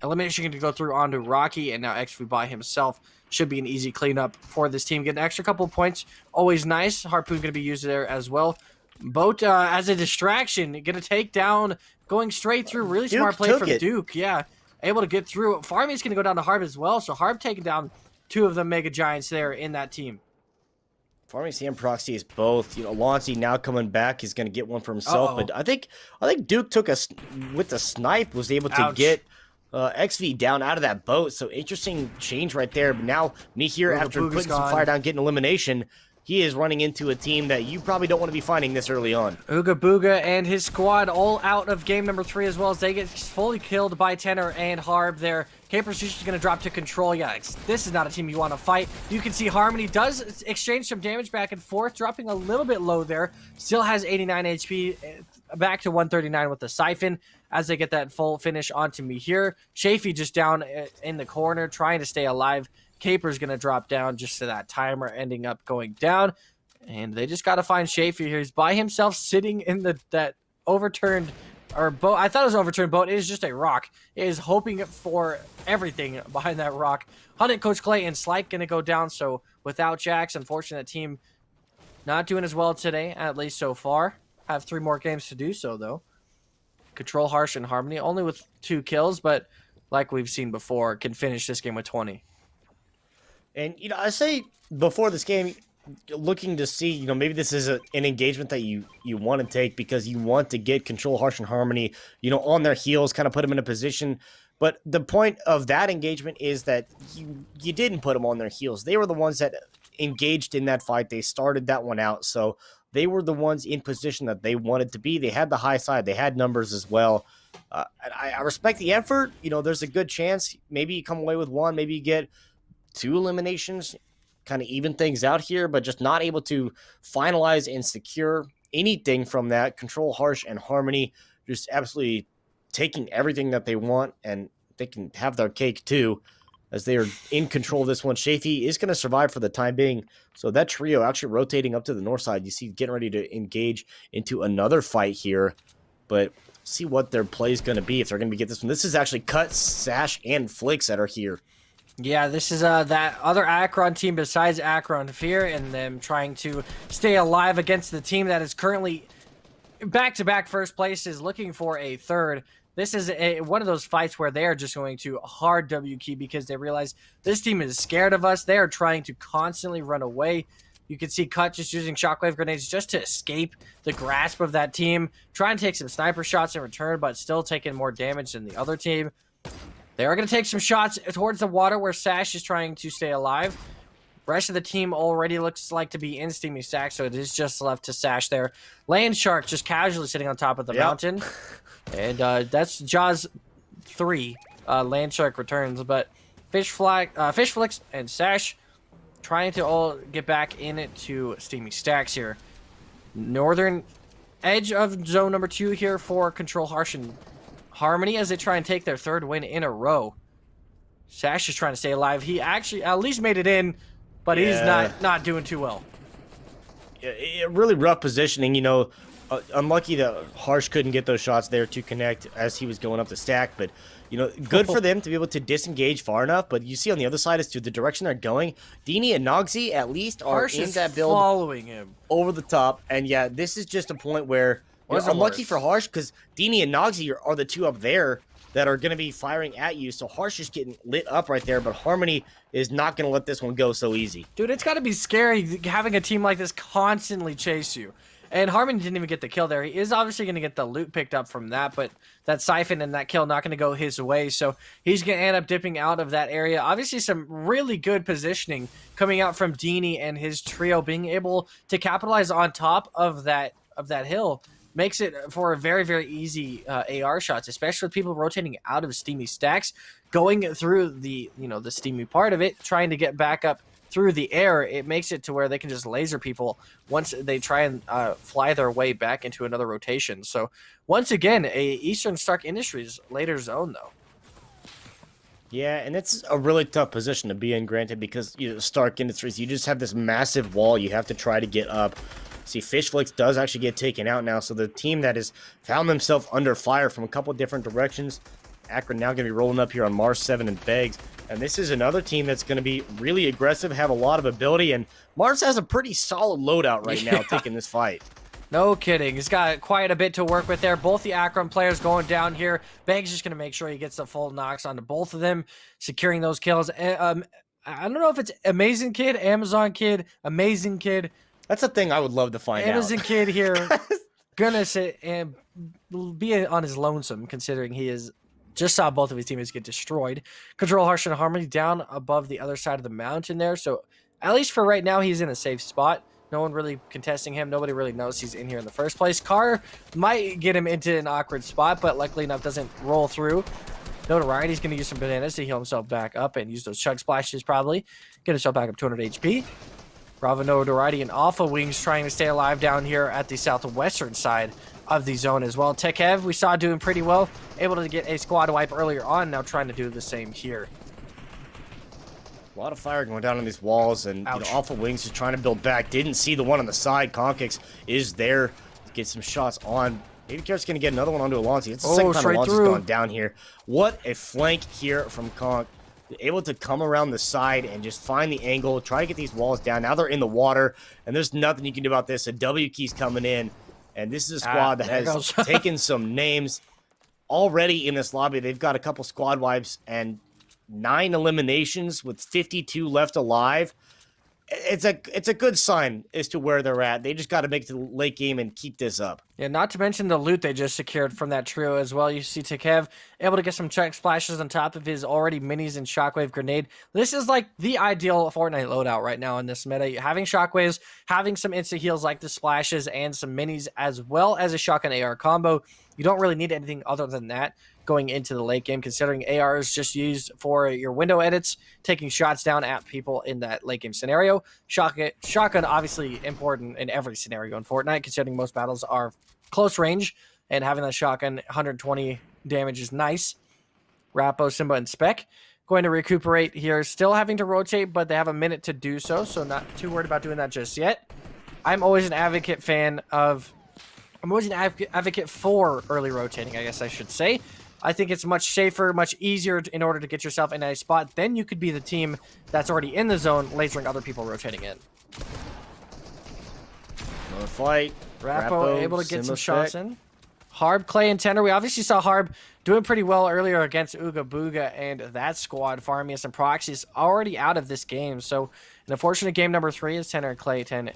Elimination going to go through onto Rocky, and now XV by himself. Should be an easy cleanup for this team. Get an extra couple of points. Always nice. Harpoon going to be used there as well. Boat as a distraction, gonna take down, going straight through. Really smart play from Duke. Yeah, able to get through. Farmy's gonna go down to Harb as well. So Harb taking down 2 of the Mega Giants there in that team. Pharmacy and Proxy is both. Lonzy now coming back. He's going to get one for himself. But I think Duke took us with the snipe, was able to get XV down out of that boat. So interesting change right there. But now me here, after putting some fire down, getting elimination, he is running into a team that you probably don't want to be finding this early on. Ooga Booga and his squad all out of game number 3 as well, as they get fully killed by Tenor and Harb there. Capers just going to drop to control. Yeah, this is not a team you want to fight. You can see Harmony does exchange some damage back and forth, dropping a little bit low there. Still has 89 HP, back to 139 with the Siphon as they get that full finish onto me here. Chafee just down in the corner, trying to stay alive. Caper's going to drop down just to that timer, ending up going down. And they just got to find Chafee here. He's by himself sitting in that overturned boat. I thought it was an overturned boat. It is just a rock. It is hoping for everything behind that rock. Hunt, Coach Clay, and Slyke going to go down. So without Jax, unfortunately, that team not doing as well today, at least so far. Have 3 more games to do so, though. Control, Harsh, and Harmony, only with 2 kills, but like we've seen before, can finish this game with 20. And, I say before this game, looking to see, maybe this is an engagement that you want to take because you want to get Control, Harsh, and Harmony, on their heels, kind of put them in a position. But the point of that engagement is that you didn't put them on their heels. They were the ones that engaged in that fight. They started that one out. So they were the ones in position that they wanted to be. They had the high side. They had numbers as well. I respect the effort. There's a good chance. Maybe you come away with 1. Maybe you get 2 eliminations, kind of even things out here, but just not able to finalize and secure anything from that. Control, Harsh, and Harmony just absolutely taking everything that they want, and they can have their cake too, as they are in control of this one. Chafee is going to survive for the time being, so that trio actually rotating up to the north side. You see getting ready to engage into another fight here, but see what their play is going to be if they're going to get this one. This is actually Cut, Sash, and Flicks that are here. Yeah, this is that other Akron team besides Akron Fear, and them trying to stay alive against the team that is currently back-to-back first places, looking for a third. This is one of those fights where they are just going to hard W key because they realize this team is scared of us. They are trying to constantly run away. You can see Cut just using shockwave grenades just to escape the grasp of that team, trying to take some sniper shots in return, but still taking more damage than the other team. They are going to take some shots towards the water where Sash is trying to stay alive. Rest of the team already looks like to be in Steamy Stack, so it is just left to Sash there. Land Shark just casually sitting on top of the mountain. And that's Jaws 3. Land Shark returns, but Fish Flicks and Sash trying to all get back into Steamy Stacks here. Northern edge of zone number 2 here for Control, Harsh, and Harmony as they try and take their 3rd win in a row. Sash is trying to stay alive. He actually at least made it in, but he's not doing too well. Really rough positioning, unlucky that Harsh couldn't get those shots there to connect as he was going up the stack, but good for them to be able to disengage far enough. But you see on the other side as to the direction they're going, Dini and Nogsy at least are Harsh in that build, following him over the top. And yeah, this is just a point where unlucky for Harsh because Dini and Nogsy are the 2 up there that are going to be firing at you. So Harsh is getting lit up right there, but Harmony is not going to let this one go so easy. Dude, it's got to be scary having a team like this constantly chase you. And Harmony didn't even get the kill there. He is obviously going to get the loot picked up from that, but that Siphon and that kill not going to go his way. So he's going to end up dipping out of that area. Obviously some really good positioning coming out from Dini and his trio, being able to capitalize on top of that hill. Makes it for a very, very easy AR shots, especially with people rotating out of Steamy Stacks, going through the steamy part of it, trying to get back up through the air. It makes it to where they can just laser people once they try and fly their way back into another rotation. So once again, a Eastern Stark Industries later zone though. Yeah, and it's a really tough position to be in, granted, because Stark Industries, you just have this massive wall you have to try to get up. See, Fishflix does actually get taken out now, so the team that has found themselves under fire from a couple different directions. Akron now going to be rolling up here on Mars 7 and Beggs, and this is another team that's going to be really aggressive, have a lot of ability, and Mars has a pretty solid loadout right now taking this fight. No kidding. He's got quite a bit to work with there. Both the Akron players going down here. Beggs just going to make sure he gets the full knocks onto both of them, securing those kills. I don't know if it's Amazing Kid, Amazon Kid, Amazing Kid, That's a thing I would love to find Amazon out. Kid here. Gonna sit and be on his lonesome, considering he is just saw both of his teammates get destroyed. Control Harsh and Harmony down above the other side of the mountain there. So at least for right now, he's in a safe spot. No one really contesting him. Nobody really knows he's in here in the first place. Carr might get him into an awkward spot, but luckily enough doesn't roll through. Notoriety's going to use some bananas to heal himself back up and use those chug splashes probably. Get himself back up 200 HP. Bravo, Notoriety, and Alpha Wings trying to stay alive down here at the southwestern side of the zone as well. Tekev, we saw doing pretty well. Able to get a squad wipe earlier on, now trying to do the same here. A lot of fire going down on these walls, and you know, Alpha Wings is trying to build back. Didn't see the one on the side. Konkix is there to get some shots on. Maybe Carrot's going to get another one onto Alonzi. It's the second time Alonzi's gone down here. What a flank here from Konk. Able to come around the side and just find the angle, try to get these walls down. Now they're in the water, and there's nothing you can do about this. A W key's coming in, and this is a squad that has taken some names already in this lobby. They've got a couple squad wipes and 9 eliminations with 52 left alive. It's a good sign as to where they're at. They just got to make the late game and keep this up. Yeah, not to mention the loot they just secured from that trio as well. You see Tekev able to get some check splashes on top of his already minis and shockwave grenade. This is like the ideal Fortnite loadout right now in this meta. Having shockwaves, having some insta heals like the splashes and some minis, as well as a shotgun AR combo. You don't really need anything other than that going into the late game, considering AR is just used for your window edits, taking shots down at people in that late game scenario. Shotgun obviously important in every scenario in Fortnite, considering most battles are close range, and having that shotgun 120 damage is nice. Rappo, Simba, and Spec going to recuperate here, still having to rotate, but they have a minute to do so, so not too worried about doing that just yet. I'm always an advocate for early rotating, I guess I should say. I think it's much safer, much easier in order to get yourself in a spot. Then you could be the team that's already in the zone, lasering other people rotating in. Another fight. Rappo able to get some shots in. Harb, Clay, and Tender. We obviously saw Harb doing pretty well earlier against Ooga Booga and that squad. Farmius and Proxy's already out of this game. So an unfortunate game number 3 is Tender and Clayton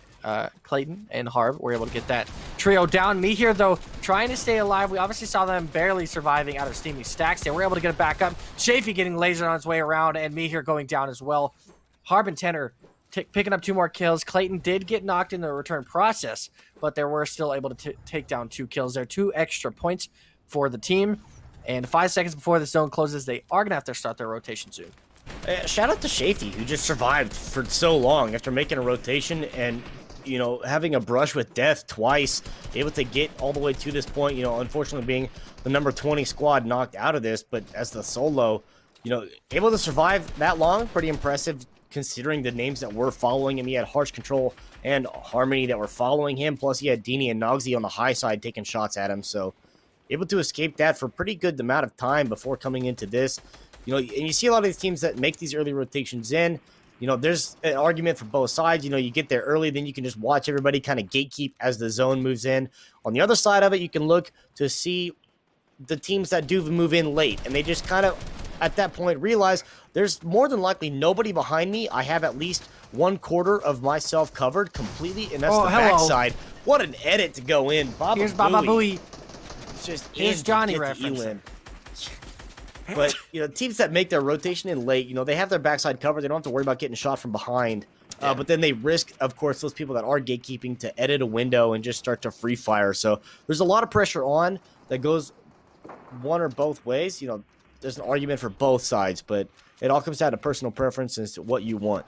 and Harb were able to get that trio down. Me here, though, trying to stay alive. We obviously saw them barely surviving out of Steamy Stacks. They were able to get it back up. Chafee getting lasered on his way around, and me here going down as well. Harb and Tender picking up 2 more kills. Clayton did get knocked in the return process, but they were still able to take down 2 kills there. 2 extra points for the team. And 5 seconds before the zone closes, they are going to have to start their rotation soon. Shout out to Chafee, who just survived for so long after making a rotation and, you know, having a brush with death twice, able to get all the way to this point, you know, unfortunately being the number 20 squad knocked out of this, but as the solo, you know, able to survive that long, pretty impressive considering the names that were following him. He had Harsh Control and Harmony that were following him, plus he had Dini and Nogsy on the high side taking shots at him, so able to escape that for a pretty good amount of time before coming into this. You know, and you see a lot of these teams that make these early rotations in, you know, there's an argument for both sides. You know, you get there early, then you can just watch everybody kind of gatekeep as the zone moves in. On the other side of it, you can look to see the teams that do move in late, and they just kind of, at that point, realize there's more than likely nobody behind me. I have at least 1/4 of myself covered completely, and that's the backside. What an edit to go in. Here's Baba Booey. It's just here's Johnny reference. But, you know, teams that make their rotation in late, you know, they have their backside covered. They don't have to worry about getting shot from behind. But then they risk, of course, those people that are gatekeeping to edit a window and just start to free fire. So there's a lot of pressure on that goes one or both ways. You know, there's an argument for both sides, but it all comes down to personal preference as to what you want.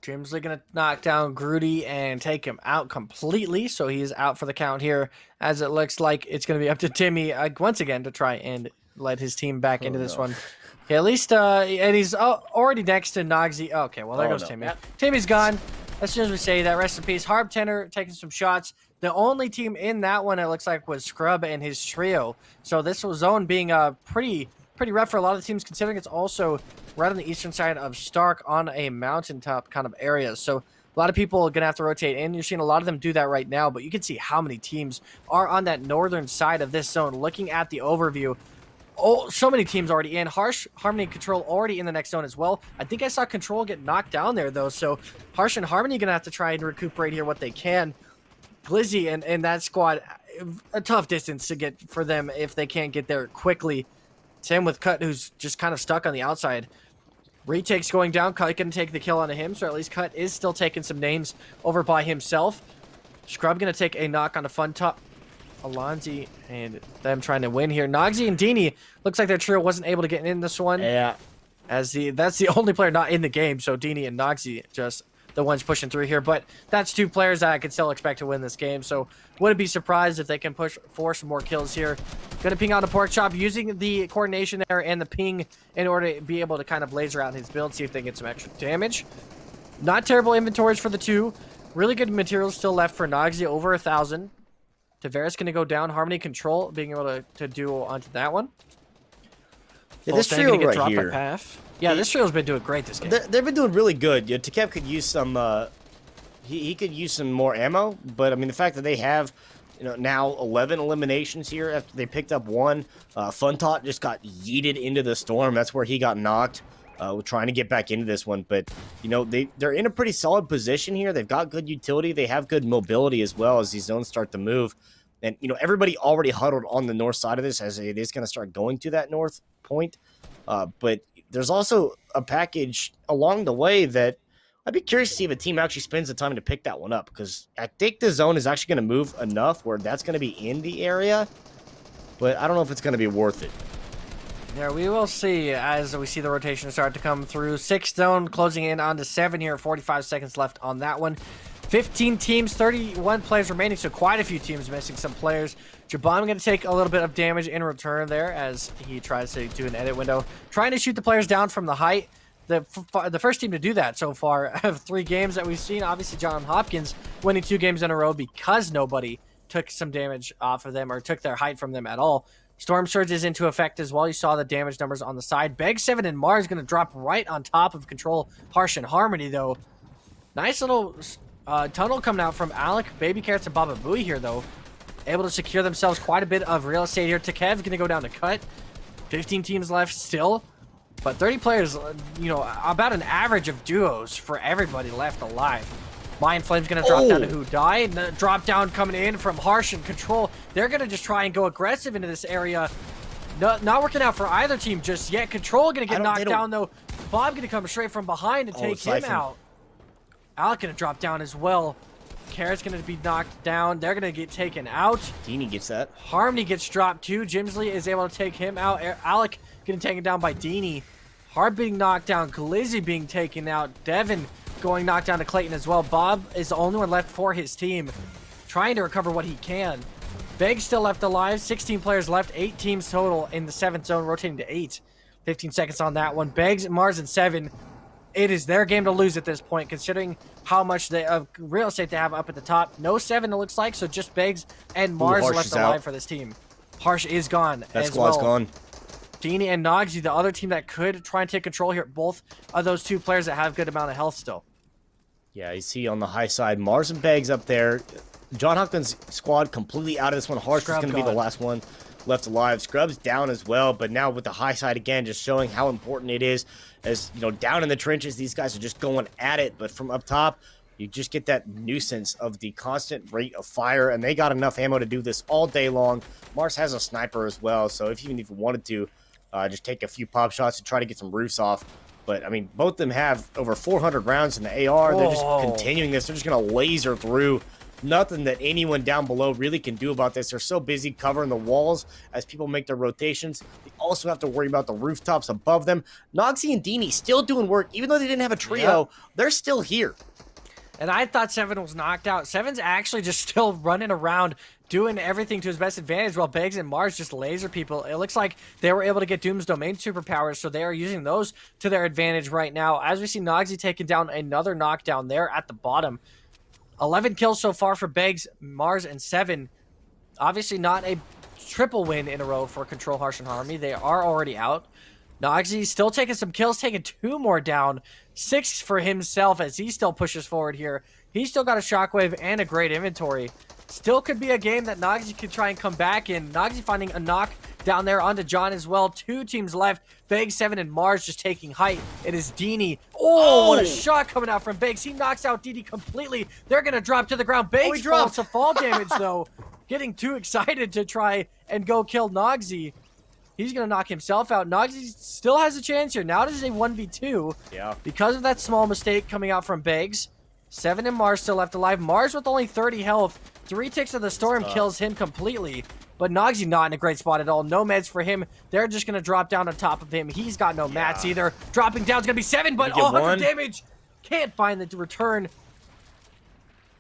Jimsley going to knock down Grudy and take him out completely. So he is out for the count here, as it looks like it's going to be up to Timmy once again to try and led his team back into this one. Okay, at least, and he's already next to Nogsy. Okay, well, there goes Timmy. Yep. Timmy's gone. As soon as we say that, rest in peace. Harb Tenor taking some shots. The only team in that one, it looks like, was Scrub and his trio. So this zone being pretty rough for a lot of the teams, considering it's also right on the eastern side of Stark on a mountaintop kind of area. So a lot of people are going to have to rotate in. You're seeing a lot of them do that right now, but you can see how many teams are on that northern side of this zone. Looking at the overview, Oh, so many teams already in. Harsh, Harmony, and Control already in the next zone as well. I think I saw Control get knocked down there, though. So Harsh and Harmony going to have to try and recuperate here what they can. Glizzy and that squad, a tough distance to get for them if they can't get there quickly. Same with Cut, who's just kind of stuck on the outside. Retakes going down. Cut going to take the kill onto him, so at least Cut is still taking some names over by himself. Scrub going to take a knock on the Fun Top. Alonzi and them trying to win here. Noxy and Dini, looks like their trio wasn't able to get in this one. Yeah. That's the only player not in the game, so Dini and Noxy just the ones pushing through here. But that's two players that I could still expect to win this game, so wouldn't be surprised if they can push for some more kills here. Gonna ping out a pork chop, using the coordination there and the ping in order to be able to kind of laser out his build, see if they can get some extra damage. Not terrible inventories for the two. Really good materials still left for Noxy, over 1,000. Tavares going to go down. Harmony Control being able to duo onto that one. Yeah, this trio right dropped here. by Path. Yeah, this trio's been doing great this game. They've been doing really good. You know, Takev could use some. He could use some more ammo, but I mean the fact that they have, now 11 eliminations here after they picked up one. Funtot just got yeeted into the storm. That's where he got knocked. We're trying to get back into this one, but they're in a pretty solid position here. They've got good utility. They have good mobility as well as these zones start to move. And everybody already huddled on the north side of this as it is going to start going to that north point. But there's also a package along the way that I'd be curious to see if a team actually spends the time to pick that one up, because I think the zone is actually going to move enough where that's going to be in the area, but I don't know if it's going to be worth it. Yeah, we will see as we see the rotation start to come through. 6th zone closing in on to 7 here. 45 seconds left on that one. 15 teams, 31 players remaining, so quite a few teams missing some players. Jabam going to take a little bit of damage in return there as he tries to do an edit window. Trying to shoot the players down from the height. The first team to do that so far of 3 games that we've seen. Obviously, John Hopkins winning 2 games in a row because nobody took some damage off of them or took their height from them at all. Storm Surge is into effect as well. You saw the damage numbers on the side. Beg 7 and Mars going to drop right on top of Control, Harsh, and Harmony, though. Nice little tunnel coming out from Alec, Baby Carrots, and Baba Booey here, though. Able to secure themselves quite a bit of real estate here. Takev going to go down to Cut. 15 teams left still. But 30 players, about an average of duos for everybody left alive. Mind Flame's going to drop down to Who Died. And the drop down coming in from Harsh and Control. They're going to just try and go aggressive into this area. Not working out for either team just yet. Control going to get knocked down, though. Bob going to come straight from behind and take him out. Alec going to drop down as well. Carrot's going to be knocked down. They're going to get taken out. Dini gets that. Harmony gets dropped too. Jimsley is able to take him out. Alec getting taken down by Dini. Hard being knocked down. Glizzy being taken out. Devin going knocked down to Clayton as well. Bob is the only one left for his team, trying to recover what he can. Beg still left alive. 16 players left. 8 teams total in the 7th zone, rotating to 8. 15 seconds on that one. Beggs, Mars, and 7. It is their game to lose at this point, considering how much of real estate they have up at the top. No 7, it looks like, so just Beggs and Mars are left alive for this team. Harsh is gone That as squad's well. gone. Dini and Nogsy, the other team that could try and take control here. Both of those 2 players that have good amount of health still. Yeah, you see on the high side, Mars and Beggs up there. John Hopkins' squad completely out of this one. Harsh is going to be the last one left alive. Scrub's down as well, but now with the high side again, just showing how important it is. As down in the trenches, these guys are just going at it, but from up top, you just get that nuisance of the constant rate of fire, and they got enough ammo to do this all day long. Mars has a sniper as well, so even if you wanted to, just take a few pop shots and try to get some roofs off. But, I mean, both of them have over 400 rounds in the AR. They're just continuing this. They're just going to laser through. Nothing that anyone down below really can do about this. They're so busy covering the walls as people make their rotations. They also have to worry about the rooftops above them. Noxy and Dini still doing work. Even though they didn't have a trio, they're still here. And I thought 7 was knocked out. 7's actually just still running around, doing everything to his best advantage, while Beggs and Mars just laser people. It looks like they were able to get Doom's Domain superpowers, so they are using those to their advantage right now. As we see Noxy taking down another knockdown there at the bottom. 11 kills so far for Beggs, Mars, and 7. Obviously not a triple win in a row for Control, Harsh, and Harmony. They are already out. Noxy still taking some kills, taking 2 more down. 6 for himself as he still pushes forward here. He's still got a shockwave and a great inventory. Still could be a game that Nogsy could try and come back in. Nogsy finding a knock down there onto John as well. 2 teams left. Big 7 and Mars just taking height. It is Dini. Oh, what a shot coming out from Biggs. He knocks out Dini completely. They're going to drop to the ground. Biggs falls to fall damage, though. Getting too excited to try and go kill Nogsy. He's going to knock himself out. Nogsy still has a chance here. Now it is a 1v2. Yeah. Because of that small mistake coming out from Biggs. 7 and Mars still left alive. Mars with only 30 health. 3 ticks of the storm kills him completely. But Nogsy not in a great spot at all. No meds for him. They're just going to drop down on top of him. He's got no mats either. Dropping down is going to be 7, but 100 damage. Can't find the return.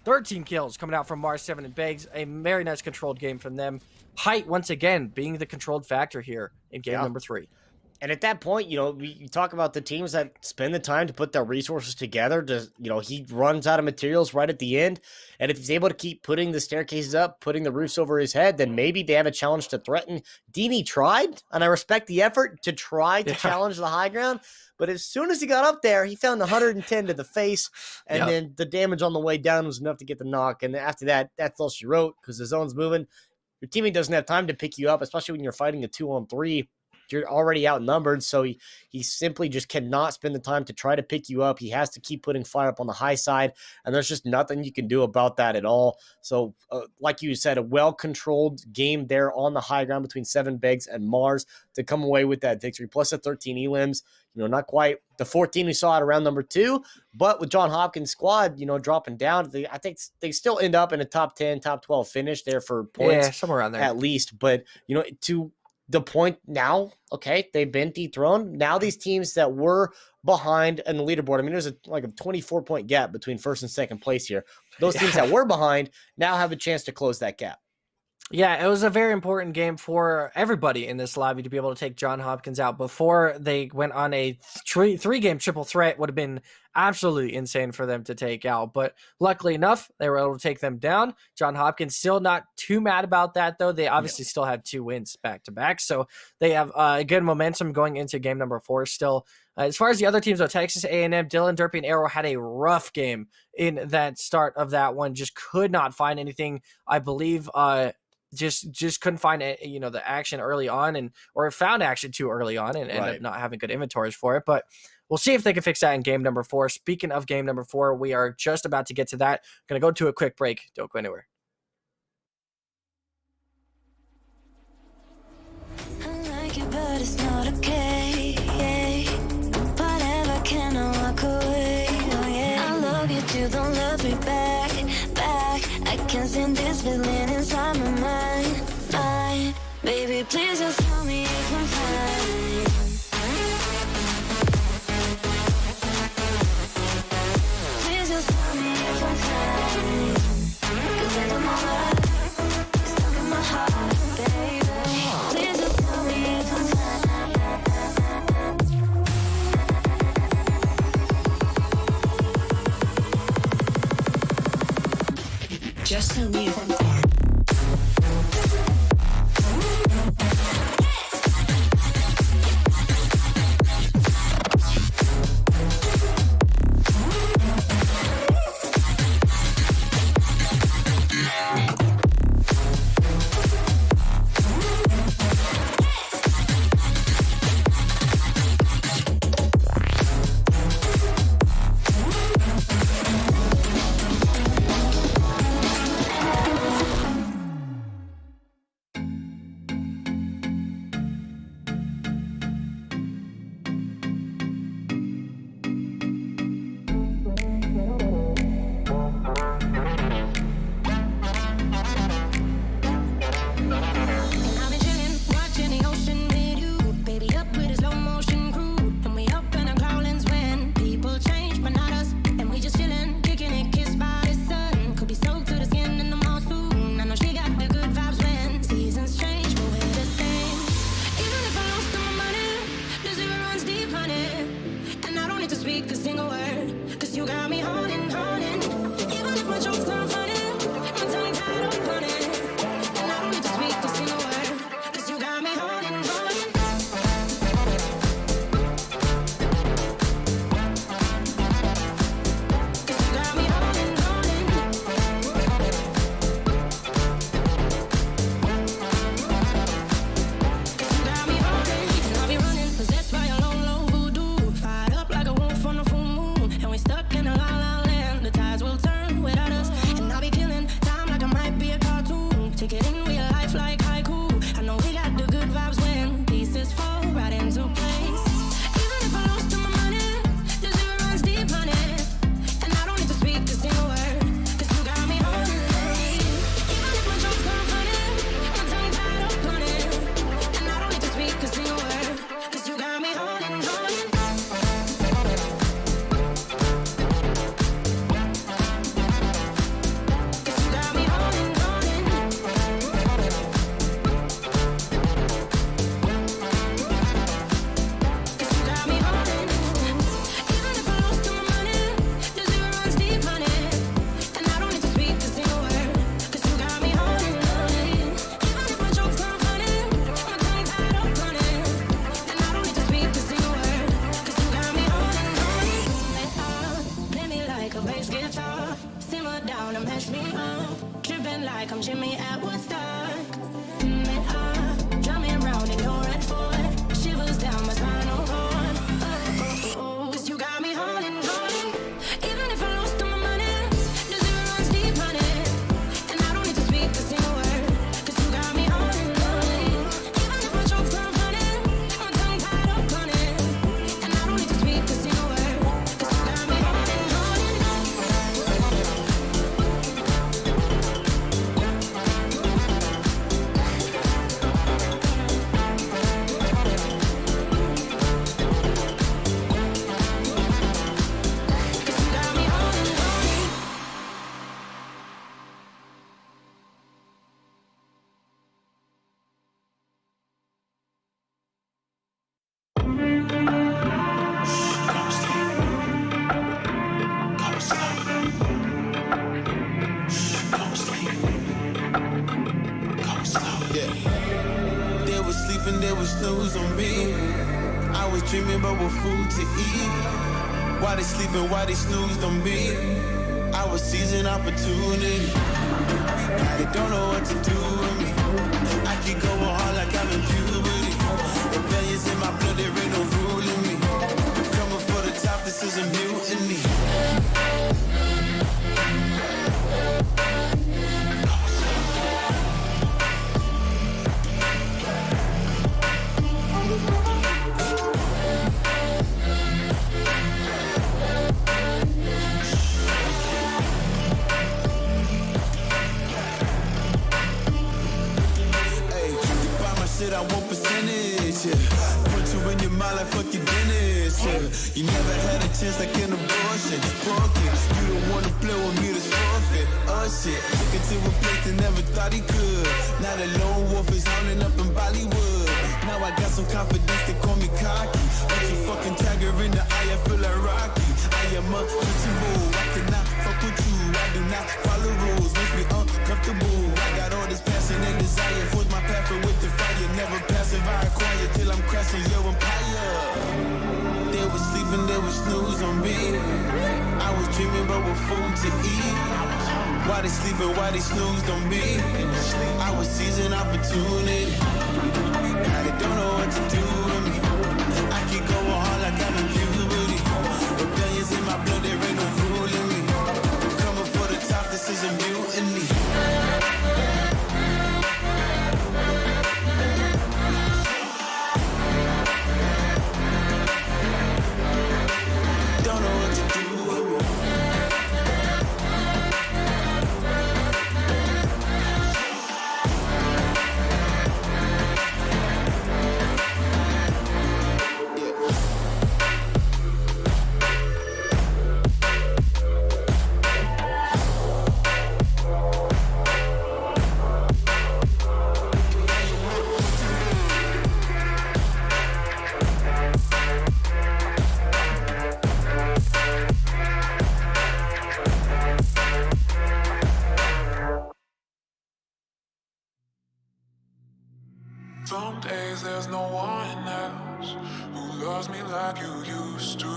13 kills coming out from Mars, 7 and Biggs. A very nice controlled game from them. Height, once again, being the controlled factor here in game number 3. And at that point, you know, you talk about the teams that spend the time to put their resources together. He runs out of materials right at the end. And if he's able to keep putting the staircases up, putting the roofs over his head, then maybe they have a challenge to threaten. Dini tried, and I respect the effort to try to challenge the high ground. But as soon as he got up there, he found the 110 to the face, and then the damage on the way down was enough to get the knock. And after that, that's all she wrote, because the zone's moving. Your teammate doesn't have time to pick you up, especially when you're fighting a 2-on-3. You're already outnumbered, so he simply just cannot spend the time to try to pick you up. He has to keep putting fire up on the high side, and there's just nothing you can do about that at all. So, like you said, a well-controlled game there on the high ground between 7 Biggs and Mars to come away with that victory, plus a 13 elims. You know, not quite the 14 we saw at around number 2, but with John Hopkins' squad, you know, dropping down, I think they still end up in a top 10, top 12 finish there for points. Yeah, somewhere around there. At least, but, you know, to the point now, okay, they've been dethroned. Now these teams that were behind in the leaderboard, I mean, there's a 24-point gap between first and second place here. Those teams that were behind now have a chance to close that gap. Yeah, it was a very important game for everybody in this lobby to be able to take John Hopkins out before they went on a three-game triple threat. Would have been absolutely insane for them to take out. But luckily enough, they were able to take them down. John Hopkins still not too mad about that, though. They obviously still have 2 wins back-to-back. So they have good momentum going into game number 4 still. As far as the other teams, though, Texas A&M, Dylan, Derpy, and Arrow had a rough game in that start of that one. Just could not find anything, I believe, just couldn't find the action early on, or found action too early on, and ended up not having good inventories for it. But we'll see if they can fix that in game number 4. Speaking of game number 4, we are just about to get to that. Going to go to a quick break. Don't go anywhere. I like you, but it's not okay. Whatever, can I walk away? Oh yeah, I love you too, don't love me back. I can't stand this feeling inside my mind. Baby, please just tell me if I'm fine. Please just tell me if I'm fine. 'Cause I don't know why it's stuck in my heart, baby. Please just tell me if I'm fine. Just tell me if I'm fine. like I'm Jimmy at Woodstock. And draw me around in your red Ford. Shivers down my spinal cord. Oh, 'cause you got me holding, holding. Even if I lost all my money, the zero runs deep, honey. And I don't need to speak a single word, 'cause you got me holding, holding. Even if my jokes not funny, my tongue tied up on it. And I don't need to speak a single word, 'cause you got me holding, holding. Yeah. They was sleeping, they was snooze on me. I was dreaming about what food to eat. Why they sleeping, why they snoozed on me? I was seizing opportunity. Now they don't know what to do with me. I keep going hard like I'm in puberty. Rebellions in my blood, there ain't no ruling me. Coming for the top, this is a mutiny. I want percentage, yeah. Put you in your mind like fuck your dentist, yeah. You never had a chance like an abortion. Fuck it, you don't wanna play with me, that's forfeit. Oh shit, took it to a place that never thought he could. Now the lone wolf is howling up in Bollywood. Now I got some confidence, they call me cocky. But you fucking tiger in the eye, I feel like Rocky. I am untouchable, I cannot fuck with you. I do not follow rules, makes me uncomfortable. I got all this passion and desire, force my path with the fire. Never passive, I acquire till I'm crashing your empire. They was sleeping, they was snooze on me. I was dreaming about what food to eat. Why they sleeping, why they snoozed on me? I was seizing opportunity. Now they don't know what to do with me. I keep going hard like I'm in puberty. Rebellions in my blood, there ain't no ruling me. Coming for the top, this is a mutiny. Don't know what to do with me. Some days there's no one else who loves me like you used to.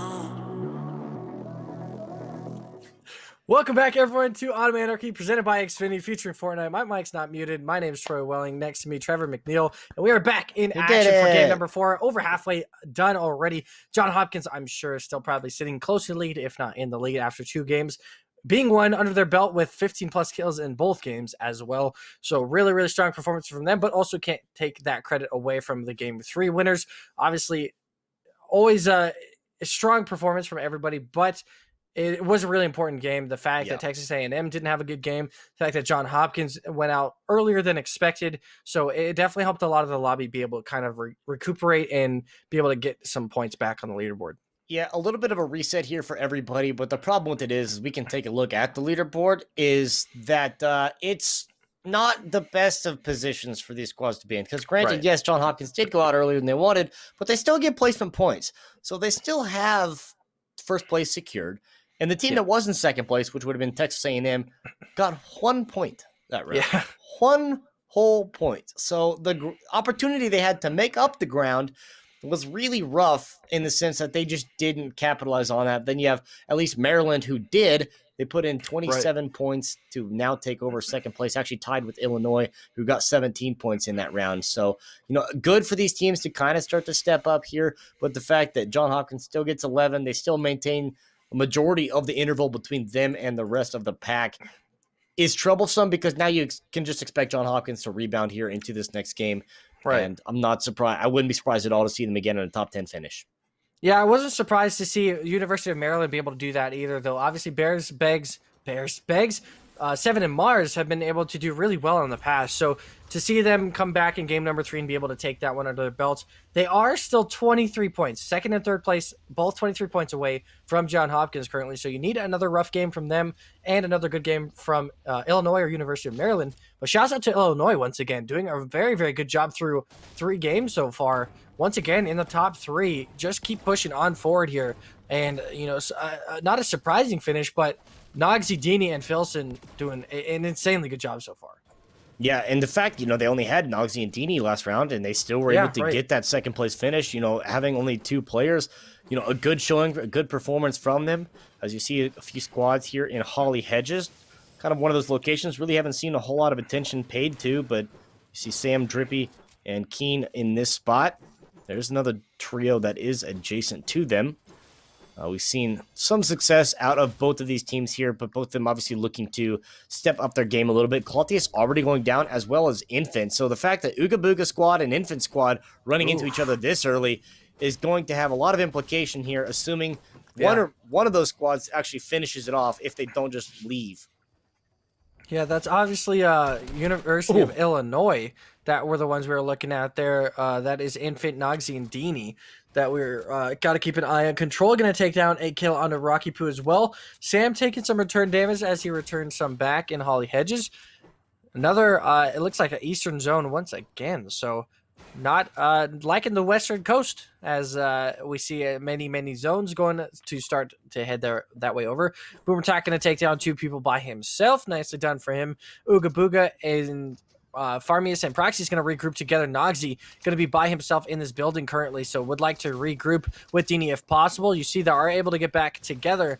Welcome back, everyone, to Autumn Anarchy, presented by Xfinity, featuring Fortnite. My mic's not muted. My name is Troy Welling. Next to me, Trevor McNeil. And we are back in action for game number 4. Over halfway done already. John Hopkins, I'm sure, is still probably sitting close to the lead, if not in the lead, after 2 games. Being one under their belt with 15-plus kills in both games as well. So really, really strong performance from them, but also can't take that credit away from the Game 3 winners. Obviously, always a strong performance from everybody, but it was a really important game. The fact that Texas A&M didn't have a good game, the fact that John Hopkins went out earlier than expected. So it definitely helped a lot of the lobby be able to kind of recuperate and be able to get some points back on the leaderboard. Yeah, a little bit of a reset here for everybody, but the problem with it is we can take a look at the leaderboard, is that it's not the best of positions for these squads to be in. Because granted, yes, John Hopkins did go out earlier than they wanted, but they still get placement points. So they still have first place secured. And the team that was in second place, which would have been Texas A&M, got 1 point that round. Yeah. 1 whole point. So the opportunity they had to make up the ground was really rough in the sense that they just didn't capitalize on that. Then you have at least Maryland who did. They put in 27 points to now take over second place, actually tied with Illinois, who got 17 points in that round. So, good for these teams to kind of start to step up here. But the fact that John Hopkins still gets 11, they still maintain a majority of the interval between them and the rest of the pack is troublesome, because now you can just expect John Hopkins to rebound here into this next game. Right. And I'm not surprised. I wouldn't be surprised at all to see them again in a top 10 finish. Yeah, I wasn't surprised to see University of Maryland be able to do that either, though. Obviously, Bears, 7 and Mars have been able to do really well in the past. So to see them come back in game number 3 and be able to take that one under their belts, they are still 23 points, second and third place, both 23 points away from John Hopkins currently. So you need another rough game from them and another good game from Illinois or University of Maryland. But shouts out to Illinois once again, doing a very, very good job through 3 games so far. Once again, in the top 3, just keep pushing on forward here. And, not a surprising finish, but Nogsy, Dini, and Filson doing an insanely good job so far. Yeah, and the fact, they only had Nogsy and Dini last round, and they still were able to get that second place finish, having only 2 players, a good showing, a good performance from them. As you see a few squads here in Holly Hedges, kind of one of those locations really haven't seen a whole lot of attention paid to, but you see Sam, Drippy, and Keen in this spot. There's another trio that is adjacent to them. We've seen some success out of both of these teams here, but both of them obviously looking to step up their game a little bit. Clautius already going down, as well as Infant. So the fact that Ooga Booga squad and Infant squad running into each other this early is going to have a lot of implication here, assuming one of those squads actually finishes it off if they don't just leave. Yeah, that's obviously University of Illinois that were the ones we were looking at there. That is Infant, Nogsy, and Dini that we're got to keep an eye on. Control going to take down a kill onto Rocky Poo as well. Sam taking some return damage as he returns some back in Holly Hedges. Another, it looks like an Eastern Zone once again. So not like in the Western Coast, as we see many zones going to start to head there that way over. Boomertak going to take down 2 people by himself. Nicely done for him. Ooga Booga and Farmius and Proxy is going to regroup together. Nogsy going to be by himself in this building currently, so would like to regroup with Dini if possible. You see they are able to get back together.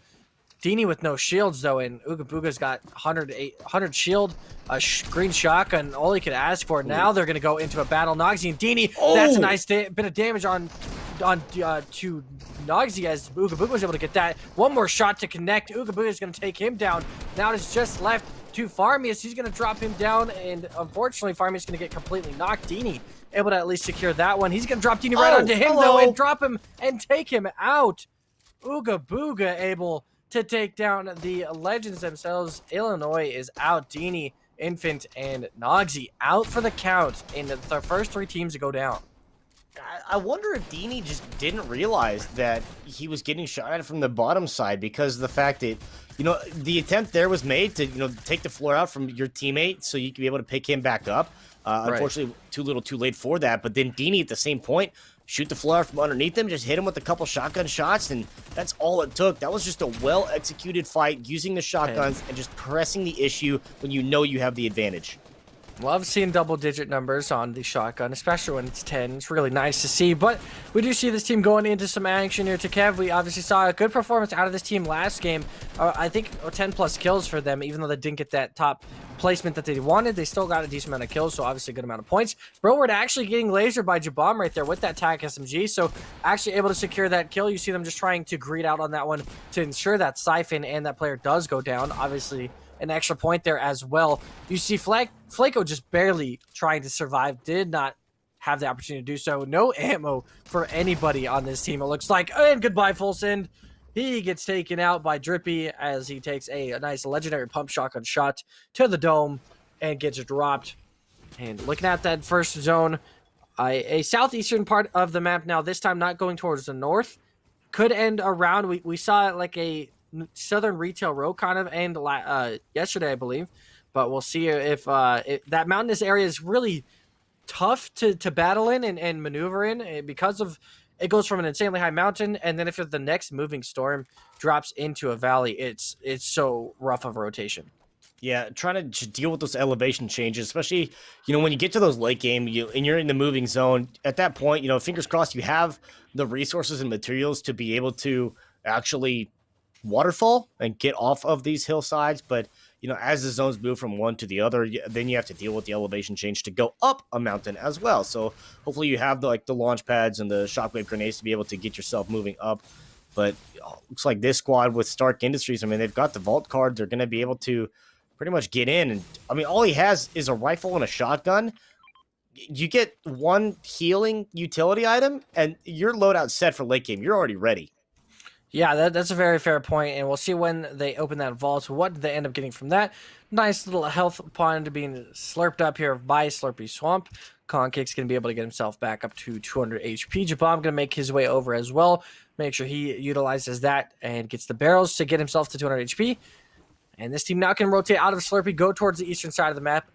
Dini with no shields, though, and Ooga Booga's got 100 shield, a green shotgun, all he could ask for. Now they're going to go into a battle. Nogsy and Dini, that's a nice bit of damage on to Nogsy, as Ooga Booga was able to get that. One more shot to connect. Ooga Booga's going to take him down. Now it's just left to Farmius. He's going to drop him down, and unfortunately, Farmius is going to get completely knocked. Dini able to at least secure that one. He's going to drop Dini right onto him, though, and drop him and take him out. Ooga Booga able to take down the legends themselves. Illinois is out. Dini, Infant, and Nogsy out for the count, and the first 3 teams to go down. I wonder if Dini just didn't realize that he was getting shot at from the bottom side, because of the fact that, the attempt there was made to, take the floor out from your teammate so you can be able to pick him back up. Unfortunately, too little too late for that. But then Dini at the same point, shoot the floor out from underneath him, just hit him with a couple shotgun shots, and that's all it took. That was just a well-executed fight, using the shotguns and just pressing the issue when you know you have the advantage. Love seeing double-digit numbers on the shotgun, especially when it's 10. It's really nice to see. But we do see this team going into some action here to Kev. We obviously saw a good performance out of this team last game. I think 10-plus kills for them, even though they didn't get that top placement that they wanted. They still got a decent amount of kills, so obviously a good amount of points. Broward actually getting lasered by Jabam right there with that TAC SMG, so actually able to secure that kill. You see them just trying to greed out on that one to ensure that Siphon and that player does go down. Obviously, an extra point there as well. You see Flaco just barely trying to survive, did not have the opportunity to do so. No ammo for anybody on this team, it looks like. And goodbye, Full Send. He gets taken out by Drippy as he takes a nice legendary pump shotgun shot to the dome and gets dropped. And looking at that first zone, a southeastern part of the map now, this time not going towards the north. Could end around, we saw like a southern retail road kind of end yesterday, I believe. But we'll see if that mountainous area is really tough to battle in and maneuver in, because of it goes from an insanely high mountain, and then if the next moving storm drops into a valley, it's so rough of a rotation. Yeah, trying to just deal with those elevation changes, especially when you get to those late game, and you're in the moving zone. At that point, fingers crossed, you have the resources and materials to be able to actually waterfall and get off of these hillsides. But as the zones move from one to the other, then you have to deal with the elevation change to go up a mountain as well. So hopefully you have the launch pads and the shockwave grenades to be able to get yourself moving up. But looks like this squad with Stark Industries, I mean, they've got the vault card. They're going to be able to pretty much get in. And I mean, all he has is a rifle and a shotgun. You get one healing utility item, and your loadout set for late game. You're already ready. Yeah, that's a very fair point, and we'll see when they open that vault what they end up getting from that. Nice little health pond being slurped up here by Slurpy Swamp. Conkick's going to be able to get himself back up to 200 HP. Jabam going to make his way over as well. Make sure he utilizes that and gets the barrels to get himself to 200 HP. And this team now can rotate out of Slurpy, go towards the eastern side of the map.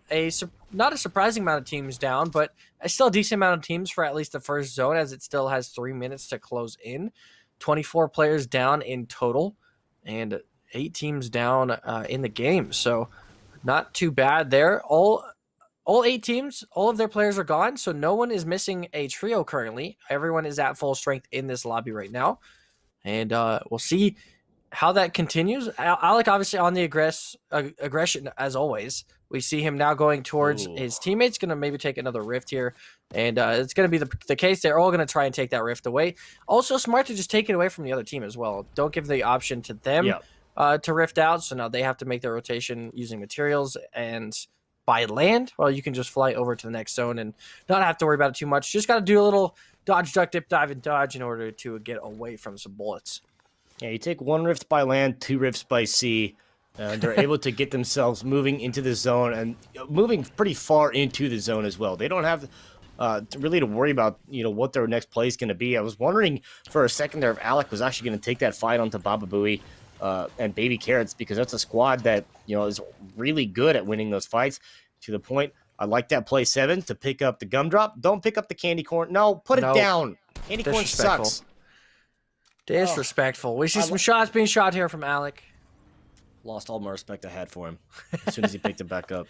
Not a surprising amount of teams down, but still a decent amount of teams for at least the first zone, as it still has 3 minutes to close in. 24 players down in total, and 8 teams down in the game. So not too bad there. All 8 teams, all of their players are gone, so no one is missing a trio currently. Everyone is at full strength in this lobby right now. And we'll see how that continues. Alec obviously on the aggression as always. We see him now going towards his teammates. Going to maybe take another rift here. And it's going to be the case. They're all going to try and take that rift away. Also smart to just take it away from the other team as well. Don't give the option to them to rift out. So now they have to make their rotation using materials. And by land, well, you can just fly over to the next zone and not have to worry about it too much. Just got to do a little dodge, duck, dip, dive, and dodge in order to get away from some bullets. Yeah, you take 1 rift by land, 2 rifts by sea. They're able to get themselves moving into the zone and moving pretty far into the zone as well. They don't have to worry about what their next play is going to be. I was wondering for a second there if Alec was actually going to take that fight onto Baba Booey and Baby Carrots, because that's a squad that is really good at winning those fights. To the point, I like that play 7 to pick up the gumdrop. Don't pick up the candy corn. No, put it down. Candy corn sucks. Disrespectful. We see some shots being shot here from Alec. Lost all my respect I had for him as soon as he picked it back up.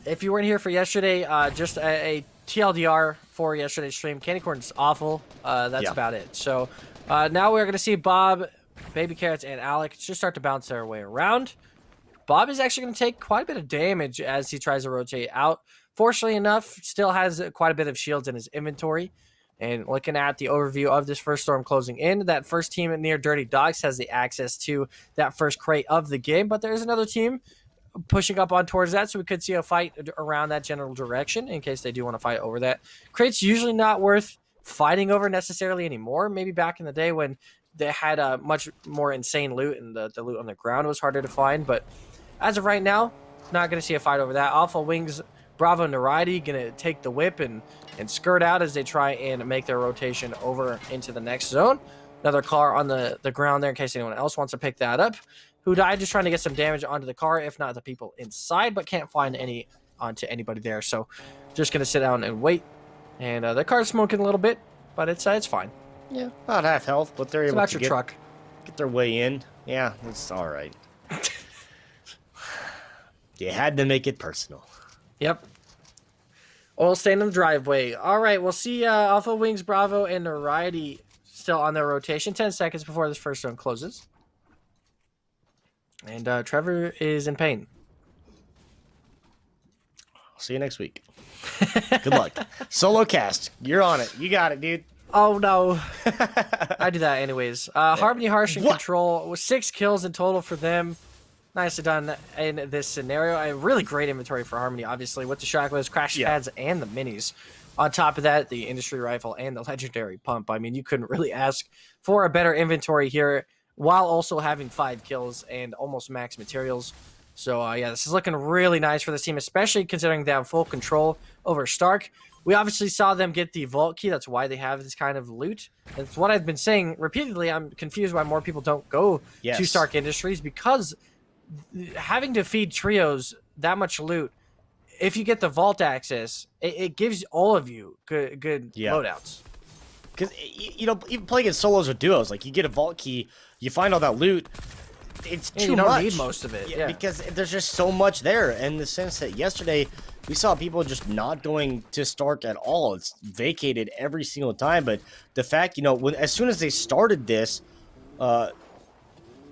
If you weren't here for yesterday, just a TLDR for yesterday's stream. Candy corn's awful. That's about it. So now we're going to see Bob, Baby Carrots, and Alec just start to bounce their way around. Bob is actually going to take quite a bit of damage as he tries to rotate out. Fortunately enough, still has quite a bit of shields in his inventory. And looking at the overview of this first storm closing in, that first team near Dirty Dogs has the access to that first crate of the game. But there's another team pushing up on towards that, so we could see a fight around that general direction in case they do want to fight over that. Crate's usually not worth fighting over necessarily anymore. Maybe back in the day when they had a much more insane loot and the loot on the ground was harder to find. But as of right now, not going to see a fight over that. Alpha Wings, Bravo, and Naridi going to take the whip and skirt out as they try and make their rotation over into the next zone. Another car on the ground there in case anyone else wants to pick that up. Who died just trying to get some damage onto the car, if not the people inside, but can't find any onto anybody there. So just going to sit down and wait. And the car's smoking a little bit, but it's fine. Yeah, about half health, but they're able to truck. Get their way in. Yeah, it's all right. You had to make it personal. Yep. Oil stain in the driveway. All right, we'll see Alpha Wings, Bravo, and Naridi still on their rotation. 10 seconds before this first zone closes. And Trevor is in pain. See you next week. Good luck. Solo cast. You're on it. You got it, dude. Oh, no. I do that anyways. Harmony, Harsh, and Control with 6 kills in total for them. Nicely done in this scenario. A really great inventory for Harmony, obviously, with the shockwaves, crash pads, and the minis. On top of that, the industry rifle and the legendary pump. I mean, you couldn't really ask for a better inventory here while also having 5 kills and almost max materials. So, yeah, this is looking really nice for this team, especially considering they have full control over Stark. We obviously saw them get the vault key. That's why they have this kind of loot. That's what I've been saying repeatedly. I'm confused why more people don't go to Stark Industries, because having to feed trios that much loot, if you get the vault access, it gives all of you good loadouts. Because, even playing against solos or duos, like, you get a vault key, you find all that loot, it's Yeah, too you don't much. need most of it. Yeah. Because there's just so much there, in the sense that yesterday we saw people just not going to Stark at all. It's vacated every single time. But the fact, as soon as they started this, uh,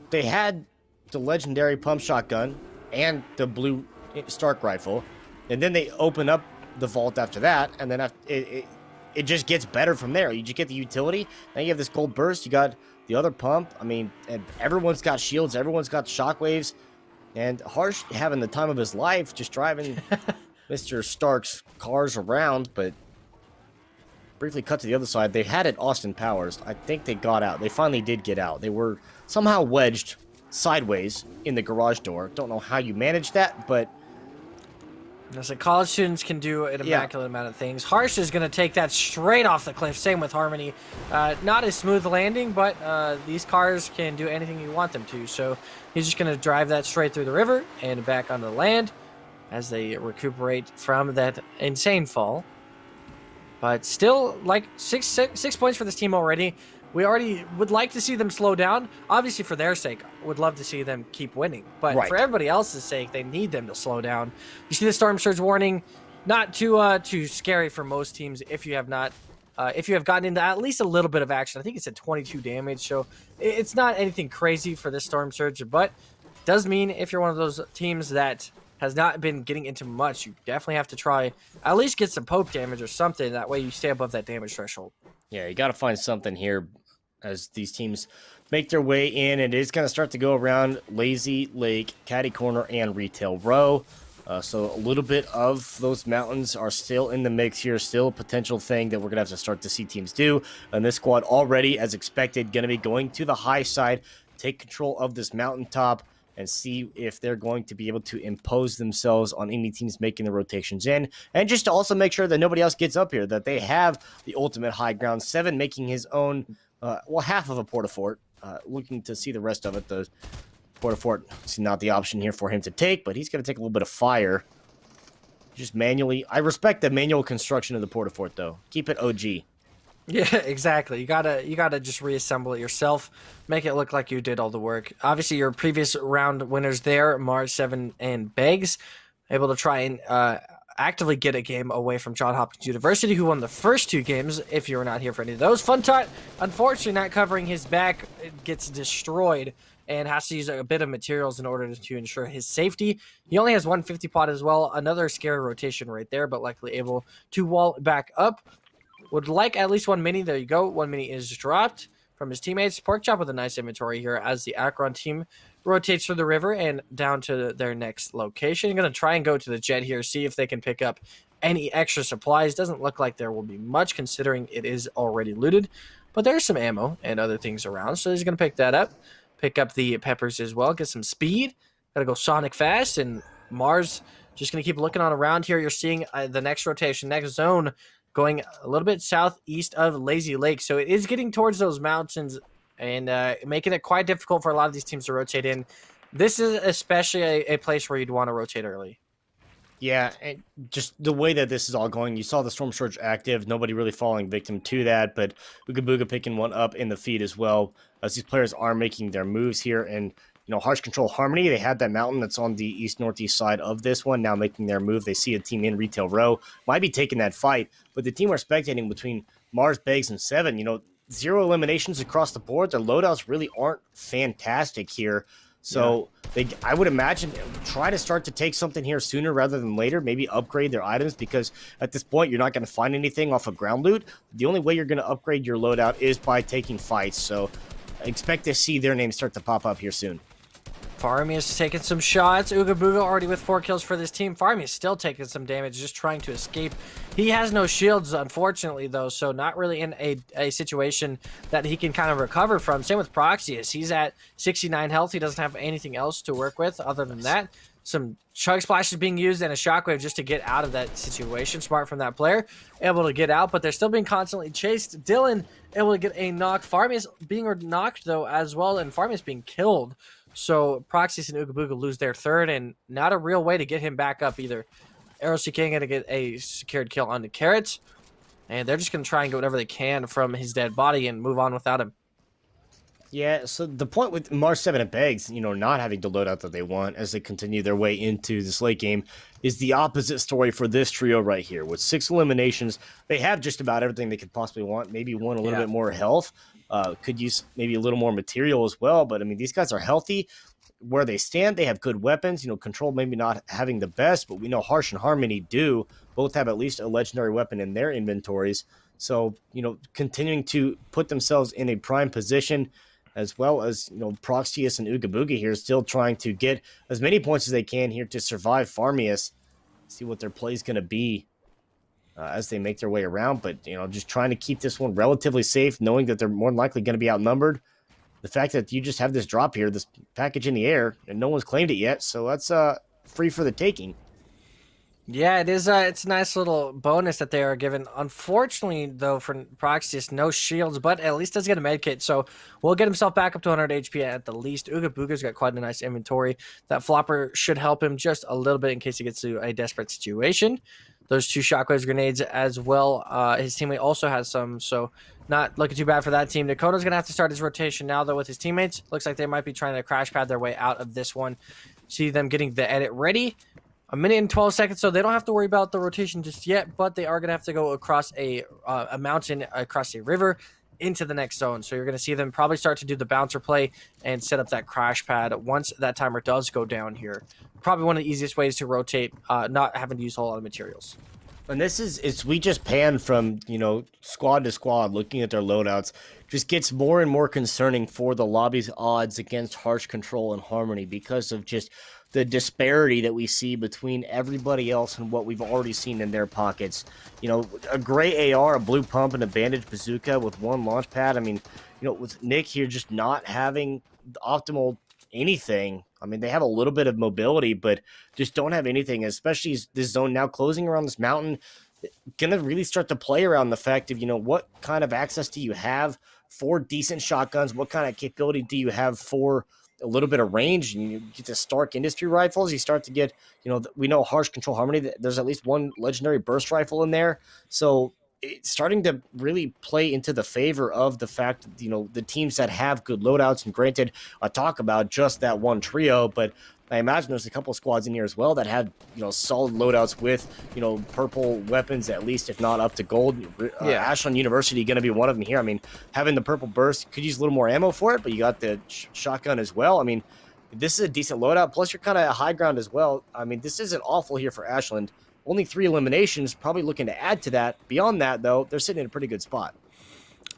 they had the legendary pump shotgun and the blue Stark rifle, and then they open up the vault after that, and then it just gets better from there. You just get the utility, now you have this gold burst, you got the other pump. I mean, and everyone's got shields, everyone's got shockwaves, and Harsh having the time of his life just driving Mr. Stark's cars around. But briefly cut to the other side. They had it Austin Powers. I think they got out. They finally did get out. They were somehow wedged sideways in the garage door. Don't know how you managed that, but Listen, college students can do an immaculate amount of things. Harsh is going to take that straight off the cliff. Same with Harmony. Not a smooth landing, but these cars can do anything you want them to. So he's just going to drive that straight through the river and back onto the land as they recuperate from that insane fall. But still, like six points for this team already. We already would like to see them slow down. Obviously, for their sake, would love to see them keep winning. But Right. for everybody else's sake, they need them to slow down. You see the storm surge warning, not too scary for most teams if you have not, if you have gotten into at least a little bit of action. I think it's at 22 damage, so it's not anything crazy for this storm surge. But does mean if you're one of those teams that has not been getting into much, you definitely have to try at least get some poke damage or something. That way you stay above that damage threshold. yeah, you got to find something here as these teams make their way in. It is going to start to go around Lazy Lake, Caddy Corner, and Retail Row. So a little bit of those mountains are still in the mix here, still a potential thing that we're going to have to start to see teams do. And this squad already, as expected, going to be going to the high side, take control of this mountaintop, and see if they're going to be able to impose themselves on any teams making the rotations in. And just to also make sure that nobody else gets up here, that they have the ultimate high ground. 7 making his own, half of a Porta-Fort. Looking to see the rest of it. The Porta-Fort is not the option here for him to take, but he's going to take a little bit of fire. Just manually. I respect the manual construction of the Porta-Fort, though. Keep it OG. Yeah, exactly. You gotta just reassemble it yourself, make it look like you did all the work. Obviously, your previous round winners there, Mars 7 and Beggs, able to try and actively get a game away from Johns Hopkins University, who won the first 2 games. If you were not here for any of those, Fun Tot, unfortunately, not covering his back, gets destroyed and has to use a bit of materials in order to ensure his safety. He only has 150 pot as well. Another scary rotation right there, but likely able to wall back up. Would like at least 1 mini. There you go. 1 mini is dropped from his teammates. Porkchop with a nice inventory here as the Akron team rotates through the river and down to their next location. I'm going to try and go to the jet here, see if they can pick up any extra supplies. Doesn't look like there will be much considering it is already looted, but there's some ammo and other things around. So he's going to pick that up. Pick up the peppers as well. Get some speed. Got to go Sonic fast. And Mars just going to keep looking on around here. You're seeing the next rotation, next zone, going a little bit southeast of Lazy Lake. So it is getting towards those mountains and making it quite difficult for a lot of these teams to rotate in. This is especially a place where you'd want to rotate early. Yeah, and just the way that this is all going, you saw the Storm Surge active, nobody really falling victim to that, but Ooga Booga picking one up in the feed as well, as these players are making their moves here. And Harsh Control Harmony, they had that mountain that's on the east-northeast side of this one, now making their move. They see a team in Retail Row, might be taking that fight, but the team we're spectating between Mars, Beggs, and 7, 0 eliminations across the board. Their loadouts really aren't fantastic here. So I would imagine try to start to take something here sooner rather than later, maybe upgrade their items, because at this point you're not going to find anything off of ground loot. The only way you're going to upgrade your loadout is by taking fights. So expect to see their names start to pop up here soon. Farmy is taking some shots. Ooga Booga already with 4 kills for this team. Farmy is still taking some damage, just trying to escape. He has no shields, unfortunately, though, so not really in a situation that he can kind of recover from. Same with Proxius. He's at 69 health. He doesn't have anything else to work with other than that. Some chug splashes being used and a shockwave just to get out of that situation. Smart from that player. Able to get out, but they're still being constantly chased. Dylan able to get a knock. Farmy is being knocked, though, as well, and Farmy is being killed. So Proxies and Ooga Booga lose their third, and not a real way to get him back up either. Arrow King going to get a secured kill on the Carrots, and they're just going to try and get whatever they can from his dead body and move on without him. Yeah, so the point with Mars 7 and Beggs, not having the loadout that they want as they continue their way into this late game is the opposite story for this trio right here. With 6 eliminations, they have just about everything they could possibly want. Maybe one a little bit more health. Could use maybe a little more material as well. But, I mean, these guys are healthy. Where they stand, they have good weapons. Control maybe not having the best, but we know Harsh and Harmony do. Both have at least a legendary weapon in their inventories. So, continuing to put themselves in a prime position, as well as, Proxius and Ooga Booga here still trying to get as many points as they can here to survive Farmius. See what their play is going to be as they make their way around. But, just trying to keep this one relatively safe, knowing that they're more than likely going to be outnumbered. The fact that you just have this drop here, this package in the air, and no one's claimed it yet, so that's free for the taking. Yeah, it is. It's a nice little bonus that they are given. Unfortunately, though, for Proxius, no shields, but at least does get a med kit, so we'll get himself back up to 100 HP at the least. Ooga Booga's got quite a nice inventory. That flopper should help him just a little bit in case he gets to a desperate situation. Those 2 shockwaves grenades as well. His teammate also has some, so not looking too bad for that team. Dakota's going to have to start his rotation now, though, with his teammates. Looks like they might be trying to crash pad their way out of this one. See them getting the edit ready. 1 minute and 12 seconds, so they don't have to worry about the rotation just yet, but they are going to have to go across a mountain, across a river, into the next zone. So you're going to see them probably start to do the bouncer play and set up that crash pad once that timer does go down here. Probably one of the easiest ways to rotate, not having to use a whole lot of materials. And we just pan from, squad to squad, looking at their loadouts. Just gets more and more concerning for the lobby's odds against Harsh Control and Harmony because of just the disparity that we see between everybody else and what we've already seen in their pockets. A gray AR, a blue pump, and a bandage bazooka with 1 launch pad. I mean, with Nick here just not having the optimal anything. I mean, they have a little bit of mobility, but just don't have anything, especially as this zone now closing around this mountain. Gonna really start to play around the fact of, what kind of access do you have for decent shotguns? What kind of capability do you have for a little bit of range? And you get the Stark Industry rifles. You start to get, we know Harsh Control Harmony, there's at least 1 legendary burst rifle in there. So it's starting to really play into the favor of the fact that, the teams that have good loadouts, and granted, I talk about just that 1 trio, but I imagine there's a couple of squads in here as well that had, solid loadouts with, purple weapons, at least, if not up to gold. Ashland University going to be one of them here. I mean, having the purple burst, could use a little more ammo for it, but you got the shotgun as well. I mean, this is a decent loadout, plus you're kind of high ground as well. I mean, this isn't awful here for Ashland. Only 3 eliminations, probably looking to add to that. Beyond that, though, they're sitting in a pretty good spot.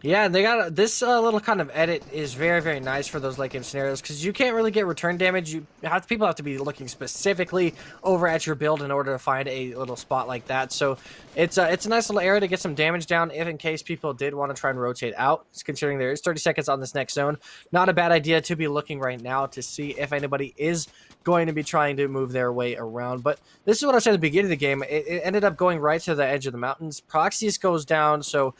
Yeah, they got this little kind of edit is very, very nice for those late game scenarios because you can't really get return damage. People have to be looking specifically over at your build in order to find a little spot like that. So it's a nice little area to get some damage down if in case people did want to try and rotate out. Considering there is 30 seconds on this next zone, not a bad idea to be looking right now to see if anybody is going to be trying to move their way around. But this is what I said at the beginning of the game. It ended up going right to the edge of the mountains. Proxius goes down, so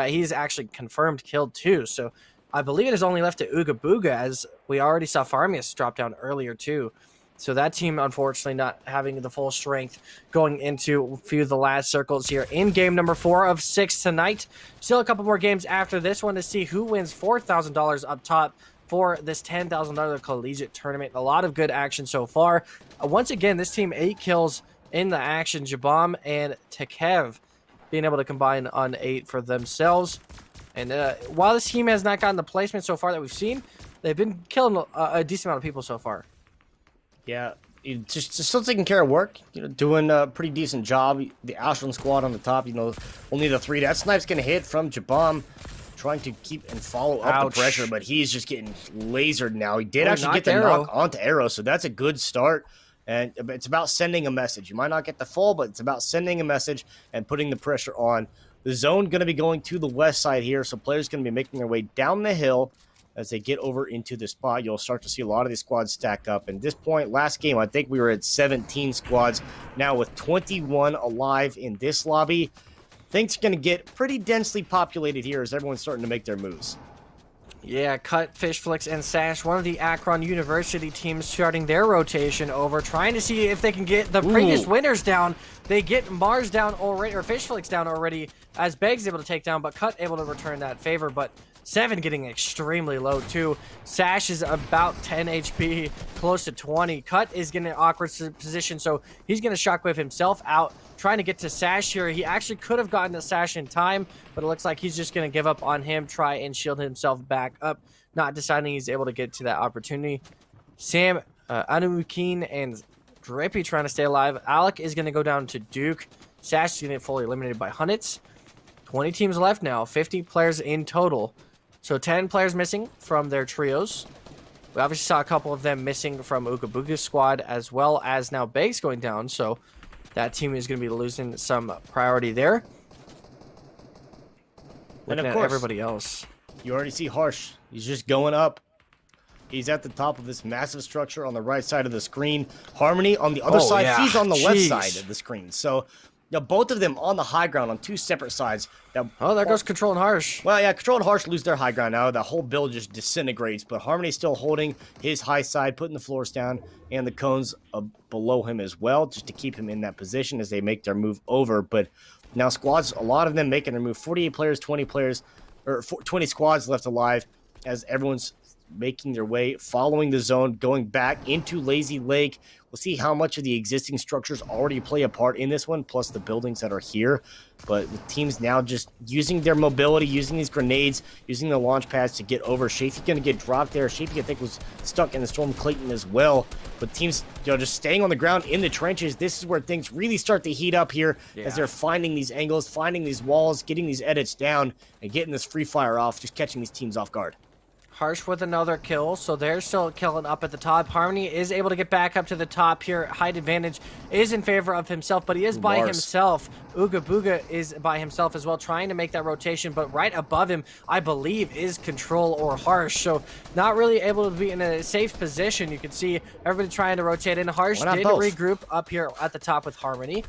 he's actually confirmed killed too. So I believe it is only left to Ooga Booga, as we already saw Farmius drop down earlier too. So that team, unfortunately, not having the full strength going into a few of the last circles here in game number 4 of 6 tonight. Still a couple more games after this one to see who wins $4,000 up top for this $10,000 collegiate tournament. A lot of good action so far. Once again, this team 8 kills in the action. Jabam and Tekev being able to combine on 8 for themselves. And while this team has not gotten the placement so far that we've seen, they've been killing a decent amount of people so far. Yeah, just still taking care of work, doing a pretty decent job. The Ashland squad on the top, only the 3. That snipe's going to hit from Jabam, trying to keep and follow up the pressure, but he's just getting lasered now. He did actually get the knock onto Arrow, so that's a good start. And it's about sending a message. You might not get the full, but it's about sending a message and putting the pressure on. The zone going to be going to the west side here, so players going to be making their way down the hill as they get over into the spot. You'll start to see a lot of these squads stack up. And at this point, last game, I think we were at 17 squads. Now with 21 alive in this lobby, things are going to get pretty densely populated here as everyone's starting to make their moves. Yeah, Cut, Fishflix, and Sash, one of the Akron University teams starting their rotation over, trying to see if they can get the previous winners down. They get Mars down already, or Fishflix down already, as Beg's able to take down, but Cut able to return that favor. But 7 getting extremely low too. Sash is about 10 HP, close to 20. Cut is getting an awkward position, so he's going to shockwave himself out, trying to get to Sash here. He actually could have gotten to Sash in time, but it looks like he's just going to give up on him, try and shield himself back up, not deciding he's able to get to that opportunity. Sam, Anumukin, and Drippy trying to stay alive. Alec is going to go down to Duke. Sash is going to get fully eliminated by Hunnits. 20 teams left now, 50 players in total. So 10 players missing from their trios. We obviously saw a couple of them missing from Ooga Booga's squad, as well as now Beg's going down. So that team is going to be losing some priority there. And Looking of at course, everybody else. you already see Harsh. He's just going up. He's at the top of this massive structure on the right side of the screen. Harmony on the other side. Yeah. He's on the left Jeez. side of the screen. So, both of them on the high ground on two separate sides. Oh, there goes Control and Harsh. Well, yeah, Control and Harsh lose their high ground now. The whole build just disintegrates, but Harmony's still holding his high side, putting the floors down, and the cones below him as well, just to keep him in that position as they make their move over. But now squads, a lot of them making their move. 48 players, 20 players, or 20 squads left alive as everyone's making their way, following the zone, going back into Lazy Lake. We'll see how much of the existing structures already play a part in this one, plus the buildings that are here. But with teams now just using their mobility, using these grenades, using the launch pads to get over. Shafee's going to get dropped there. Shafee, I think, was stuck in the storm. Clayton as well. But teams, just staying on the ground in the trenches. This is where things really start to heat up here as they're finding these angles, finding these walls, getting these edits down, and getting this free fire off, just catching these teams off guard. Harsh with another kill, so they're still killing up at the top. Harmony is able to get back up to the top here. Height advantage is in favor of himself, but he is by himself. Ooga Booga is by himself as well, trying to make that rotation, but right above him, I believe, is Control or Harsh, so not really able to be in a safe position. You can see everybody trying to rotate in. Harsh did regroup up here at the top with Harmony.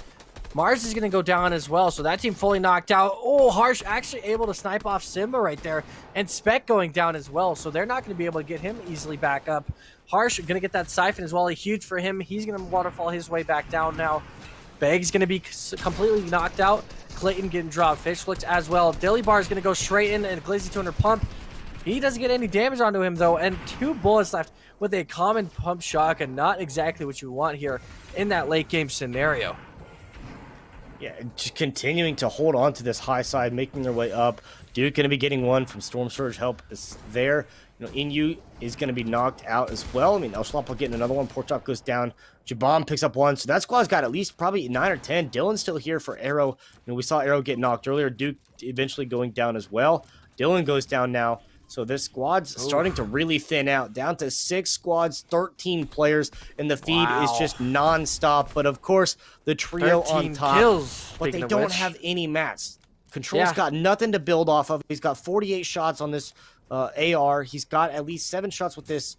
Mars is going to go down as well, so that team fully knocked out. Oh, Harsh actually able to snipe off Simba right there, and Spec going down as well, so they're not going to be able to get him easily back up. Harsh going to get that siphon as well, huge for him. He's going to waterfall his way back down now. Beg's going to be completely knocked out. Clayton getting dropped. Fish flicks as well. Dilly Bar is going to go straight in, and Glizzy 200 pump. He doesn't get any damage onto him, though, and 2 bullets left with a common pump shotgun. Not exactly what you want here in that late game scenario. Yeah, just continuing to hold on to this high side, making their way up. Duke going to be getting one from Storm Surge. Help is there. Inyu is going to be knocked out as well. I mean, El Schlopper getting another one. Porchop goes down. Jabam picks up one. So that squad's got at least probably 9 or 10. Dylan's still here for Arrow. We saw Arrow get knocked earlier. Duke eventually going down as well. Dylan goes down now. So this squad's starting to really thin out. Down to 6 squads, 13 players, and the feed is just non-stop. But of course, the trio on top, kills, but they don't have any mats. Control's got nothing to build off of. He's got 48 shots on this AR. He's got at least 7 shots with this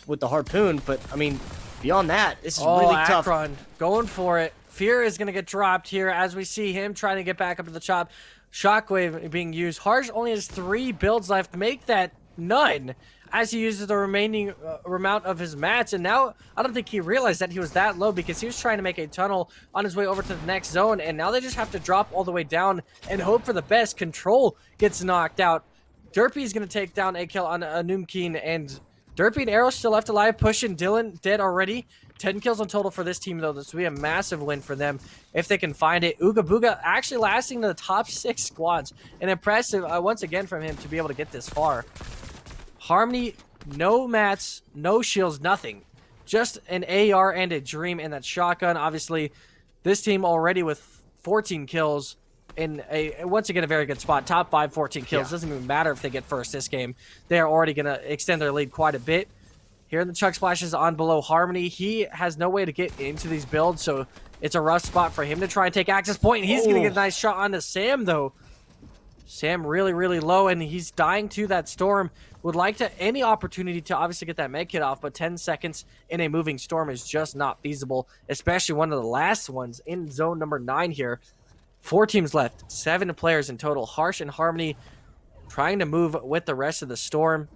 with the harpoon. But I mean, beyond that, this is really tough. Akron going for it. Fear is going to get dropped here as we see him trying to get back up to the top. Shockwave being used. Harsh only has 3 builds left. Make that none as he uses the remaining amount of his mats. And now I don't think he realized that he was that low because he was trying to make a tunnel on his way over to the next zone. And now they just have to drop all the way down and hope for the best. Control gets knocked out. Derpy is going to take down a kill on Numkeen, and Derpy and Arrow still left alive, pushing Dylan dead already. 10 kills in total for this team, though. This will be a massive win for them if they can find it. Ooga Booga actually lasting to the top 6 squads. And impressive, once again, from him to be able to get this far. Harmony, no mats, no shields, nothing. Just an AR and a dream and that shotgun. Obviously, this team already with 14 kills in once again, a very good spot. Top 5, 14 kills. Doesn't even matter if they get first this game. They are already going to extend their lead quite a bit. Here in the Chuck Splashes on below Harmony. He has no way to get into these builds, so it's a rough spot for him to try and take access point. And he's going to get a nice shot onto Sam, though. Sam really, really low, and he's dying to that storm. Would like to any opportunity to obviously get that med kit off, but 10 seconds in a moving storm is just not feasible, especially one of the last ones in zone number 9 here. 4 teams left, 7 players in total. Harsh and Harmony trying to move with the rest of the storm.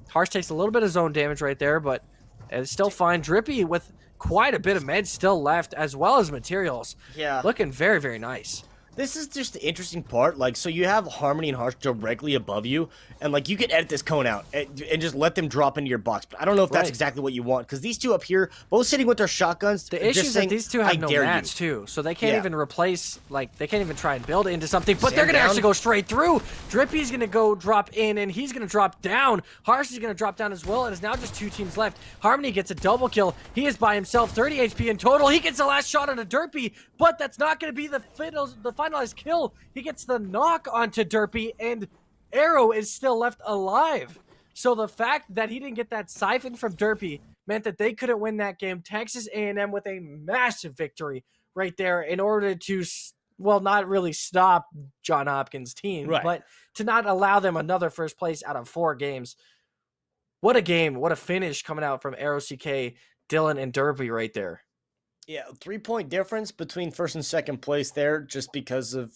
Harsh takes a little bit of zone damage right there, but it's still fine. Drippy with quite a bit of meds still left, as well as materials. Yeah. Looking very, very nice. This is just the interesting part. Like, so you have Harmony and Harsh directly above you, and like you could edit this cone out and just let them drop into your box. But I don't know if that's exactly what you want, because these two up here, both sitting with their shotguns. The issue is that these two have no match too, so they can't even replace. Like, they can't even try and build it into something. But they're gonna actually go straight through. Drippy's gonna go drop in, and he's gonna drop down. Harsh is gonna drop down as well, and it's now just 2 teams left. Harmony gets a double kill. He is by himself, 30 HP in total. He gets the last shot on a Derpy, but that's not gonna be the finalized kill. He gets the knock onto Derpy, and Arrow is still left alive. So the fact that he didn't get that siphon from Derpy meant that they couldn't win that game. Texas A&M with a massive victory right there in order to, well, not really stop John Hopkins' team, but to not allow them another first place out of 4 games. What a game. What a finish coming out from Arrow, CK, Dylan, and Derpy right there. Yeah, 3-point difference between first and second place there, just because of,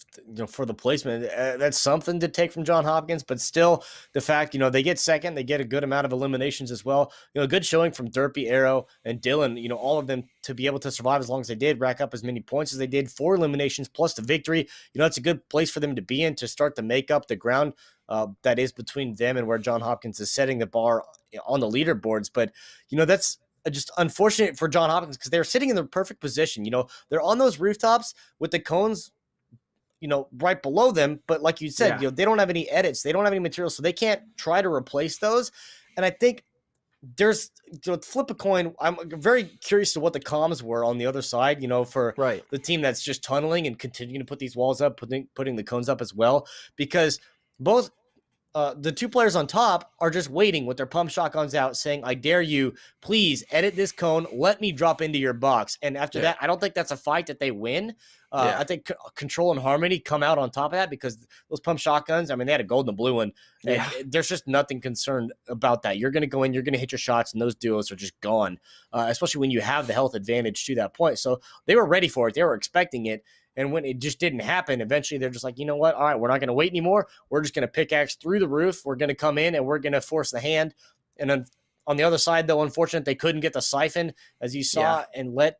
for the placement. That's something to take from John Hopkins, but still the fact, they get second, they get a good amount of eliminations as well. Good showing from Derpy, Arrow, and Dylan, all of them to be able to survive as long as they did, rack up as many points as they did, 4 eliminations plus the victory. It's a good place for them to be in to start to make up the ground that is between them and where John Hopkins is setting the bar on the leaderboards. But, that's just unfortunate for John Hopkins, because they're sitting in the perfect position. They're on those rooftops with the cones, right below them. But like you said, they don't have any edits. They don't have any material, so they can't try to replace those. And I think there's, flip a coin. I'm very curious to what the comms were on the other side, for the team that's just tunneling and continuing to put these walls up, putting the cones up as well, because both the 2 players on top are just waiting with their pump shotguns out, saying, I dare you, please edit this cone, let me drop into your box. And after that, I don't think that's a fight that they win. I think Control and Harmony come out on top of that, because those pump shotguns, they had a gold and a blue one. And there's just nothing concerned about that. You're going to go in, you're going to hit your shots, and those duos are just gone, especially when you have the health advantage to that point. So they were ready for it. They were expecting it. And when it just didn't happen, eventually they're just like, you know what? All right, we're not going to wait anymore. We're just going to pickaxe through the roof. We're going to come in and we're going to force the hand. And then on the other side, though, unfortunate, they couldn't get the siphon, as you saw, and let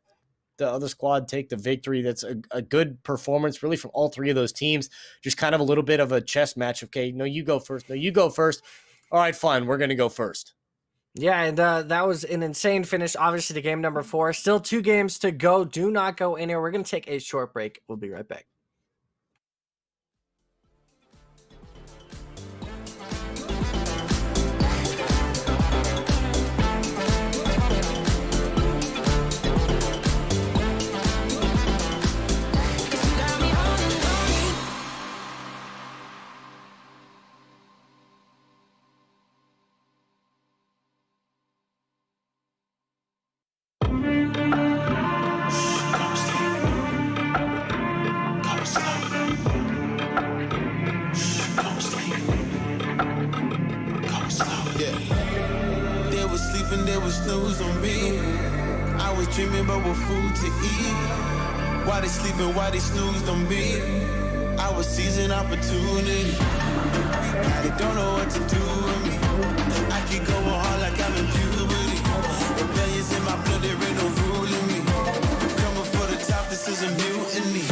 the other squad take the victory. That's a good performance, really, from all 3 of those teams. Just kind of a little bit of a chess match. Okay, no, you go first. No, you go first. All right, fine. We're going to go first. Yeah, and that was an insane finish, obviously, to game number 4. Still 2 games to go. Do not go anywhere. We're going to take a short break. We'll be right back. Snooze on me. I was dreaming about what food to eat. Why they sleeping, why they snoozed on me. I was seizing opportunity. Now they don't know what to do with me. I keep going hard like I'm in puberty. Rebellions in my blood, there ain't no ruling me. Coming for the top, this is a mutiny.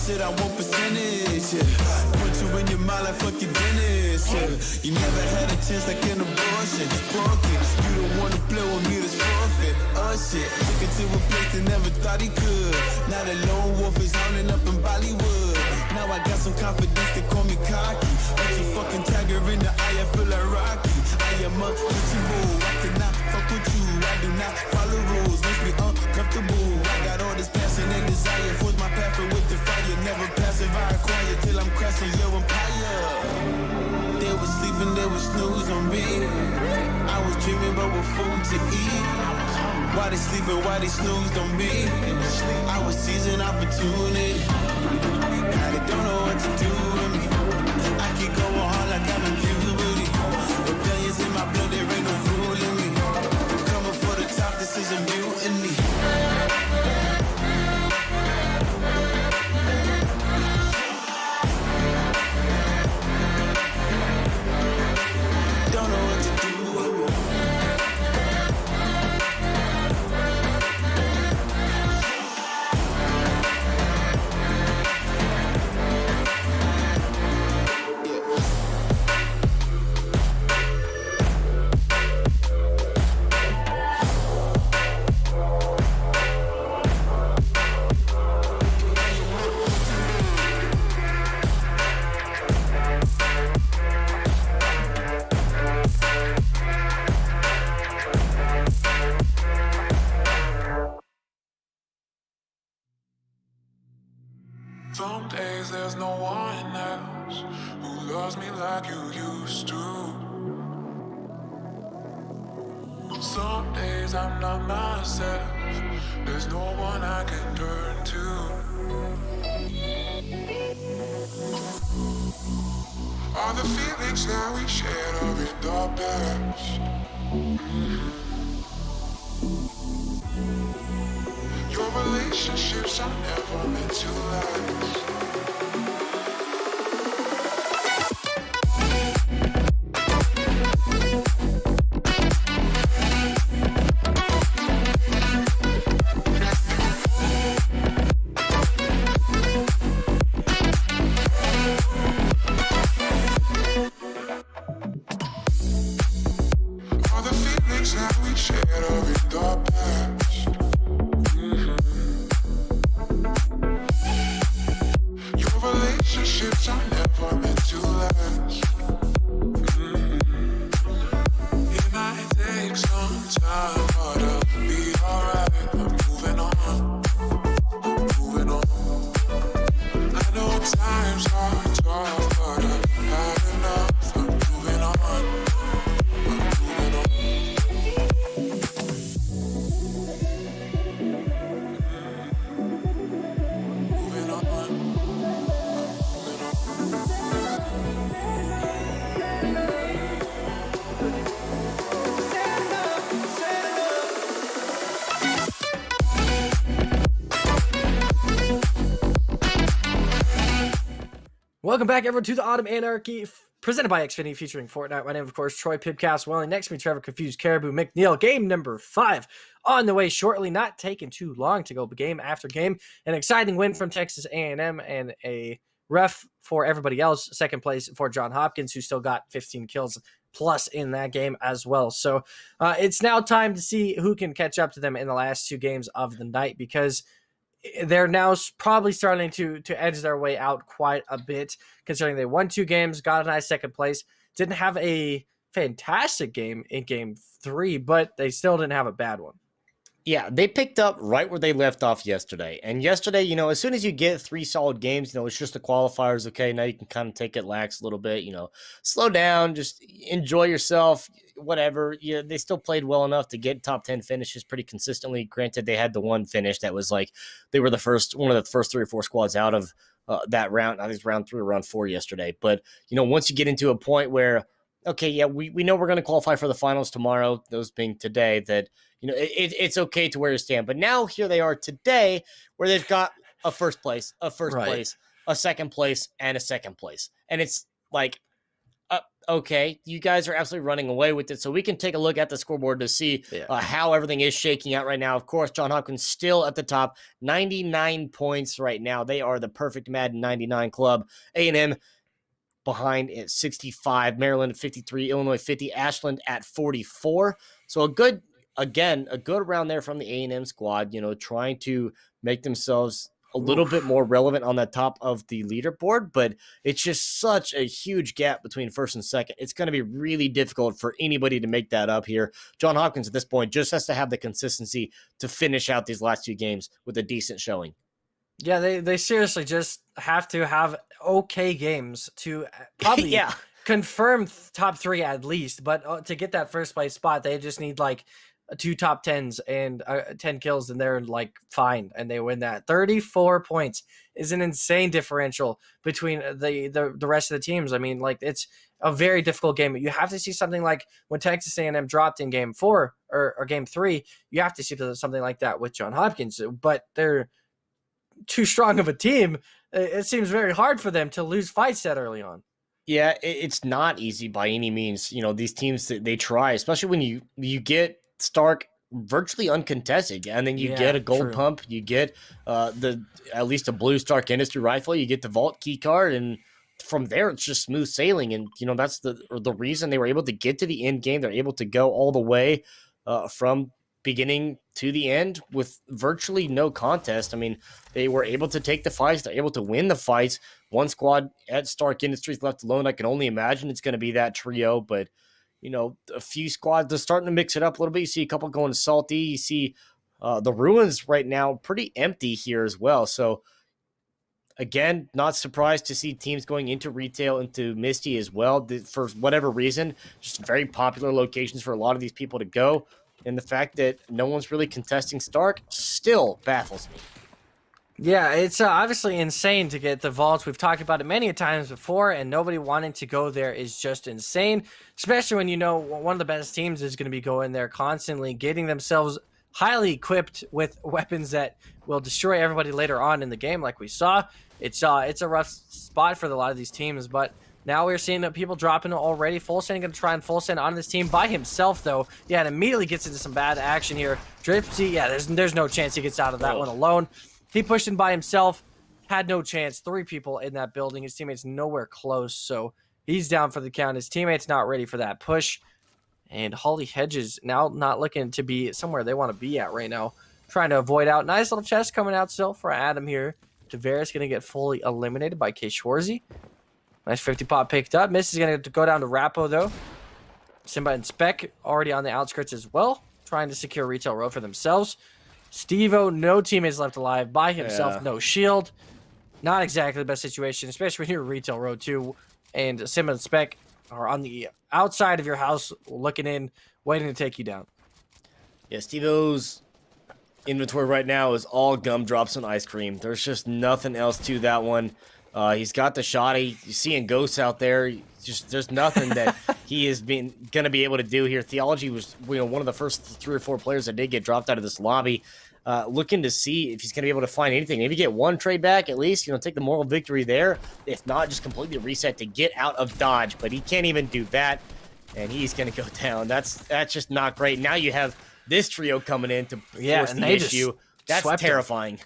I want percentage, Put you in your mind like fuck your business, You never had a chance like an abortion. Broken, you don't wanna play with me, this forfeit. Shit, took it to a place that never thought he could. Now the lone wolf is hounding up in Bollywood. Now I got some confidence, they call me cocky. But you fucking tiger in the eye, I feel like Rocky. I am untouchable, I cannot fuck with you. I do not follow rules, makes me uncomfortable. I got all this passion and desire, force my path with the fire. Never passive, I acquire till I'm crashing your empire. They were sleeping, they were snooze on me. I was dreaming about what food to eat. Why they sleeping, why they snoozed on me. I was seizing opportunity. Now they don't know what to do with me. I keep going hard like I'm in puberty. Rebellions in my blood, there ain't no ruling me. loves me like you used to. Some days I'm not myself. There's no one I can turn to. All the feelings that we shared are in the past. Your relationships are never meant to last. All the feelings that we shared are in the past. Your relationships are never meant to last. It might take some time, but I'll be alright. I'm moving on, moving on. I know times are tough, but I've had enough. I'm moving on, moving on. Moving on, moving on. Welcome back, everyone, to the Autumn Anarchy, presented by Xfinity, featuring Fortnite. My name, of course, Troy Pipcast Welling. Next to me, Trevor Confused Caribou McNeil. Game number 5 on the way shortly. Not taking too long to go game after game. An exciting win from Texas A&M and a ref for everybody else. Second place for John Hopkins, who still got 15 kills plus in that game as well. So it's now time to see who can catch up to them in the last 2 games of the night, because they're now probably starting to edge their way out quite a bit, considering they won 2 games, got a nice second place, didn't have a fantastic game in game 3, but they still didn't have a bad one. Yeah, they picked up right where they left off yesterday. And yesterday, as soon as you get 3 solid games, it's just the qualifiers. Okay, now you can kind of take it lax a little bit, slow down, just enjoy yourself, whatever. Yeah, they still played well enough to get top 10 finishes pretty consistently. Granted, they had the one finish that was like they were one of the first 3 or 4 squads out of that round. I think it's round 3 or round 4 yesterday. But, once you get into a point where, okay, yeah, we know we're going to qualify for the finals tomorrow, those being today, that it's okay to where you stand. But now here they are today, where they've got a first place, place, a second place, and a second place. And it's like, okay, you guys are absolutely running away with it. So we can take a look at the scoreboard to see how everything is shaking out right now. Of course, John Hopkins still at the top, 99 points right now. They are the perfect Madden 99 club. A&M behind at 65, Maryland at 53, Illinois 50, Ashland at 44. So a good round there from the A&M squad, trying to make themselves a little bit more relevant on the top of the leaderboard, but it's just such a huge gap between first and second. It's going to be really difficult for anybody to make that up here. John Hopkins at this point just has to have the consistency to finish out these last 2 games with a decent showing. Yeah, they seriously just have to have okay games to probably confirm top 3 at least. But to get that first place spot, they just need like 2 top 10s and 10 kills, and they're like fine, and they win that. 34 points is an insane differential between the rest of the teams. I mean, like, it's a very difficult game. You have to see something like when Texas A&M dropped in game 4 or game 3. You have to see something like that with John Hopkins, but they're too strong of a team. It seems very hard for them to lose fights that early on. Yeah, it's not easy by any means. These teams, they try, especially when you get Stark virtually uncontested, and then you get a gold pump, you get at least a blue Stark Industry rifle, you get the vault key card, and from there it's just smooth sailing. And that's the reason they were able to get to the end game. They're able to go all the way from beginning to the end with virtually no contest. I mean, they were able to take the fights. They're able to win the fights. One squad at Stark Industries left alone. I can only imagine it's going to be that trio, but a few squads are starting to mix it up a little bit. You see a couple going salty. You see the Ruins right now pretty empty here as well. So again, not surprised to see teams going into retail, into Misty as well. For whatever reason, just very popular locations for a lot of these people to go. And the fact that no one's really contesting Stark still baffles me. Yeah, it's obviously insane to get the vaults. We've talked about it many times before, and nobody wanting to go there is just insane, especially when you know one of the best teams is going to be going there constantly, getting themselves highly equipped with weapons that will destroy everybody later on in the game, like we saw. It's a rough spot for a lot of these teams, but now we're seeing that people dropping already. Fulson going to try and full send on this team by himself, though. Yeah, and immediately gets into some bad action here. Dripsy, yeah, there's no chance he gets out of that one alone. He pushed in by himself, had no chance. 3 people in that building. His teammates nowhere close, so he's down for the count. His teammates not ready for that push. And Holly Hedges now not looking to be somewhere they want to be at right now. Trying to avoid out. Nice little chest coming out still for Adam here. Tavares going to get fully eliminated by K. Schwarzy. Nice 50 pop picked up. Miss is going to go down to Rappo, though. Simba and Spec already on the outskirts as well. Trying to secure retail row for themselves. Steve-O, no teammates left alive by himself, no shield. Not exactly the best situation, especially when you're retail row too. And Sim and Spec are on the outside of your house looking in, waiting to take you down. Yeah, Steve-O's inventory right now is all gumdrops and ice cream. There's just nothing else to that one. He's got the shotty. You're seeing ghosts out there. There's nothing that he is gonna be able to do here. Theology was one of the first 3 or 4 players that did get dropped out of this lobby. Looking to see if he's gonna be able to find anything. Maybe get 1 trade back at least. Take the moral victory there. If not, just completely reset to get out of dodge. But he can't even do that, and he's gonna go down. That's just not great. Now you have this trio coming in to force the issue. That's terrifying.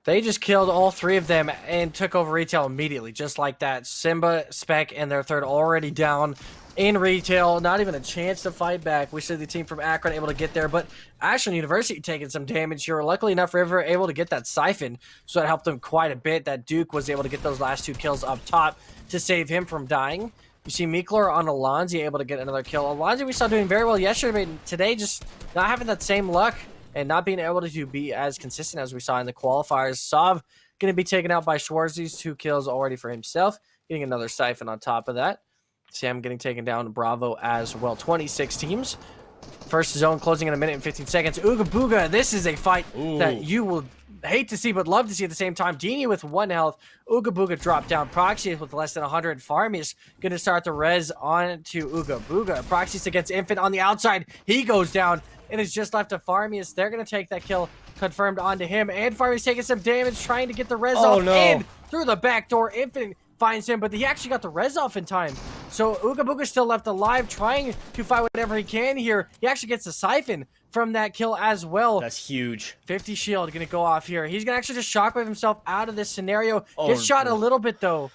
They just killed all 3 of them and took over retail immediately, just like that. Simba, Spec, and their third already down in retail. Not even a chance to fight back. We see the team from Akron able to get there, but Ashland University taking some damage here. Luckily enough, River able to get that siphon, so that helped them quite a bit. That Duke was able to get those last 2 kills up top to save him from dying. You see Mikler on Alonzi able to get another kill. Alonzi we saw doing very well yesterday, but today just not having that same luck. And not being able to be as consistent as we saw in the qualifiers. Sav going to be taken out by Schwarzy. 2 kills already for himself. Getting another siphon on top of that. Sam getting taken down. Bravo as well. 26 teams. First zone closing in a minute and 15 seconds. Ooga Booga. This is a fight that you will hate to see but love to see at the same time. Dini with 1 health. Ooga Booga dropped down. Proxy with less than 100. Farmius going to start the res on to Ooga Booga. Proxy against Infant on the outside. He goes down. And it's just left to Farmius. They're going to take that kill confirmed onto him. And Farmius taking some damage, trying to get the res off. And through the back door, Infinite finds him, but he actually got the res off in time. So Ooga Booga still left alive, trying to fight whatever he can here. He actually gets the siphon from that kill as well. That's huge. 50 shield going to go off here. He's going to actually just shockwave himself out of this scenario. Gets shot a little bit, though.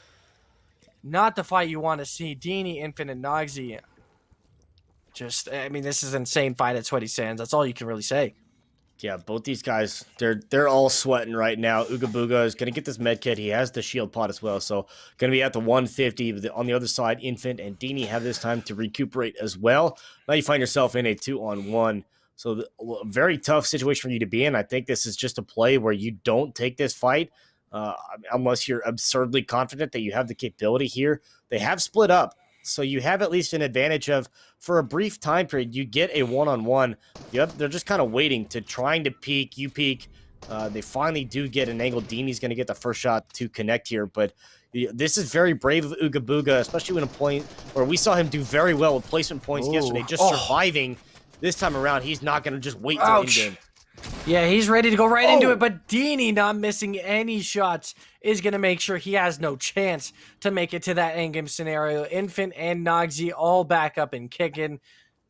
Not the fight you want to see. Dini, Infinite, Noxy. I mean, this is an insane fight at Sweaty Sands. That's all you can really say. Yeah, both these guys, they're all sweating right now. Ooga Booga is going to get this med kit. He has the shield pot as well, so going to be at the 150. On the other side, Infant and Dini have this time to recuperate as well. Now you find yourself in a 2-on-1. So a very tough situation for you to be in. I think this is just a play where you don't take this fight unless you're absurdly confident that you have the capability here. They have split up. So you have at least an advantage of, for a brief time period, you get a 1-on-1. They're just kind of waiting to trying to peek. You peek. They finally do get an angle. Dini's going to get the first shot to connect here. But this is very brave of Ooga Booga, especially when a point where we saw him do very well with placement points yesterday, just surviving. This time around, he's not going to just wait till in-game. Yeah, he's ready to go right into it, but Dini, not missing any shots, is going to make sure he has no chance to make it to that endgame scenario. Infant and Noxy all back up and kicking.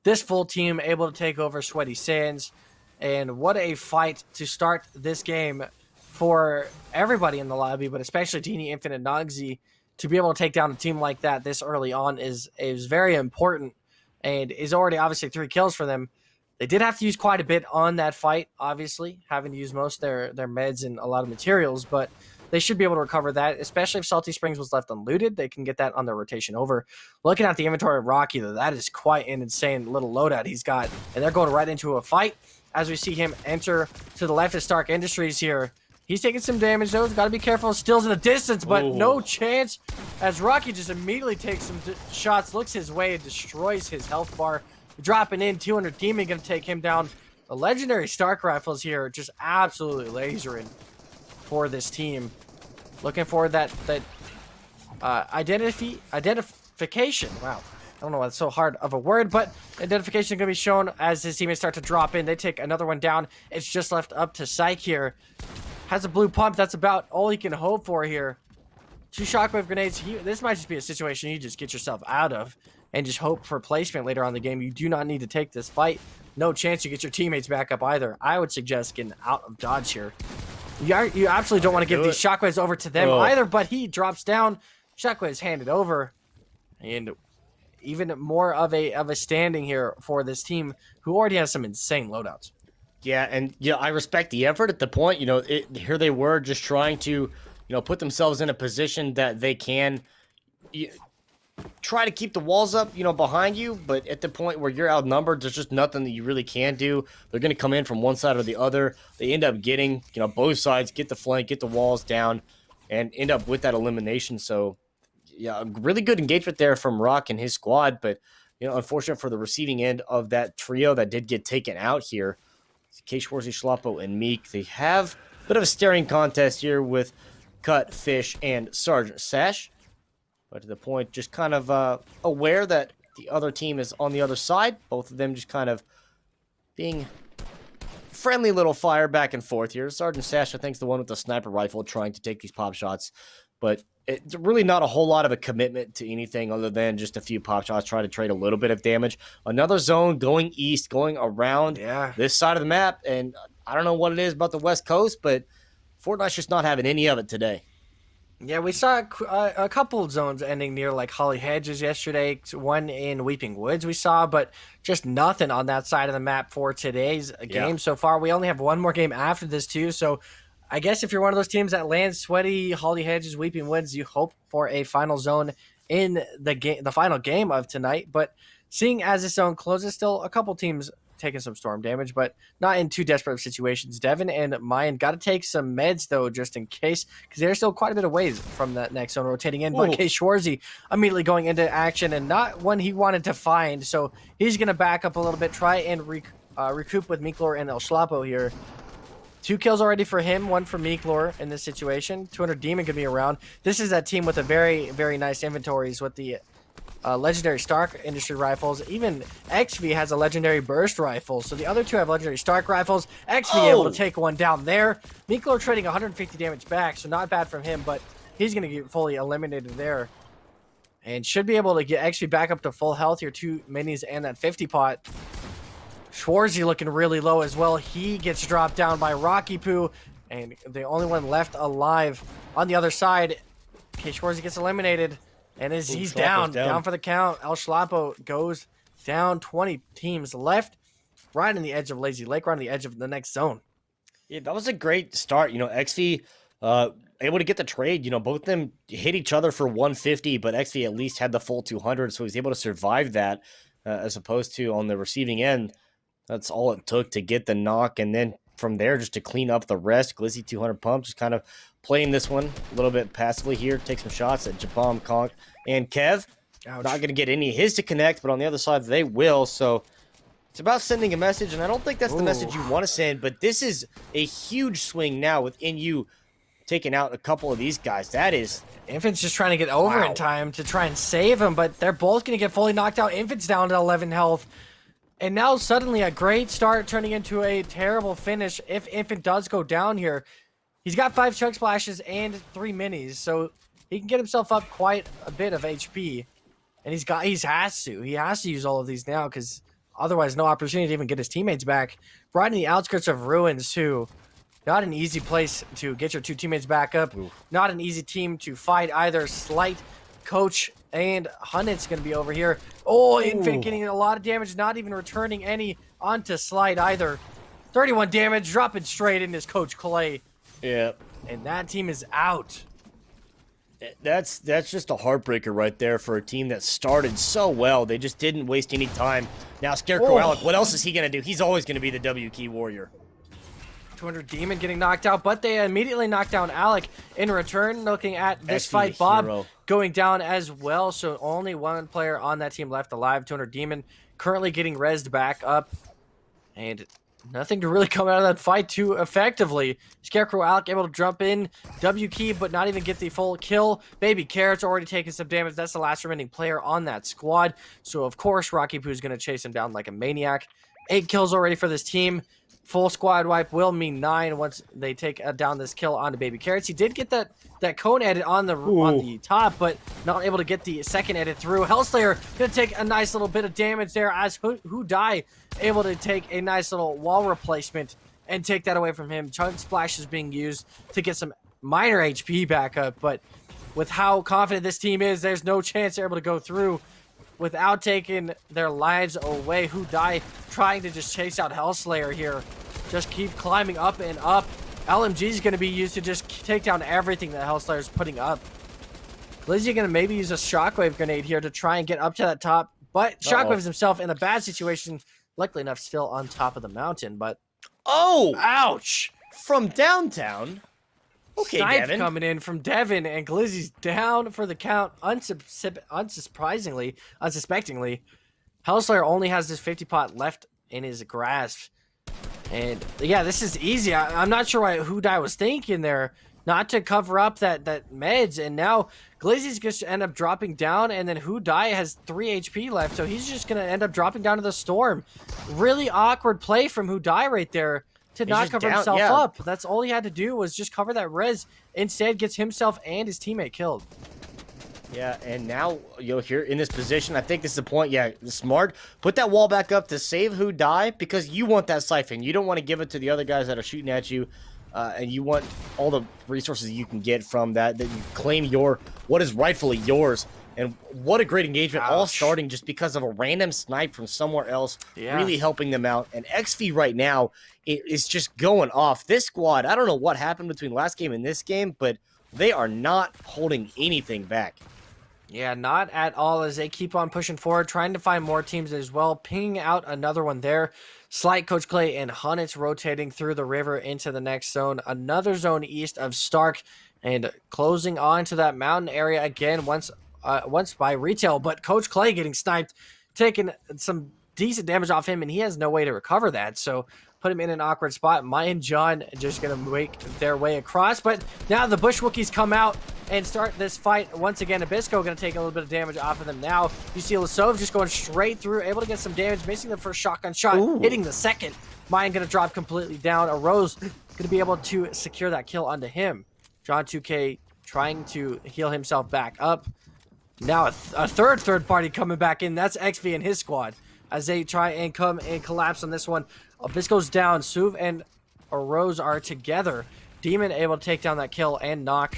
This full team able to take over Sweaty Sands. And what a fight to start this game for everybody in the lobby, but especially Dini, Infant, and Noxy. To be able to take down a team like that this early on is very important, and is already obviously 3 kills for them. They did have to use quite a bit on that fight, obviously, having to use most of their meds and a lot of materials, but they should be able to recover that, especially if Salty Springs was left unlooted. They can get that on their rotation over. Looking at the inventory of Rocky, though, that is quite an insane little loadout he's got, and they're going right into a fight. As we see him enter to the left of Stark Industries here, He's taking some damage though. Got to be careful. Still's in the distance, but Ooh. no chance. As Rocky just immediately takes some shots, looks his way, and destroys his health bar. Dropping in 200 Demon, gonna take him down. The legendary Stark rifles here, just absolutely lasering for this team. Looking for that identification. Wow. I don't know why it's so hard of a word, but identification is going to be shown as his teammates start to drop in. They take another one down. It's just left up to Psych here. Has a blue pump. That's about all he can hope for here. 2 shockwave grenades. This might just be a situation you just get yourself out of and just hope for placement later on in the game. You do not need to take this fight. No chance you get your teammates back up either. I would suggest getting out of dodge here. You absolutely don't want to give these shockwaves over to them either, but he drops down. Shockwaves handed over. And even more of a standing here for this team who already has some insane loadouts. Yeah, and I respect the effort at the point. Here they were just trying to, put themselves in a position that they can try to keep the walls up, behind you. But at the point where you're outnumbered, there's just nothing that you really can do. They're going to come in from one side or the other. They end up getting, both sides, get the flank, get the walls down, and end up with that elimination. So, yeah, really good engagement there from Rock and his squad. But, unfortunate for the receiving end of that trio that did get taken out here. K. Schwarzy, Schlappo, and Meek. They have a bit of a staring contest here with Cut, Fish, and Sergeant Sash. But to the point, just kind of aware that the other team is on the other side. Both of them just kind of being friendly little fire back and forth here. Sergeant Sash, I think, is the one with the sniper rifle trying to take these pop shots. But it's really not a whole lot of a commitment to anything other than just a few pop shots, try to trade a little bit of damage. Another zone going east, going around this side of the map. And I don't know what it is about the West Coast, but Fortnite's just not having any of it today. Yeah, we saw a couple of zones ending near like Holly Hedges yesterday. One in Weeping Woods we saw, but just nothing on that side of the map for today's game so far. We only have one more game after this too, so I guess if you're one of those teams that lands sweaty, Holly Hedges, Weeping Woods, you hope for a final zone in the final game of tonight. But seeing as this zone closes, still a couple teams taking some storm damage, but not in too desperate of situations. Devin and Mayan got to take some meds though, just in case, because they're still quite a bit of ways from that next zone rotating in. But K. Schwarzy immediately going into action and not one he wanted to find, so he's going to back up a little bit, try and recoup with Meeklor and El Schlappo here. 2 kills already for him, 1 for Meeklor in this situation. 200 Demon could be around. This is that team with a very, very nice inventories with the legendary Stark industry rifles. Even XV has a legendary burst rifle. So the other 2 have legendary Stark rifles. XV able to take one down there. Meeklor trading 150 damage back, so not bad from him, but he's going to get fully eliminated there. And should be able to get XV back up to full health here. 2 minis and that 50 pot. Schwarzy looking really low as well. He gets dropped down by Rocky Poo, and the only one left alive on the other side. Okay, Schwarzy gets eliminated, and he's down for the count. El Schlappo goes down. 20 teams left, right on the edge of Lazy Lake, right on the edge of the next zone. Yeah, that was a great start. XV able to get the trade. Both of them hit each other for 150, but XV at least had the full 200, so he's able to survive that as opposed to on the receiving end. That's all it took to get the knock, and then from there just to clean up the rest. Glizzy 200 pump, just kind of playing this one a little bit passively here. Take some shots at Jabam, Conk, and Kev. Ouch. Not going to get any of his to connect, but on the other side they will. So it's about sending a message, and I don't think that's the message you want to send, but this is a huge swing now with NU taking out a couple of these guys. That is... Infant's just trying to get over in time to try and save him, but they're both going to get fully knocked out. Infant's down to 11 health. And now suddenly a great start turning into a terrible finish if Infant does go down here. He's got 5 chug splashes and 3 minis, so he can get himself up quite a bit of HP. And he has to use all of these now, because otherwise no opportunity to even get his teammates back. Right in the outskirts of Ruins too. Not an easy place to get your 2 teammates back up. Oof. Not an easy team to fight either. Slight, Coach, and Hunnit's going to be over here. Oh, Infant getting a lot of damage, not even returning any onto Slight either. 31 damage, dropping straight into his Coach Clay. Yeah. And that team is out. That's just a heartbreaker right there for a team that started so well. They just didn't waste any time. Now, Scarecrow Alec, what else is he going to do? He's always going to be the W key warrior. 200 Demon getting knocked out, but they immediately knocked down Alec in return. Looking at this XV, fight, the Bob hero. going down as well, so only one player on that team left alive. 200 Demon currently getting rezzed back up, and nothing to really come out of that fight too effectively. Scarecrow Alec able to jump in, W key, but not even get the full kill. Baby Carrot's already taking some damage. That's the last remaining player on that squad, so of course Rocky Poo's going to chase him down like a maniac. 8 kills already for this team. Full squad wipe will mean 9 once they take down this kill onto Baby Carrots. He did get that cone edit on the top, but not able to get the second edit through. Hellslayer gonna take a nice little bit of damage there as Who Die able to take a nice little wall replacement and take that away from him. Chunk Splash is being used to get some minor HP back up, but with how confident this team is, there's no chance they're able to go through without taking their lives away. Who Die trying to just chase out Hellslayer here. Just keep climbing up and up. LMG is going to be used to just take down everything that Hellslayer is putting up. Glizzy going to maybe use a Shockwave grenade here to try and get up to that top. But Shockwave's himself in a bad situation. Luckily enough, still on top of the mountain. But Oh! ouch! From downtown? Okay, Snipe Devin. coming in from Devin, and Glizzy's down for the count. Unsuspectingly, Hellslayer only has this 50 pot left in his grasp. And yeah, this is easy. I'm not sure why Who Die was thinking there, not to cover up that meds. And now Glizzy's going to end up dropping down, and then Who Die has 3 HP left, so he's just going to end up dropping down to the storm. Really awkward play from Who Die right there to not cover himself up. That's all he had to do was just cover that res. Instead, gets himself and his teammate killed. Yeah, and now, here in this position, I think this is the point. Yeah, smart. Put that wall back up to save Who Die, because you want that siphon. You don't want to give it to the other guys that are shooting at you, and you want all the resources you can get from that you claim what is rightfully yours. And what a great engagement, all starting just because of a random snipe from somewhere else, really helping them out. And XV right now is just going off. This squad, I don't know what happened between last game and this game, but they are not holding anything back. Yeah, not at all, as they keep on pushing forward, trying to find more teams as well. Pinging out another one there. Slight, Coach Clay, and Hunnits rotating through the river into the next zone. Another zone east of Stark, and closing on to that mountain area again once by Retail. But Coach Clay getting sniped, taking some decent damage off him, and he has no way to recover that. So put him in an awkward spot. Maya and John just going to make their way across. But now the Bush Wookiees come out and start this fight. Once again, Abyssco going to take a little bit of damage off of them now. You see Lasov just going straight through, able to get some damage, missing the first shotgun shot, hitting the second. Mayan going to drop completely down. A Rose going to be able to secure that kill onto him. John 2K trying to heal himself back up. Now a third party coming back in. That's XV and his squad as they try and come and collapse on this one. Abyssco's down. Suv and a Rose are together. Demon able to take down that kill and knock.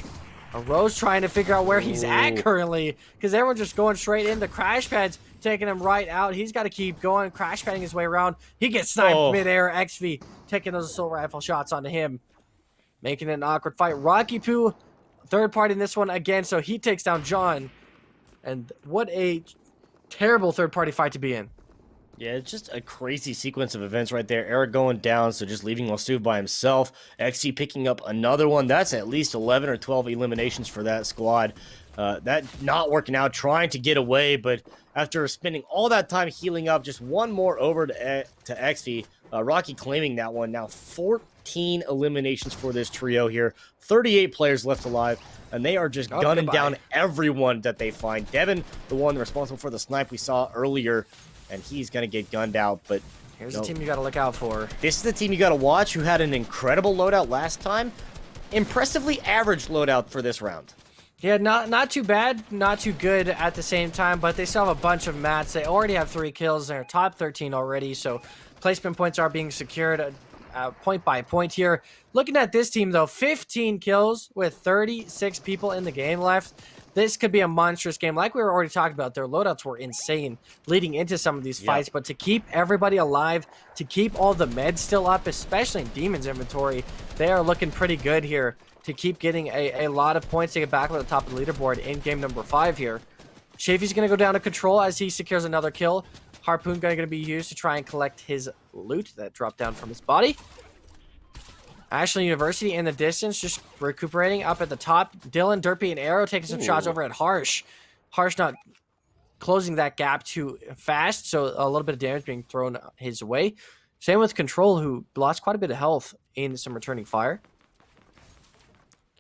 A Rose trying to figure out where he's at currently, because everyone's just going straight in. The crash pads taking him right out. He's got to keep going, crash padding his way around. He gets sniped midair. XV taking those assault rifle shots onto him, making it an awkward fight. Rocky Poo, third party in this one again, so he takes down John. And what a terrible third party fight to be in. Yeah, it's just a crazy sequence of events right there. Eric going down, so just leaving Lasuv by himself. XC picking up another one. That's at least 11 or 12 eliminations for that squad. That not working out, trying to get away, but after spending all that time healing up, just one more over to XV. Rocky claiming that one. Now 14 eliminations for this trio here. 38 players left alive, and they are just gunning down everyone that they find. Devin, the one responsible for the snipe we saw earlier, and he's going to get gunned out. But here's the team you got to look out for. This is the team you got to watch, who had an incredible loadout last time. Impressively average loadout for this round. Yeah, not too bad, not too good at the same time, but they still have a bunch of mats. They already have 3 kills. They're top 13 already, so placement points are being secured point by point here. Looking at this team, though, 15 kills with 36 people in the game left. This could be a monstrous game. Like we were already talking about, their loadouts were insane leading into some of these fights, but to keep everybody alive, to keep all the meds still up, especially in Demon's inventory, they are looking pretty good here to keep getting a lot of points to get back on the top of the leaderboard in game number 5 here. Shafy's going to go down to control as he secures another kill. Harpoon going to be used to try and collect his loot that dropped down from his body. Ashland University in the distance, just recuperating up at the top. Dylan, Derpy, and Arrow taking some shots over at Harsh. Harsh not closing that gap too fast, so a little bit of damage being thrown his way. Same with Control, who lost quite a bit of health in some returning fire.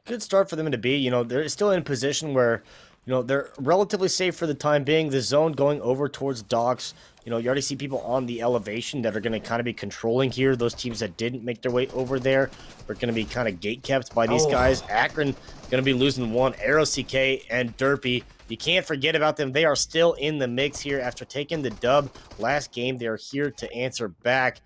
Good start for them to be. They're still in a position where, they're relatively safe for the time being. The zone going over towards docks. You already see people on the elevation that are going to kind of be controlling here. Those teams that didn't make their way over there are going to be kind of gate-kept by these guys. Akron going to be losing one. Arrow, CK, and Derpy. You can't forget about them. They are still in the mix here after taking the dub last game. They are here to answer back.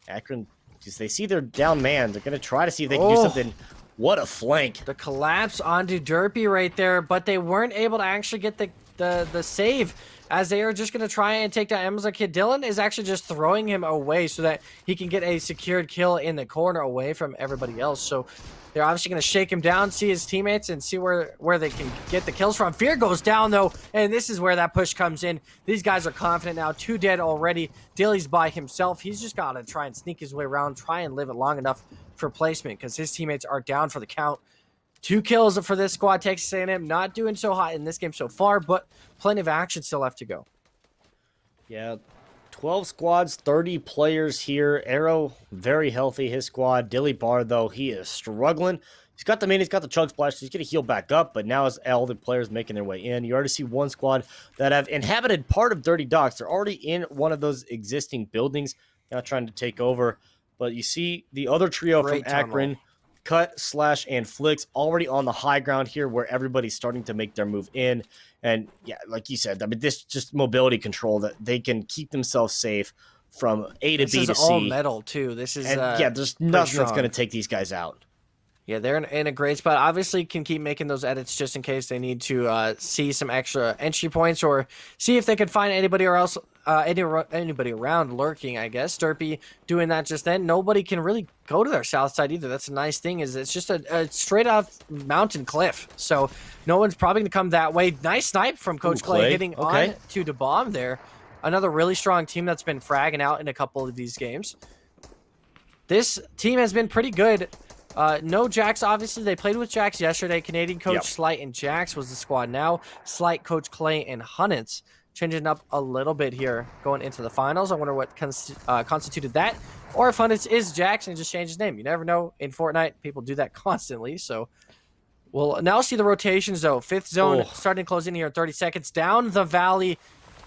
Akron, because they see they're down man. They're going to try to see if they can do something. What a flank. The collapse onto Derpy right there, but they weren't able to actually get the save, as they are just going to try and take down Amazon Kid. Dylan is actually just throwing him away so that he can get a secured kill in the corner away from everybody else. So they're obviously going to shake him down, see his teammates, and see where they can get the kills from. Fear goes down, though, and this is where that push comes in. These guys are confident now. 2 dead already. Dilly's by himself. He's just got to try and sneak his way around, try and live it long enough for placement, because his teammates are down for the count. 2 kills for this squad. Texas A&M not doing so hot in this game so far, but plenty of action still left to go. Yeah, 12 squads, 30 players here. Arrow, very healthy, his squad. Dilly Bar, though, he is struggling. He's got the main, he's got the chug splash, so he's going to heal back up, but now as all the players making their way in, you already see one squad that have inhabited part of Dirty Docks. They're already in one of those existing buildings, now trying to take over. But you see the other trio from Akron, Cut, Slash, and Flicks already on the high ground here where everybody's starting to make their move in. And yeah, like you said, I mean, this just mobility control that they can keep themselves safe from A to B to C. This is all metal too. This is yeah, there's nothing that's going to take these guys out. Yeah, they're in a great spot. Obviously, can keep making those edits just in case they need to see some extra entry points or see if they can find anybody else, anybody around lurking. I guess Derpy doing that just then. Nobody can really go to their south side either. That's a nice thing. Is it's just a straight off mountain cliff, so no one's probably gonna come that way. Nice snipe from Coach Clay hitting on to the bomb there. Another really strong team that's been fragging out in a couple of these games. This team has been pretty good. No Jax, obviously. They played with Jax yesterday. Canadian coach Slight and Jax was the squad now. Slight, Coach Clay, and Hunnits. Changing up a little bit here going into the finals. I wonder what constituted that. Or if Hunnits is Jax and just changed his name. You never know. In Fortnite, people do that constantly. So we'll now see the rotations, though. 5th zone starting to close in here in 30 seconds. Down the valley.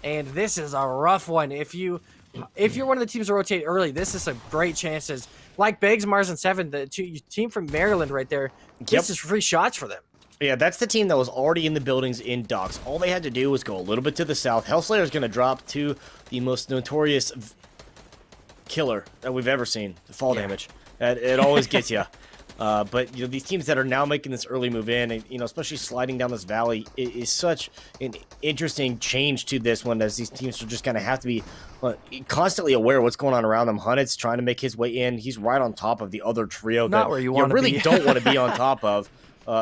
And this is a rough one. If you're one of the teams that rotate early, this is some great chances. Like Beggs, Mars, and Seven, the team from Maryland right there, this is free shots for them. Yeah, that's the team that was already in the buildings in Docks. All they had to do was go a little bit to the south. Hellslayer is going to drop to the most notorious killer that we've ever seen, the fall damage. It always gets you. But these teams that are now making this early move in, and especially sliding down this valley, is such an interesting change to this one, as these teams are just going to have to be constantly aware of what's going on around them. Hunnit's trying to make his way in. He's right on top of the other trio Not where you want to really be. don't want to be on top of.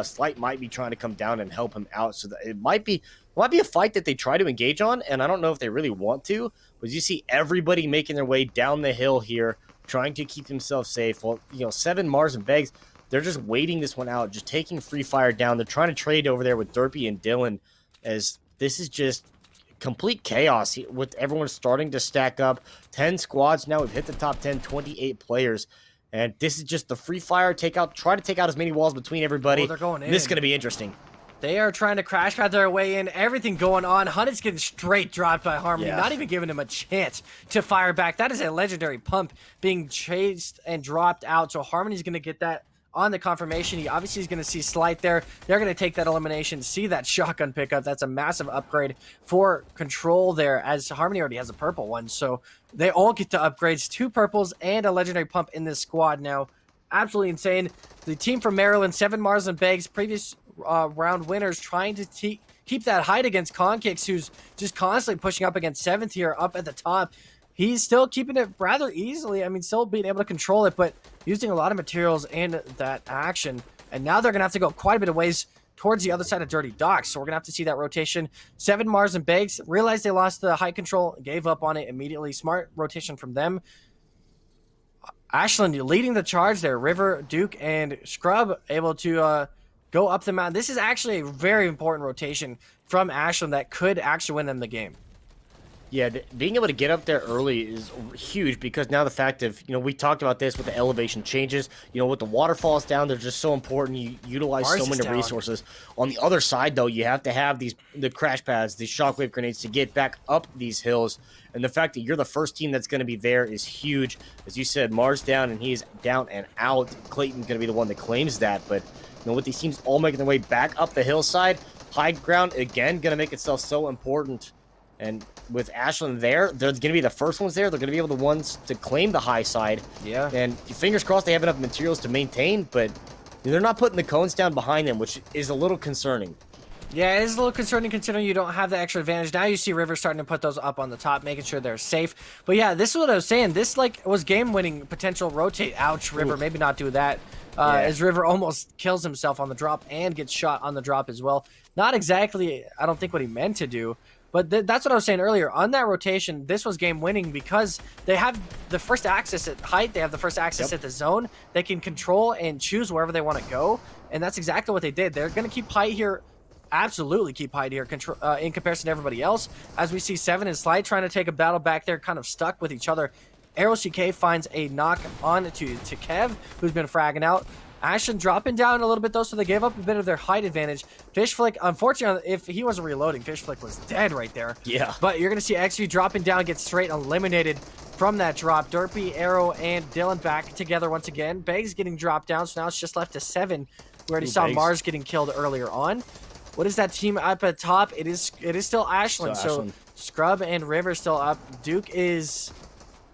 Slight might be trying to come down and help him out, so that it might be a fight that they try to engage on, and I don't know if they really want to, but you see everybody making their way down the hill here, trying to keep themselves safe. Well, Seven, Mars, and Beggs, they're just waiting this one out, just taking free fire down. They're trying to trade over there with Derpy and Dylan, as this is just complete chaos with everyone starting to stack up. 10 squads now. We've hit the top 10, 28 players. And this is just the free fire try to take out as many walls between everybody. They're going in. This is going to be interesting. They are trying to crash pad their way in. Everything going on. Hunnit's getting straight dropped by Harmony. Yeah. Not even giving him a chance to fire back. That is a legendary pump being chased and dropped out. So Harmony's going to get that on the confirmation. He obviously is going to see Slight there. They're going to take that elimination, see that shotgun pickup. That's a massive upgrade for Control there, as Harmony already has a purple one. So they all get the upgrades. 2 purples and a legendary pump in this squad now. Absolutely insane. The team from Maryland, 7 Mars and Beggs, previous round winners, trying to keep that height against Conkicks, who's just constantly pushing up against 7th here up at the top. He's still keeping it rather easily. I mean, still being able to control it, but using a lot of materials in that action. And now they're going to have to go quite a bit of ways towards the other side of Dirty Docks. So we're going to have to see that rotation. 7 Mars and Beggs realized they lost the height control, gave up on it immediately. Smart rotation from them. Ashland leading the charge there. River, Duke, and Scrub able to go up the mountain. This is actually a very important rotation from Ashland that could actually win them the game. Yeah, being able to get up there early is huge because now the fact of, we talked about this with the elevation changes, with the waterfalls down, they're just so important. You utilize Mars so is many down. resources. On the other side, though, you have to have the crash pads, these shockwave grenades to get back up these hills. And the fact that you're the first team that's going to be there is huge. As you said, Mars down and he's down and out. Clayton's going to be the one that claims that. But, with these teams all making their way back up the hillside, high ground, again, going to make itself so important. And with Ashland there, they're going to be the first ones there. They're going to be able the ones to claim the high side. Yeah. And fingers crossed they have enough materials to maintain, but they're not putting the cones down behind them, which is a little concerning. Yeah, it is a little concerning considering you don't have the extra advantage. Now you see River starting to put those up on the top, making sure they're safe. But yeah, this is what I was saying. This was game-winning potential rotate. Ouch, River. Ooh. Maybe not do that. As River almost kills himself on the drop and gets shot on the drop as well. Not exactly, I don't think, what he meant to do. But that's what I was saying earlier. On that rotation, this was game-winning because they have the first access at height. They have the first access at the zone. They can control and choose wherever they want to go. And that's exactly what they did. They're going to keep height here. Absolutely keep height here in comparison to everybody else. As we see Seven and Slight trying to take a battle back there, kind of stuck with each other. Arrow CK finds a knock on to Kev, who's been fragging out. Ashland dropping down a little bit, though, so they gave up a bit of their height advantage. Fish Flick, unfortunately, if he wasn't reloading, Fish Flick was dead right there. Yeah. But you're going to see XV dropping down, get straight eliminated from that drop. Derpy, Arrow, and Dylan back together once again. Beggs getting dropped down, so now it's just left to Seven. We already saw Beggs. Mars getting killed earlier on. What is that team up at top? It is still Ashland. So Scrub and River still up. Duke is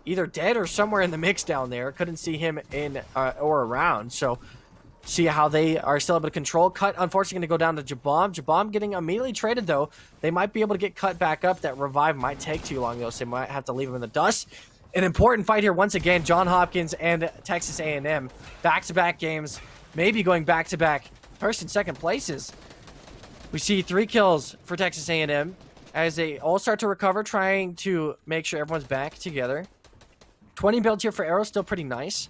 either dead or somewhere in the mix down there. Couldn't see him in or around. So see how they are still able to control. Cut, unfortunately, going to go down to Jabom. Jabom getting immediately traded, though. They might be able to get Cut back up. That revive might take too long, though, so they might have to leave him in the dust. An important fight here once again. John Hopkins and Texas A&M. Back-to-back games. Maybe going back-to-back first and second places. We see 3 kills for Texas A&M as they all start to recover, trying to make sure everyone's back together. 20 builds here for Arrow, still pretty nice.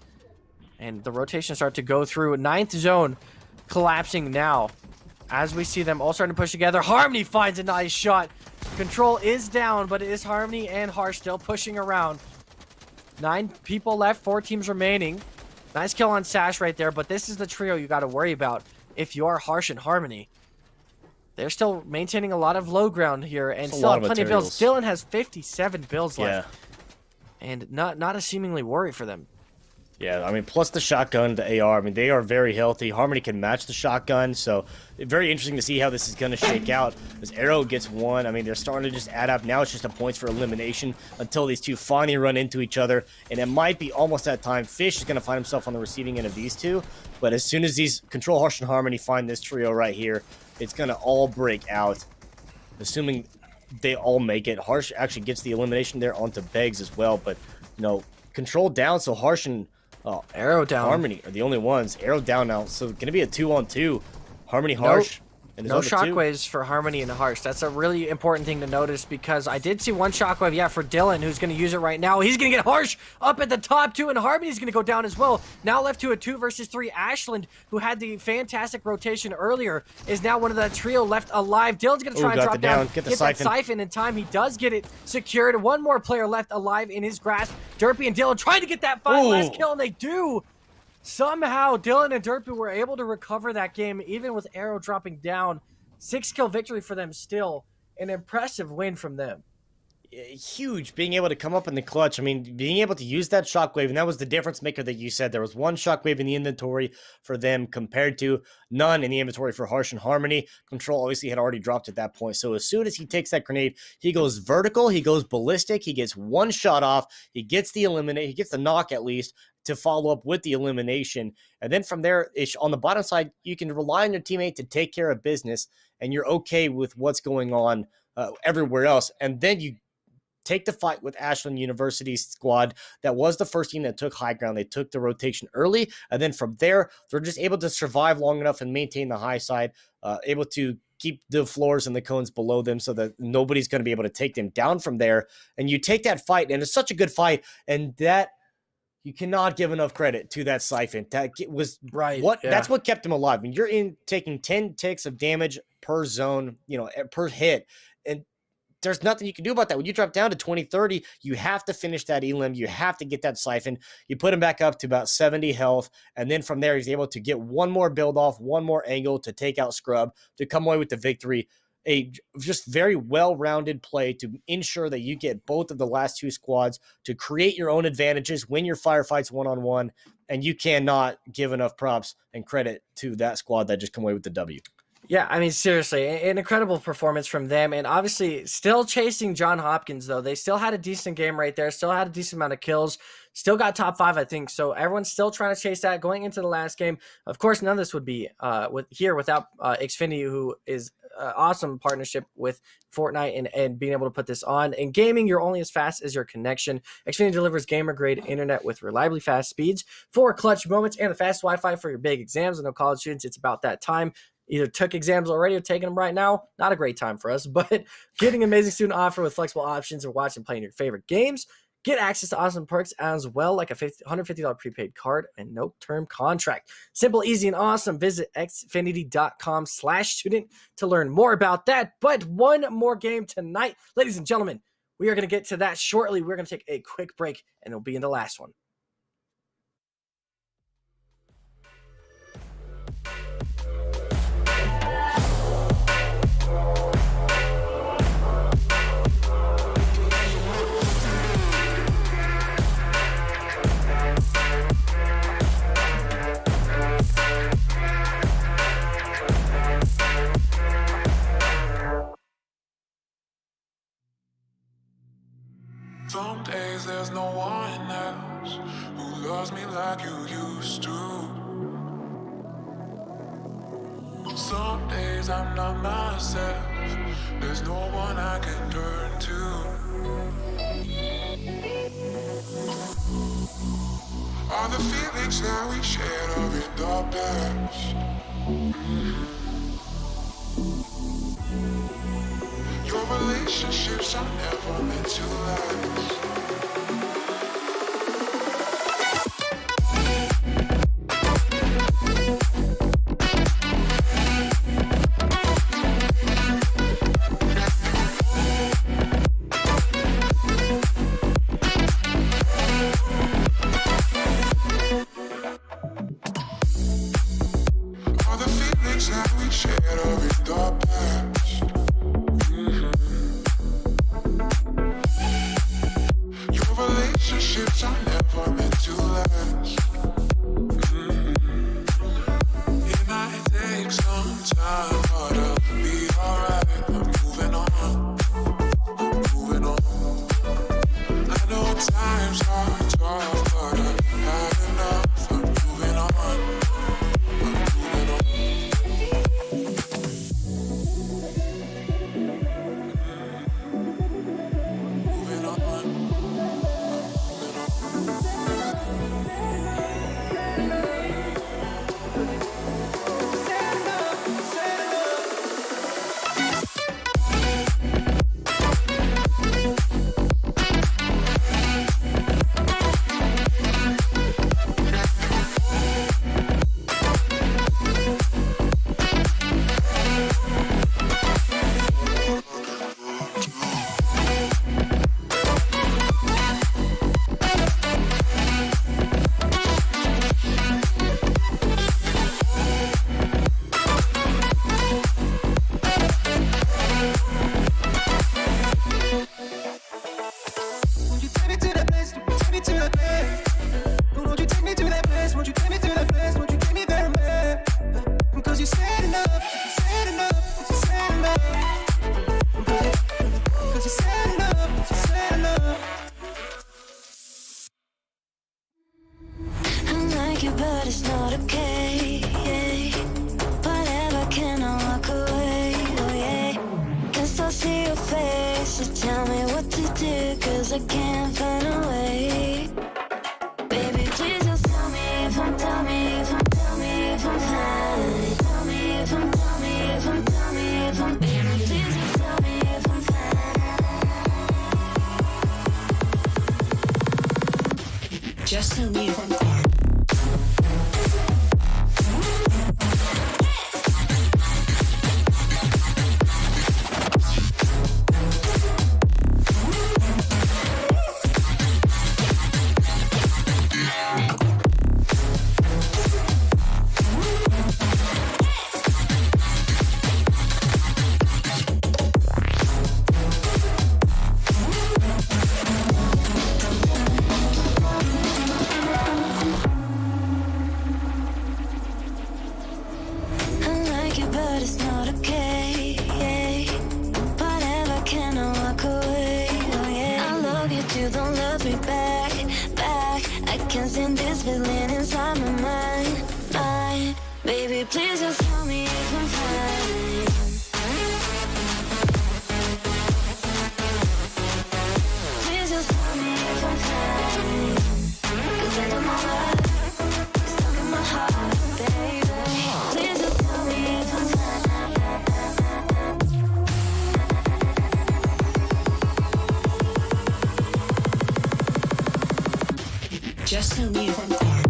And the rotation start to go through. 9th zone collapsing now as we see them all starting to push together. Harmony finds a nice shot. Control is down, but it is Harmony and Harsh still pushing around. 9 people left, 4 teams remaining. Nice kill on Sash right there, but this is the trio you got to worry about if you are Harsh and Harmony. They're still maintaining a lot of low ground here and still have plenty of builds. Dylan has 57 builds left. And not a seemingly worry for them. Yeah, I mean, plus the shotgun, the AR, I mean, they are very healthy. Harmony can match the shotgun, so very interesting to see how this is going to shake out. As Arrow gets one, I mean, they're starting to just add up. Now it's just a points for elimination until these two finally run into each other, and it might be almost that time. Fish is going to find himself on the receiving end of these two, but as soon as these Control, Harsh, and Harmony find this trio right here, it's going to all break out, assuming they all make it. Harsh actually gets the elimination there onto Beggs as well, but, Control down, so Harsh and Arrow down. Harmony are the only ones. Arrow down now, so going to be a 2-on-2. Harmony, Harsh. No shockwaves for Harmony and Harsh. That's a really important thing to notice because I did see one shockwave, for Dylan, who's going to use it right now. He's going to get Harsh up at the top, too, and Harmony's going to go down as well. Now left to a 2 versus 3. Ashland, who had the fantastic rotation earlier, is now one of the trio left alive. Dylan's going to try and drop down, get that siphon in time. He does get it secured. One more player left alive in his grasp. Derpy and Dylan trying to get that last kill, and they do. Somehow, Dylan and Derpy were able to recover that game, even with Arrow dropping down. 6-kill victory for them still. An impressive win from them. Huge, being able to come up in the clutch. I mean, being able to use that shockwave, and that was the difference maker that you said. There was 1 shockwave in the inventory for them compared to none in the inventory for Harsh and Harmony. Control obviously had already dropped at that point. So as soon as he takes that grenade, he goes vertical, he goes ballistic, he gets 1 shot off, he gets the eliminate, he gets the knock at least to follow up with the elimination. And then from there, on the bottom side, you can rely on your teammate to take care of business, and you're okay with what's going on everywhere else. And then you take the fight with Ashland University's squad. That was the first team that took high ground. They took the rotation early, and then from there, they're just able to survive long enough and maintain the high side, able to keep the floors and the cones below them so that nobody's going to be able to take them down from there. And you take that fight, and it's such a good fight, and that You cannot give enough credit to that siphon. That was Right. what Yeah. that's what kept him alive. When you're taking 10 ticks of damage per zone, per hit, and there's nothing you can do about that. When you drop down to 20, 30, you have to finish that elim. You have to get that siphon. You put him back up to about 70 health, and then from there, he's able to get one more build off, one more angle to take out Scrub to come away with the victory. A just very well-rounded play to ensure that you get both of the last two squads to create your own advantages, win your firefights one-on-one, and you cannot give enough props and credit to that squad that just come away with the W. Yeah, I mean, seriously, an incredible performance from them. And obviously, still chasing John Hopkins, though. They still had a decent game right there, still had a decent amount of kills, still got top 5, I think. So everyone's still trying to chase that going into the last game. Of course, none of this would be without Xfinity, who is awesome partnership with Fortnite and being able to put this on. In gaming, you're only as fast as your connection. Xfinity delivers gamer-grade internet with reliably fast speeds for clutch moments and the fast Wi-Fi for your big exams. I know college students, it's about that time. Either took exams already or taking them right now. Not a great time for us, but getting amazing student offer with flexible options or watching and playing your favorite games. Get access to awesome perks as well, like a $150 prepaid card and no term contract. Simple, easy, and awesome. Visit xfinity.com/student to learn more about that. But one more game tonight, ladies and gentlemen. We are going to get to that shortly. We're going to take a quick break, and it'll be in the last one. Some days there's no one else who loves me like you used to. Some days I'm not myself. There's no one I can turn to. All the feelings that we shared are in the past. Your relationships are never meant to last. All the feelings that we shared are in the past. Your relationships are never meant to last. It might take some time, but I'll be alright. I'm moving on. I know times are tough, but I've had enough. I'm moving on. Moving on. Won't you take me to that place? Take me to that place. Won't you take me to that place? Won't you take me to that place? Won't you take me there, man? Because you said enough, you said enough, you said enough. Because you said enough, you said enough. I like you, but it's not okay. Whatever, can I walk away? Oh yeah. Can still see your face, so tell me what to do, 'cause I can't find a way. Baby, please just tell me if I'm, tell me if I'm, tell me if I'm fine. Tell me if I'm, tell me if I'm, tell me if I'm, baby, please just tell me if I'm fine. Just so new from Farm. I like you, but it's not okay. Whatever, can I walk away? Oh yeah. I love you too, don't love me back, back. I can't stand this feeling inside my mind. Baby, please just tell me if I'm fine. Please just tell me if I'm fine. 'Cause I don't know why it's stuck in my heart, baby. Please just tell me if I'm fine. Just so new from Farm.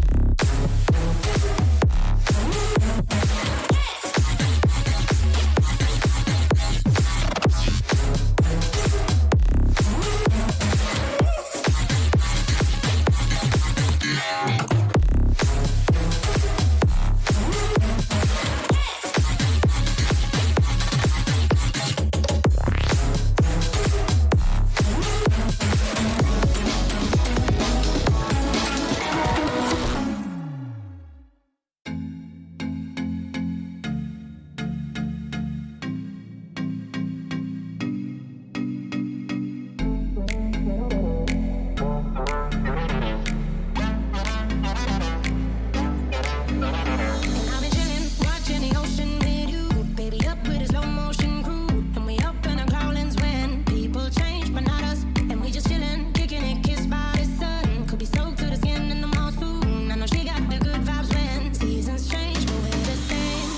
I've been chillin', watching the ocean with you. Baby, up with a slow motion crew. And we up in our growlings when people change, but not us. And we just chillin', kicking it, kissed by the sun. Could be soaked to the skin in the mall soon. I know she got the good vibes when seasons change, but we're the same.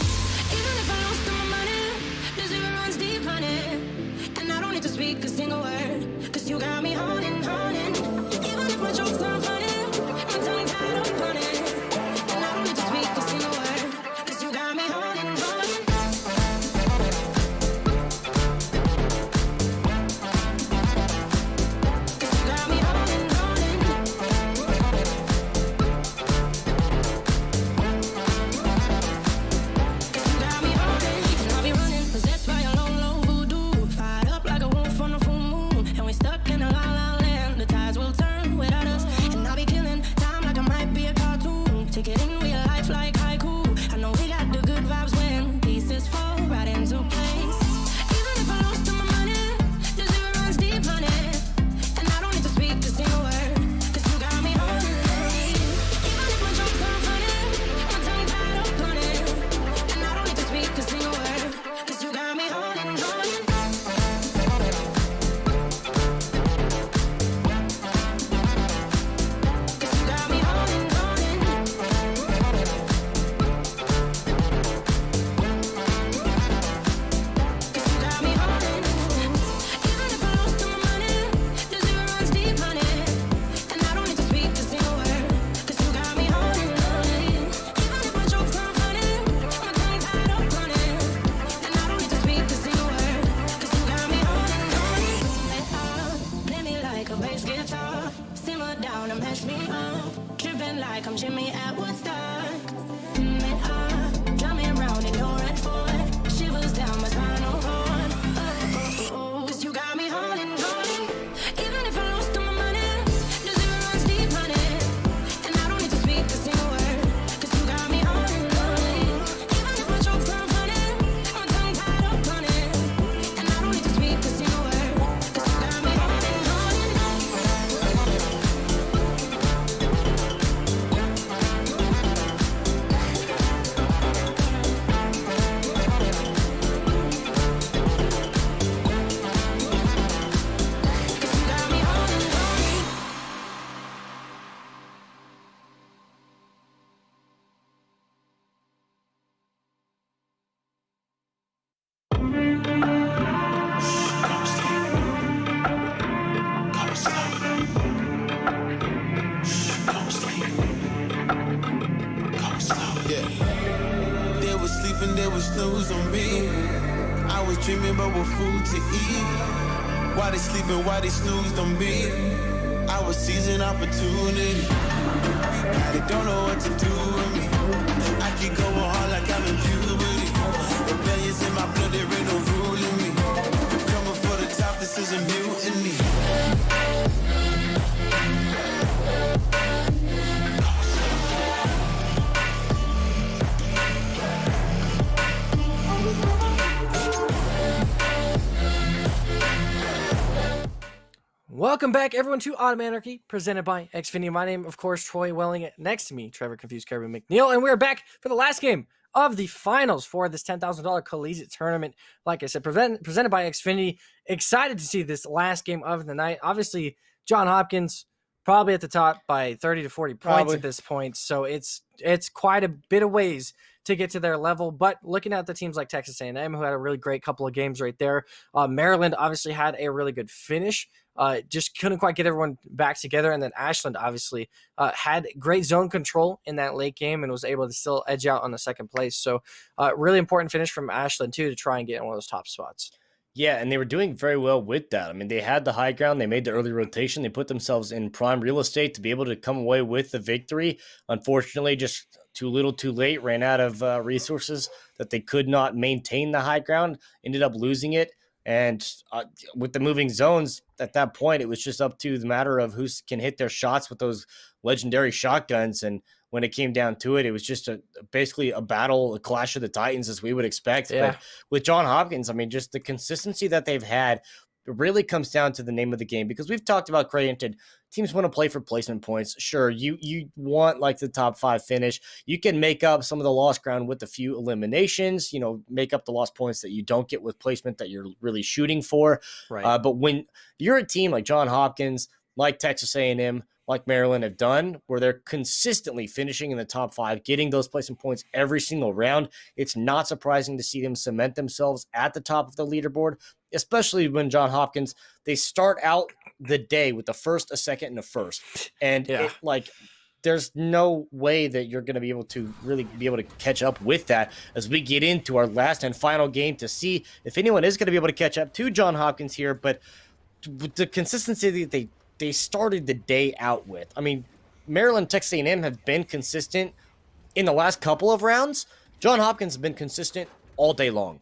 Even if I lost all my money, the zero runs deep, honey. And I don't need to speak a single word, 'cause you got me haunting, haunting. Even if my jokes aren't funny, my tongue tied up on it. And I don't need to speak a single word, 'cause you got me haunting, haunting. 'Cause you got me haunting, haunting. 'Cause you got me haunting. And I'll be running, possessed by your low, low voodoo. Fired up like a wolf on a full moon. And we stuck in a la la land. The tides will turn without us. And I'll be killing time like I might be a cartoon. Take it in real life like haiku. I know we got the good vibes when pieces fall right into place. Even if I lost all my money, the zero runs deep, honey. And I don't need to speak a single word, 'cause you got me haunting. Even if my jokes aren't funny, my tongue tied up on it. And I don't need to speak a single word, 'cause you got me haunting, haunting. 'Cause you got me haunting, haunting. 'Cause you got me haunting. Even if I lost all my money, the zero runs deep, honey. And I don't need to speak a single word, 'cause you got me haunting, haunting. Even if my jokes aren't funny, my tongue tied up on it. And I don't need to speak a single word, 'cause you got me haunting, haunting. Play me like a bass guitar, simmer down and mess me up. Tripping like I'm Jimmy at Woodstock. Drum me around in your red Ford, shivers down my spinal cord. Oh, 'cause you got me haunting, haunting. Even if I lost all my money, the zero runs deep, honey. And I don't need to speak a single word, 'cause you got me haunting, haunting. Even if my jokes aren't funny, my tongue tied up on it. And I don't need to speak a single word, 'cause you got me haunting, haunting. dreaming about what food to eat. Why they sleeping, why they snooze, don't beat. I was seizing opportunity. Now they don't know what to do with me. I keep going hard like I'm in puberty. Rebellions in my blood, there ain't no ruling me. Coming for the top, this is a mutiny. Welcome back, everyone, to Autumn Anarchy, presented by Xfinity. My name, of course, Troy Welling. Next to me, Trevor Confused Caribou McNeil, and we're back for the last game of the finals for this $10,000 collegiate tournament. Like I said, presented by Xfinity. Excited to see this last game of the night. Obviously, John Hopkins probably at the top by 30 to 40 points at this point, so it's quite a bit of ways to get to their level. But looking at the teams like Texas A&M, who had a really great couple of games right there, Maryland obviously had a really good finish. Just couldn't quite get everyone back together. And then Ashland obviously had great zone control in that late game and was able to still edge out on the second place. So really important finish from Ashland too to try and get in one of those top spots. Yeah, and they were doing very well with that. I mean, they had the high ground. They made the early rotation. They put themselves in prime real estate to be able to come away with the victory. Unfortunately, just too little too late, ran out of resources that they could not maintain the high ground, ended up losing it. And with the moving zones, at that point, it was just up to the matter of who can hit their shots with those legendary shotguns. And when it came down to it, it was just basically a battle, a clash of the Titans as we would expect. Yeah. But with John Hopkins, I mean, just the consistency that they've had, it really comes down to the name of the game, because we've talked about, granted, teams want to play for placement points. Sure, you want like the top 5 finish. You can make up some of the lost ground with a few eliminations, make up the lost points that you don't get with placement that you're really shooting for. Right. But when you're a team like John Hopkins, like Texas A&M, like Maryland have done, where they're consistently finishing in the top 5, getting those placement points every single round, it's not surprising to see them cement themselves at the top of the leaderboard, especially when John Hopkins, they start out the day with the first, a second, and a first. And there's no way that you're going to be able to really be able to catch up with that as we get into our last and final game to see if anyone is going to be able to catch up to John Hopkins here. But with the consistency that they started the day out with, I mean, Maryland, Texas A&M have been consistent in the last couple of rounds. John Hopkins has been consistent all day long.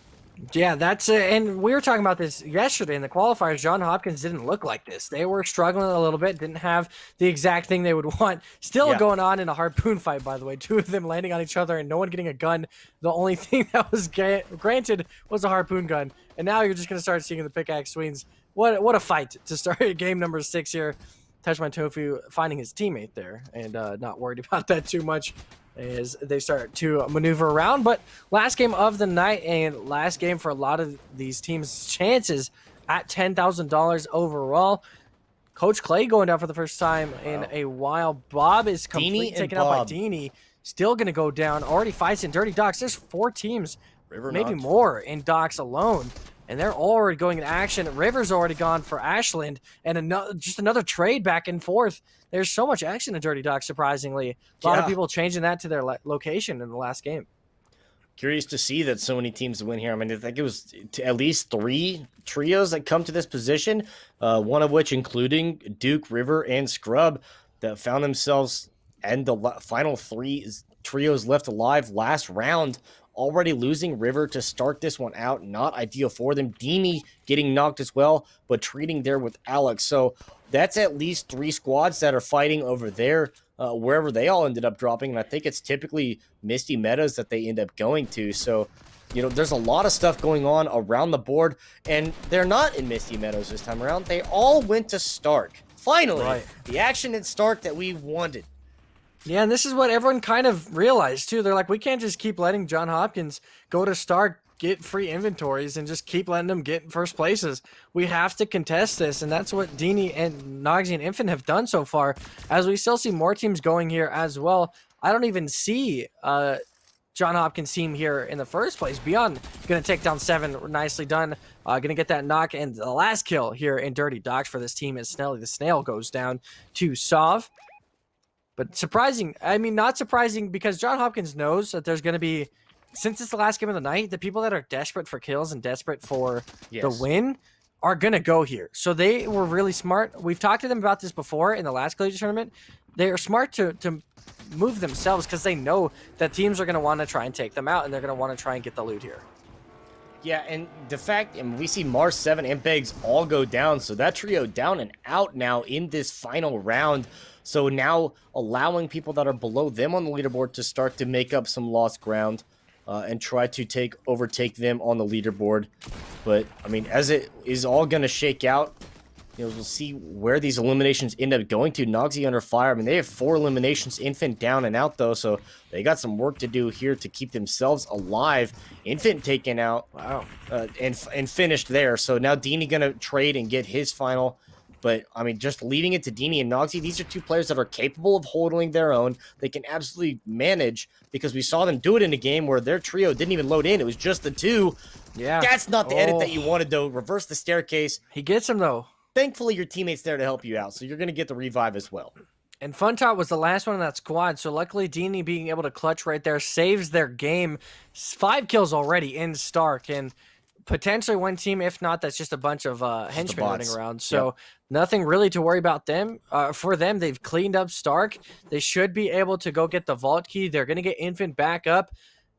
Yeah, that's it. And we were talking about this yesterday in the qualifiers. John Hopkins didn't look like this. They were struggling a little bit, didn't have the exact thing they would want. Still going on in a harpoon fight, by the way. 2 of them landing on each other and no one getting a gun. The only thing that was granted was a harpoon gun. And now you're just going to start seeing the pickaxe swings. What a fight to start game number 6 here. Touch My Tofu finding his teammate there and not worried about that too much as they start to maneuver around. But last game of the night and last game for a lot of these teams' chances at $10,000 overall. Coach Clay going down for the first time in a while. Bob is completely taken out by Deanie. Still going to go down. Already fights in Dirty Docks. There's 4 teams, maybe more, in Docks alone. And they're already going in action. River's already gone for Ashland. And just another trade back and forth. There's so much action in Dirty Docks, surprisingly. A lot of people changing that to their location in the last game. Curious to see that so many teams win here. I mean, I think it was at least 3 trios that come to this position, one of which including Duke, River, and Scrub, that found themselves and the final 3 trios left alive last round, already losing. River to start this one out, not ideal for them. Deanie getting knocked as well, but treating there with Alex. So that's at least 3 squads that are fighting over there, wherever they all ended up dropping. And I think it's typically Misty Meadows that they end up going to. So, there's a lot of stuff going on around the board, and they're not in Misty Meadows this time around. They all went to Stark. Finally, the action at Stark that we wanted. Yeah, and this is what everyone kind of realized, too. They're like, we can't just keep letting John Hopkins go to Stark, get free inventories, and just keep letting them get first places. We have to contest this, and that's what Deanie and Nogsy and Infant have done so far, as we still see more teams going here as well. I don't even see John Hopkins' team here in the first place. Beyond going to take down 7. Nicely done. Going to get that knock, and the last kill here in Dirty Docks for this team is Snelly the Snail goes down to Sov. But surprising, I mean, not surprising, because John Hopkins knows that there's going to be since it's the last game of the night, the people that are desperate for kills and desperate for the Yes. win are going to go here. So they were really smart. We've talked to them about this before in the last collegiate tournament. They are smart to move themselves because they know that teams are going to want to try and take them out, and they're going to want to try and get the loot here. Yeah, and the fact, and we see Mars 7 and Begs all go down, so that trio down and out now in this final round. So now allowing people that are below them on the leaderboard to start to make up some lost ground and try to overtake them on the leaderboard. But, I mean, as it is all going to shake out, you know, we'll see where these eliminations end up going to. Noxy under fire. I mean, they have 4 eliminations. Infant down and out, though, so they got some work to do here to keep themselves alive. Infant taken out. Wow. And finished there. So now Dini going to trade and get his final. But, I mean, just leaving it to Dini and Noxy, these are 2 players that are capable of holding their own. They can absolutely manage because we saw them do it in a game where their trio didn't even load in. It was just the 2. Yeah. That's not the edit that you wanted, though. Reverse the staircase. He gets him, though. Thankfully, your teammate's there to help you out, so you're going to get the revive as well. And Funtop was the last one in that squad, so luckily Dini being able to clutch right there saves their game. 5 kills already in Stark, and potentially one team, if not, that's just a bunch of henchmen running bots. around. So nothing really to worry about them. For them, they've cleaned up Stark. They should be able to go get the vault key. They're going to get Infant back up.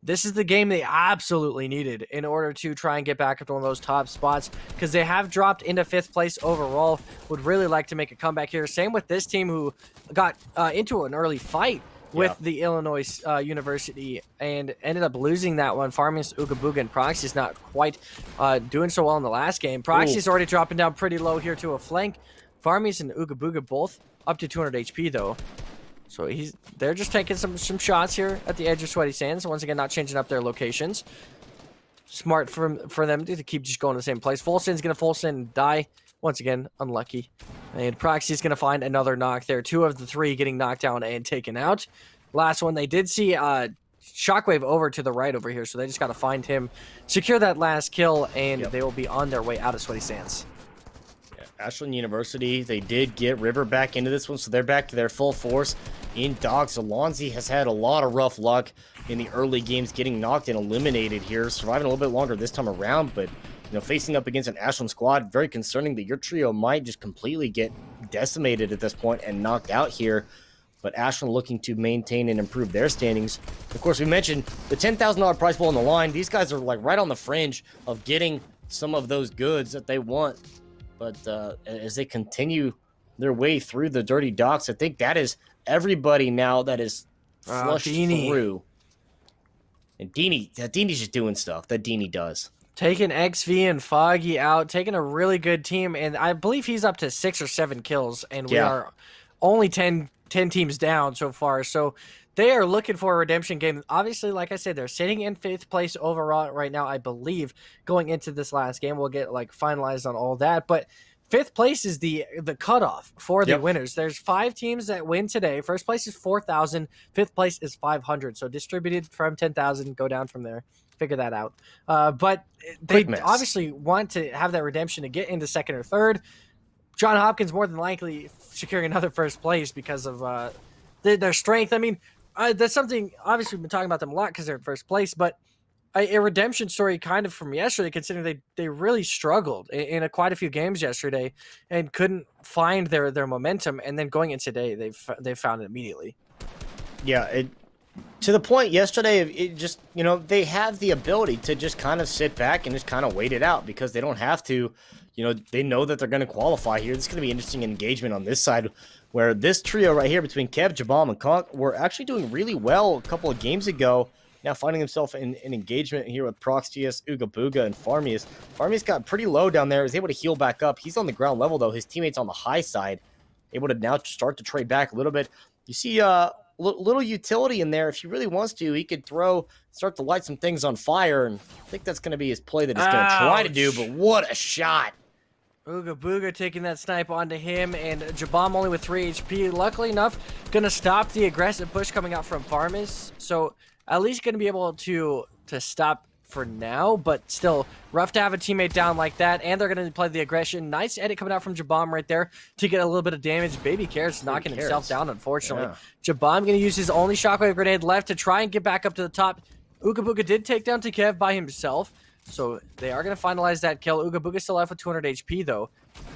This is the game they absolutely needed in order to try and get back up to one of those top spots because they have dropped into 5th place overall. Would really like to make a comeback here. Same with this team who got into an early fight with the Illinois University and ended up losing that one. Farmius, Ooga Booga, and Proxy's not quite doing so well in the last game. Proxy's already dropping down pretty low here to a flank. Farmius and Ooga Booga both up to 200 HP though. So they're just taking some shots here at the edge of Sweaty Sands. Once again, not changing up their locations. Smart for them to keep just going to the same place. Fulson's going to Fulson and die. Once again, unlucky. And Proxy's going to find another knock there. 2 of the 3 getting knocked down and taken out. Last one, they did see Shockwave over to the right over here, so they just got to find him, secure that last kill, and they will be on their way out of Sweaty Sands. Ashland University, they did get River back into this one, so they're back to their full force in Dogs. Alonzi has had a lot of rough luck in the early games, getting knocked and eliminated here, surviving a little bit longer this time around, but you know, facing up against an Ashland squad, very concerning that your trio might just completely get decimated at this point and knocked out here. But Ashland looking to maintain and improve their standings. Of course, we mentioned the $10,000 prize pool on the line. These guys are like right on the fringe of getting some of those goods that they want. But as they continue their way through the dirty docks, I think that is everybody now that is flushed through. And Dini's just doing stuff that Dini does. Taking XV and Foggy out, taking a really good team, and I believe he's up to 6 or 7 kills, and we are only 10 teams down so far. So they are looking for a redemption game. Obviously, like I said, they're sitting in 5th place overall right now, I believe, going into this last game. We'll get like finalized on all that, but 5th place is the cutoff for the winners. There's 5 teams that win today. First place is 4,000. 5th place is 500. So distributed from 10,000, go down from there. Figure that out. But they obviously want to have that redemption to get into 2nd or 3rd. John Hopkins more than likely securing another 1st place because of their strength. I mean, that's something, obviously we've been talking about them a lot because they're in 1st place, but a redemption story kind of from yesterday, considering they really struggled in quite a few games yesterday and couldn't find their momentum, and then going in today, they've found it immediately. Yeah, to the point yesterday, it just, you know, they have the ability to just kind of sit back and just kind of wait it out because they don't have to, you know, they know that they're going to qualify here. This is going to be interesting engagement on this side where this trio right here between Kev, Jabam, and Conk were actually doing really well a couple of games ago. Now finding himself in engagement here with Proxius, Ooga Booga, and Farmius. Farmius got pretty low down there. He was able to heal back up. He's on the ground level, though. His teammate's on the high side. Able to now start to trade back a little bit. You see little utility in there. If he really wants to, he could start to light some things on fire. And I think that's going to be his play that he's going to try to do. But what a shot. Ooga Booga taking that snipe onto him, and Jabam only with 3 HP. Luckily enough, going to stop the aggressive push coming out from Farmis. So at least going to be able to stop for now, but still rough to have a teammate down like that, and they're going to play the aggression. Nice edit coming out from Jabam right there to get a little bit of damage. Baby Carrots knocking himself down, unfortunately. Jabam going to use his only shockwave grenade left to try and get back up to the top. Ooga Booga did take down Takev by himself, so they are going to finalize that kill. Ooga Booga still left with 200 HP, though.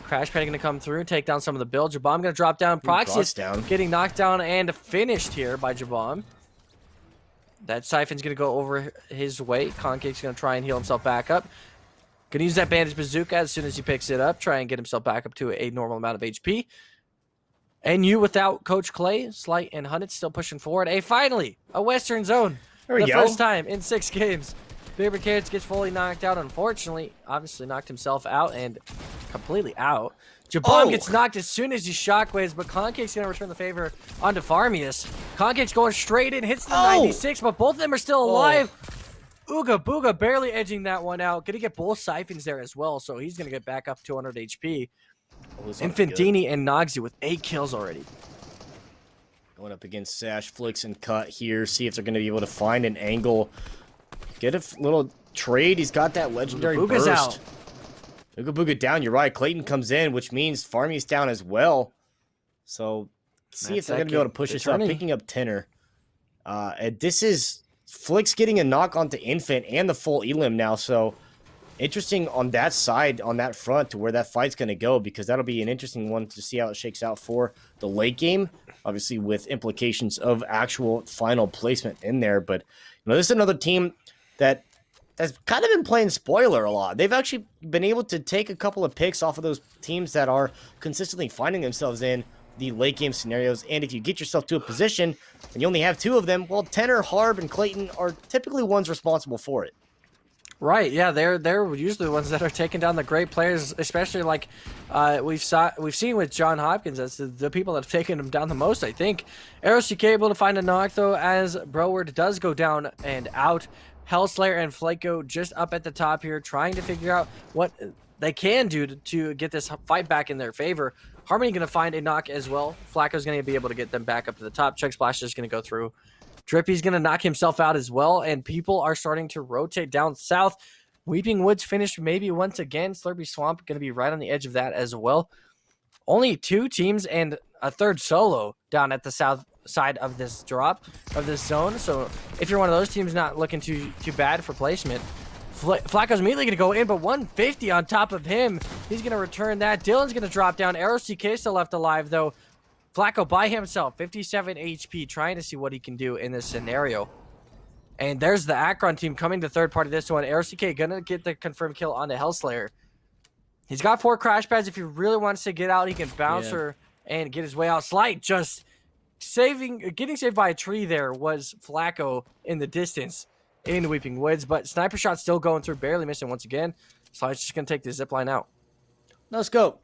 Crash Pad going to come through, take down some of the build. Jabam going to drop down. Proxy's getting knocked down and finished here by Jabam. That Siphon's going to go over his way. Concake's going to try and heal himself back up. Going to use that Bandage Bazooka as soon as he picks it up. Try and get himself back up to a normal amount of HP. And you without Coach Clay, Slight, and Hunnit still pushing forward. Finally, a Western Zone. There we the go. first time in 6 games. Baby Carrots gets fully knocked out, unfortunately. Obviously knocked himself out and completely out. Jabam gets knocked as soon as he shockwaves, but Concake's going to return the favor onto Farmius. Concake's going straight in, hits the 96, but both of them are still alive. Ooga Booga barely edging that one out. Going to get both Siphons there as well, so he's going to get back up 200 HP. Infantini and Nogzy with 8 kills already. Going up against Sash, Flicks, and Cut here. See if they're going to be able to find an angle. Get a little trade. He's got that legendary Booga's burst. out. Ooga Booga down. You're right. Clayton comes in, which means Farmy's down as well. So see if they're going to be able to push this out. Picking up Tenor. And this is Flicks getting a knock onto Infant and the full Elim now. So interesting on that side, on that front, to where that fight's going to go, because that'll be an interesting one to see how it shakes out for the late game, obviously with implications of actual final placement in there. But this is another team that has kind of been playing spoiler a lot. They've actually been able to take a couple of picks off of those teams that are consistently finding themselves in the late game scenarios. And if you get yourself to a position and you only have 2 of them, well, Tenor, Harb, and Clayton are typically ones responsible for it. Right, yeah, they're usually the ones that are taking down the great players, especially like we've seen with John Hopkins. That's the people that have taken him down the most, I think. AeroCK able to find a knock, though, as Broward does go down and out. Hellslayer and Flaco just up at the top here, trying to figure out what they can do to get this fight back in their favor. Harmony going to find a knock as well. Flaco's going to be able to get them back up to the top. Chuck Splash is going to go through. Drippy's going to knock himself out as well, and people are starting to rotate down south. Weeping Woods finished maybe once again. Slurpy Swamp going to be right on the edge of that as well. Only 2 teams and a third solo down at the south side of this drop, of this zone. So if you're one of those teams, not looking too bad for placement. Flacco's immediately going to go in, but 150 on top of him. He's going to return that. Dylan's going to drop down. AeroCK still left alive, though. Flacco by himself, 57 HP, trying to see what he can do in this scenario. And there's the Akron team coming to third part of this one. AeroCK going to get the confirmed kill on the Hellslayer. He's got 4 crash pads. If he really wants to get out, he can bounce her and get his way out. Slight just getting saved by a tree there was Flacco in the distance in Weeping Woods. But sniper shot still going through, barely missing once again. Slight's just going to take the zip line out. No scope.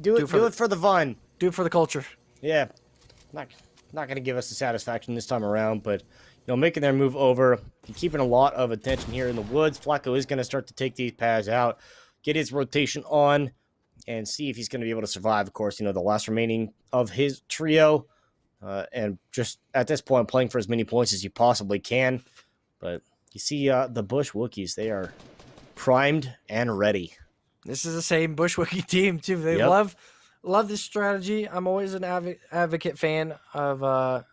Do it for the Vine. Do it for the culture. Yeah. Not going to give us the satisfaction this time around, but making their move over, keeping a lot of attention here in the woods. Flacco is going to start to take these pads out, get his rotation on, and see if he's going to be able to survive. Of course, the last remaining of his trio, and just at this point playing for as many points as you possibly can. But you see the Bush Wookiees, they are primed and ready. This is the same Bush Wookiee team, too. They love this strategy. I'm always an advocate fan of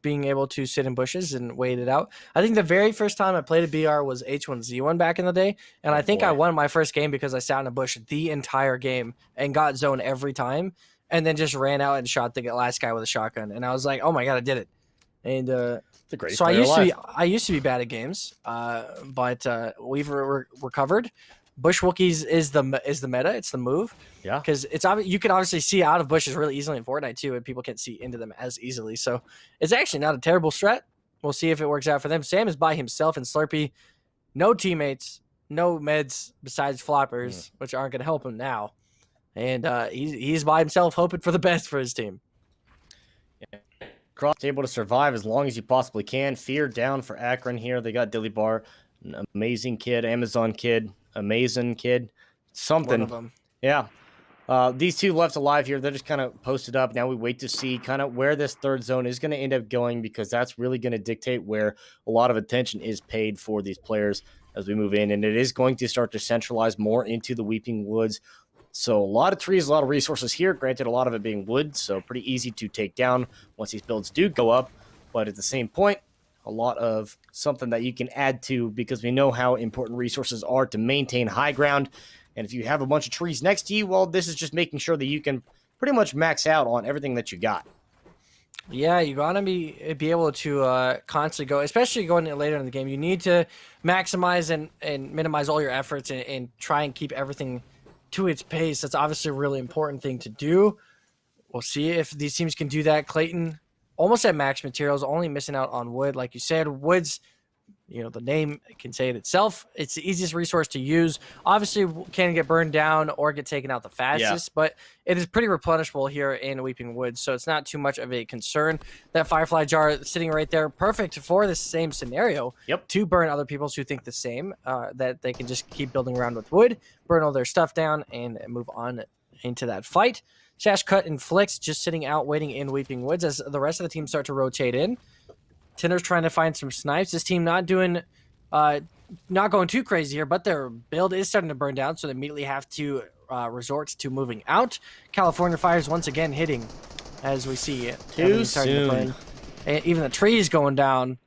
being able to sit in bushes and wait it out. I think the very first time I played a BR was H1Z1 back in the day, and I think I won my first game because I sat in a bush the entire game and got zone every time, and then just ran out and shot the last guy with a shotgun. And I was like, oh my god, I did it. And the greatest so player I used to be bad at games, but we've recovered. Bush Wookiees is the meta. It's the move. Yeah. Because it's obvious you can obviously see out of bushes really easily in Fortnite too, and people can't see into them as easily. So it's actually not a terrible strat. We'll see if it works out for them. Sam is by himself and Slurpee. No teammates, no meds besides floppers, which aren't going to help him now. And he's by himself, hoping for the best for his team. Cross able to survive as long as you possibly can. Fear down for Akron here. They got Dilly Bar, an amazing kid, Amazon kid. Amazing kid. Something. One of them. Yeah. These 2 left alive here. They're just kind of posted up. Now we wait to see kind of where this third zone is going to end up going, because that's really going to dictate where a lot of attention is paid for these players as we move in. And it is going to start to centralize more into the Weeping Woods. So a lot of trees, a lot of resources here. Granted, a lot of it being wood, so pretty easy to take down once these builds do go up. But at the same point, a lot of something that you can add to, because we know how important resources are to maintain high ground. And if you have a bunch of trees next to you, well, this is just making sure that you can pretty much max out on everything that you got. Yeah, you gotta be able to constantly go, especially going later in the game. You need to maximize and minimize all your efforts and try and keep everything to its pace. That's obviously a really important thing to do. We'll see if these teams can do that. Clayton almost at max materials, only missing out on wood. Like you said, wood's, the name can say it itself. It's the easiest resource to use. Obviously, can get burned down or get taken out the fastest, but it is pretty replenishable here in Weeping Woods, so it's not too much of a concern. That Firefly jar sitting right there, perfect for the same scenario. Yep. To burn other people who think the same, that they can just keep building around with wood, burn all their stuff down, and move on into that fight. Shash, Cut, and Flicks just sitting out waiting in Weeping Woods as the rest of the team start to rotate in. Tinder's trying to find some snipes. This team not going too crazy here, but their build is starting to burn down, so they immediately have to resort to moving out. California Fires once again hitting, as we see Too soon. And even the trees going down.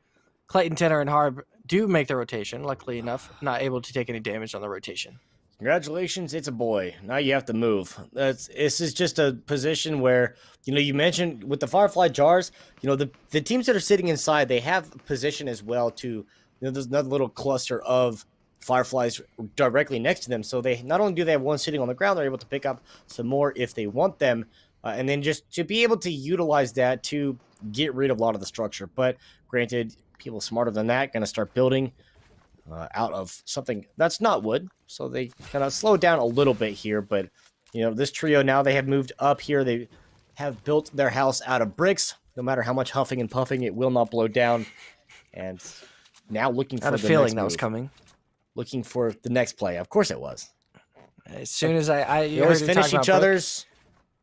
Clayton, Tinner, and Harb do make the rotation. Luckily enough, not able to take any damage on the rotation. Congratulations, it's a boy. Now you have to move. This is just a position where, you mentioned with the Firefly jars, the teams that are sitting inside, they have position as well to, there's another little cluster of Fireflies directly next to them. So they not only do they have one sitting on the ground, they're able to pick up some more if they want them. And then just to be able to utilize that to get rid of a lot of the structure. But granted, people smarter than that going to start building out of something that's not wood. So they kind of slow down a little bit here. But, this trio now, they have moved up here. They have built their house out of bricks. No matter how much huffing and puffing, it will not blow down. And now looking for I had a the feeling next that was move. coming. Looking for the next play. Of course it was. As soon as you We always heard me finish talk each about other's.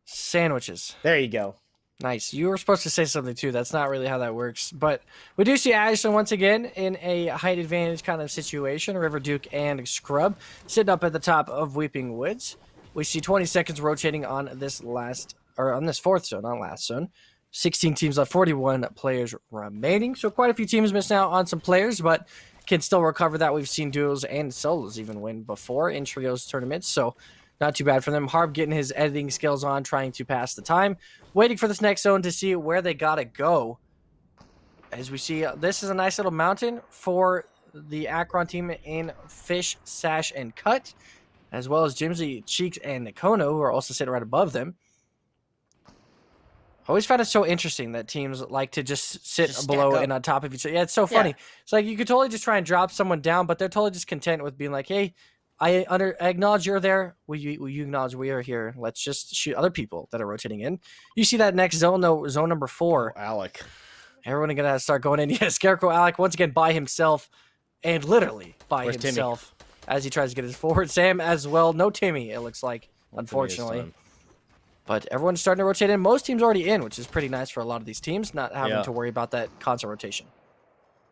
sandwiches. There you go. Nice. You were supposed to say something too. That's not really how that works. But we do see Ashton once again in a height advantage kind of situation. River Duke and Scrub sitting up at the top of Weeping Woods. We see 20 seconds rotating on this fourth zone, not last zone. 16 teams left, 41 players remaining. So quite a few teams missing out on some players, but can still recover that. We've seen duos and solos even win before in trios tournaments. So not too bad for them. Harb getting his editing skills on, trying to pass the time. Waiting for this next zone to see where they got to go. As we see, this is a nice little mountain for the Akron team in Fish, Sash, and Cut, as well as Jimsy, Cheeks, and Nikono, who are also sitting right above them. I always found it so interesting that teams like to just sit Just below stack up. and on top of each other. Yeah, it's so funny. Yeah. It's like you could totally just try and drop someone down, but they're totally just content with being like, hey, I acknowledge you're there. Will you acknowledge we are here? Let's just shoot other people that are rotating in. You see that next zone, though, zone number 4. Alec. Everyone are going to start going in. Yeah, Scarecrow Alec once again by himself, and literally by Where's Timmy? himself as he tries to get his forward. Sam as well. No Timmy, it looks like, Timmy this unfortunately. time. But everyone's starting to rotate in. Most teams already in, which is pretty nice for a lot of these teams, not having Yeah. to worry about that constant rotation.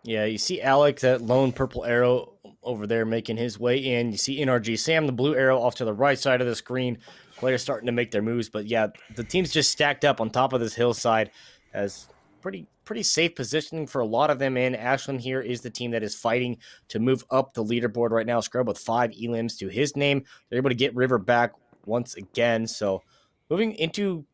Yeah, you see Alec, that lone purple arrow over there making his way in. You see NRG Sam, the blue arrow off to the right side of the screen. Players starting to make their moves. But yeah, the team's just stacked up on top of this hillside as pretty safe positioning for a lot of them. And Ashland here is the team that is fighting to move up the leaderboard right now. Scrub with 5 elims to his name. They're able to get River back once again. So moving into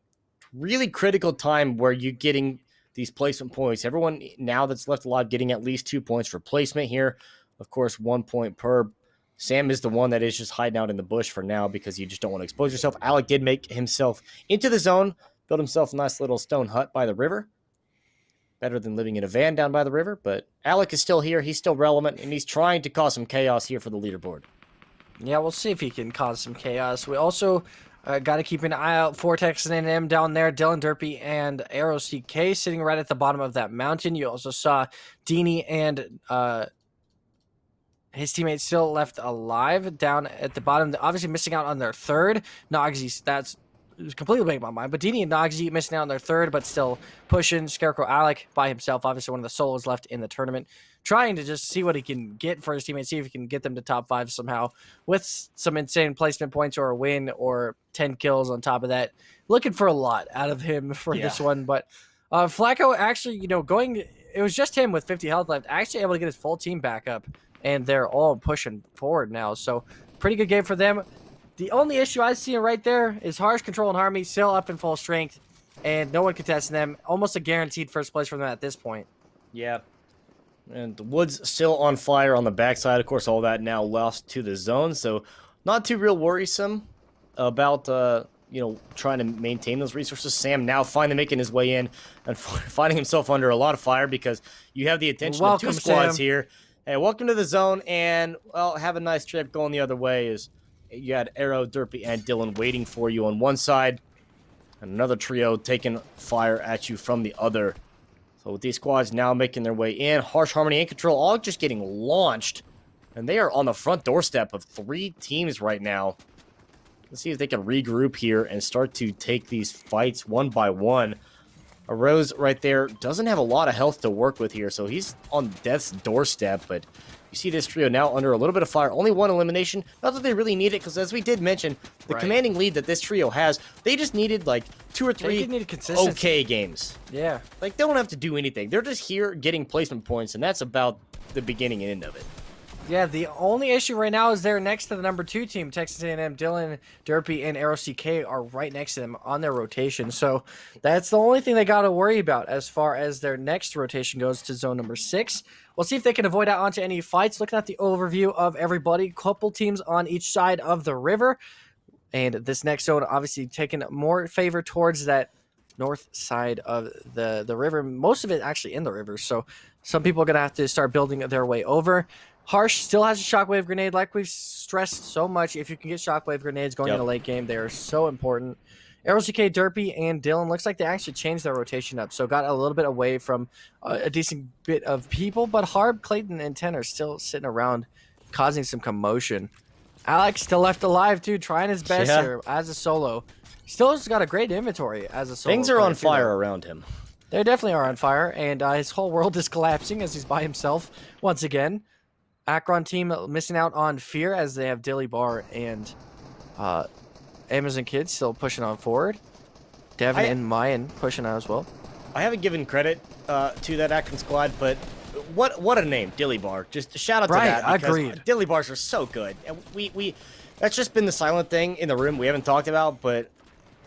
really critical time where you're getting these placement points. Everyone now that's left alive getting at least 2 points for placement here. Of course, 1 point per. Sam is the one that is just hiding out in the bush for now because you just don't want to expose yourself. Alec did make himself into the zone, built himself a nice little stone hut by the river. Better than living in a van down by the river, but Alec is still here. He's still relevant, and he's trying to cause some chaos here for the leaderboard. Yeah, we'll see if he can cause some chaos. We also got to keep an eye out for Texas A&M down there. Dylan Derpy and Arrow CK sitting right at the bottom of that mountain. You also saw Deanie and his teammates still left alive down at the bottom. They're obviously missing out on their third. Nogsy, that's completely blank my mind. But Deanie and Nogsy missing out on their third, but still pushing. Scarecrow Alec by himself, obviously one of the solos left in the tournament, trying to just see what he can get for his teammates, see if he can get them to top 5 somehow with some insane placement points or a win or 10 kills on top of that. Looking for a lot out of him for this one. But Flacco actually, going it was just him with 50 health left, actually able to get his full team back up, and they're all pushing forward now. So pretty good game for them. The only issue I see right there is Harsh, Control, and Harmony still up in full strength, and no one contesting them. Almost a guaranteed first place for them at this point. Yeah. And the Woods still on fire on the backside. Of course, all that now lost to the zone, so not too real worrisome about trying to maintain those resources. Sam now finally making his way in and finding himself under a lot of fire because you have the attention of two squads here. Hey, welcome to the zone, and well, have a nice trip going the other way. Is you had Arrow, Derpy, and Dylan waiting for you on one side, and another trio taking fire at you from the other. So with these squads now making their way in, Harsh, Harmony, and Control all just getting launched, and they are on the front doorstep of 3 teams right now. Let's see if they can regroup here and start to take these fights one by one. A Rose right there doesn't have a lot of health to work with here, so he's on death's doorstep, but you see this trio now under a little bit of fire. Only 1 elimination. Not that they really need it, because as we did mention, the commanding lead that this trio has, they just needed like 2 or 3 okay games. Yeah. Like, they don't have to do anything. They're just here getting placement points, and that's about the beginning and end of it. Yeah, the only issue right now is they're next to the number 2 team, Texas A&M. Dylan, Derpy, and Arrow CK are right next to them on their rotation. So that's the only thing they got to worry about as far as their next rotation goes to zone number 6. We'll see if they can avoid out onto any fights. Looking at the overview of everybody, couple teams on each side of the river. And this next zone obviously taking more favor towards that north side of the river. Most of it actually in the river. So some people are going to have to start building their way over. Harsh still has a shockwave grenade, like we've stressed so much. If you can get shockwave grenades going in the late game, they are so important. Arrow CK, Derpy, and Dylan looks like they actually changed their rotation up, so got a little bit away from a decent bit of people. But Harb, Clayton, and 10 are still sitting around, causing some commotion. Alex still left alive too, trying his best here as a solo. Still has got a great inventory as a solo. Things are on fire around him. They definitely are on fire, and his whole world is collapsing as he's by himself once again. Akron team missing out on Fear as they have Dilly Bar and Amazon Kids still pushing on forward. Devin and Mayan pushing on as well. I haven't given credit to that Akron squad, but what a name, Dilly Bar. Just a shout out to that. Agreed. Dilly Bars are so good. And we that's just been the silent thing in the room we haven't talked about, but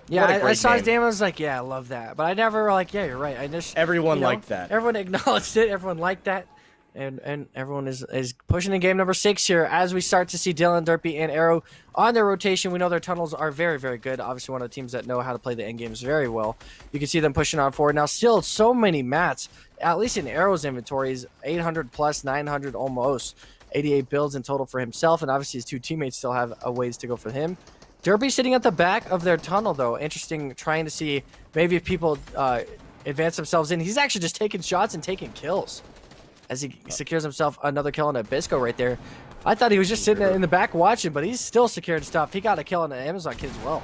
yeah, I saw his name. I was like, yeah, I love that. But I never yeah, you're right. I just everyone liked that. Everyone acknowledged it. Everyone liked that. And everyone is pushing in game number 6 here as we start to see Dylan, Derpy, and Arrow on their rotation. We know their tunnels are very, very good. Obviously, one of the teams that know how to play the end games very well. You can see them pushing on forward. Now, still so many mats, at least in Arrow's inventories, 800 plus, 900 almost. 88 builds in total for himself, and obviously his 2 teammates still have a ways to go for him. Derpy sitting at the back of their tunnel, though. Interesting, trying to see maybe if people advance themselves in. He's actually just taking shots and taking kills as he secures himself another kill on a Bisco right there. I thought he was just sitting in the back watching, but he's still secured stuff. He got a kill on an Amazon Kid as well.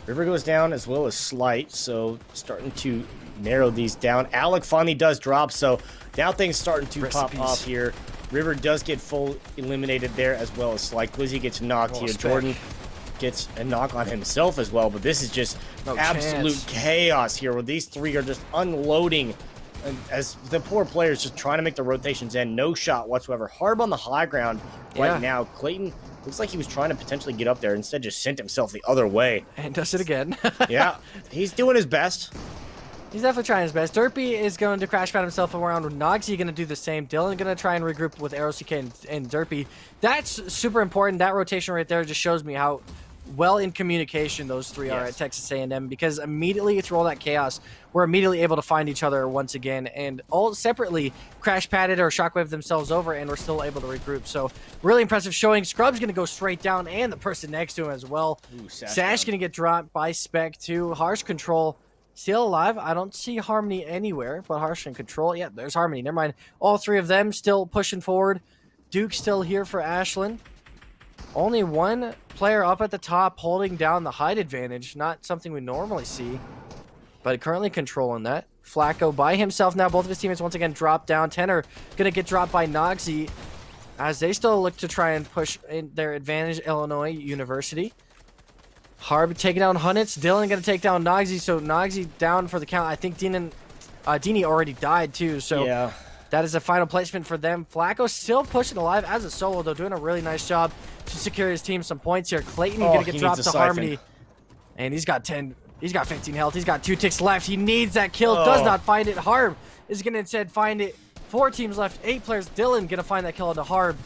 River goes down as well as Slight, so starting to narrow these down. Alec finally does drop, so now things starting to pop off here. River does get full eliminated there as well as Slight. Glizzy gets knocked here. Jordan gets a knock on himself as well, but this is just absolute chaos here where these 3 are just unloading. And as the poor players just trying to make the rotations end, no shot whatsoever. Harb on the high ground right now. Clayton looks like he was trying to potentially get up there. Instead, just sent himself the other way. And does it again. Yeah, he's doing his best. He's definitely trying his best. Derpy is going to crash pad himself around with Nogsy going to do the same. Dylan going to try and regroup with Arrow CK and Derpy. That's super important. That rotation right there just shows me how well in communication those 3 are at Texas A&M, because immediately through all that chaos, we're immediately able to find each other once again, and all separately crash padded or shockwave themselves over, and we're still able to regroup. So really impressive showing. Scrub's going to go straight down, and the person next to him as well. Sash going to get dropped by Spec too. Harsh, Control still alive. I don't see Harmony anywhere, but Harsh and Control. Yeah, there's Harmony. Never mind. All 3 of them still pushing forward. Duke still here for Ashland. Only 1 player up at the top holding down the height advantage. Not something we normally see, but currently controlling that. Flacco by himself now. Both of his teammates once again drop down. 10 are going to get dropped by Nogsy as they still look to try and push in their advantage. Illinois University. Harb taking down Hunnits. Dylan going to take down Nogsy. So Nogsy down for the count. I think Deanon Dini already died too, so Yeah. that is a final placement for them. Flacco still pushing alive as a solo, though, doing a really nice job to secure his team some points here. Clayton gonna get he dropped needs to a siphon. Harmony, and he's got 15 health. He's got 2 ticks left. He needs that kill. Does not find it. Harb is gonna instead find it. 4 teams left, 8 players. Dylan gonna find that kill onto Harb.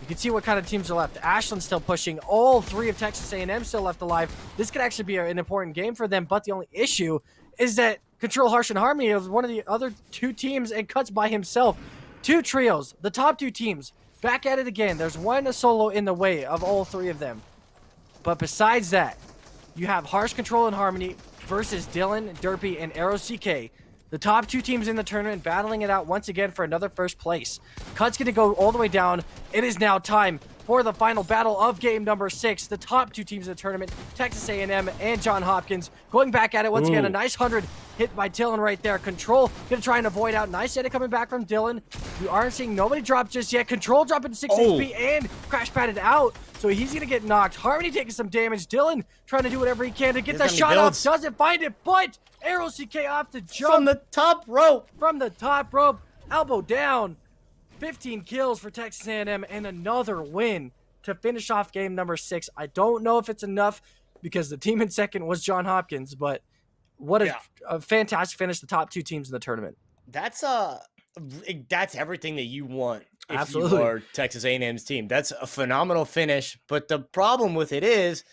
You can see what kind of teams are left. Ashland's still pushing. All 3 of Texas A&M still left alive. This could actually be an important game for them, but the only issue is that Control Harsh and Harmony of one of the other 2 teams and cuts by himself. 2 trios, the top 2 teams, back at it again. There's one solo in the way of all 3 of them. But besides that, you have Harsh Control and Harmony versus Dylan, Derpy, and Arrow CK. The top 2 teams in the tournament battling it out once again for another first place. Cut's going to go all the way down. It is now time for the final battle of game number 6. The top 2 teams in the tournament, Texas A&M and John Hopkins, going back at it once again. A nice 100 hit by Dylan right there. Control going to try and avoid out. Nice edit coming back from Dylan. You aren't seeing nobody drop just yet. Control dropping 6 HP and crash padded out. So he's going to get knocked. Harmony taking some damage. Dylan trying to do whatever he can to get that shot off. Doesn't find it, but Arrow CK off the jump. From the top rope. From the top rope. Elbow down. 15 kills for Texas A&M and another win to finish off game number 6. I don't know if it's enough because the team in second was John Hopkins, but what a fantastic finish. The top 2 teams in the tournament. That's everything that you want if Absolutely. you are Texas A&M's team. That's a phenomenal finish, but the problem with it is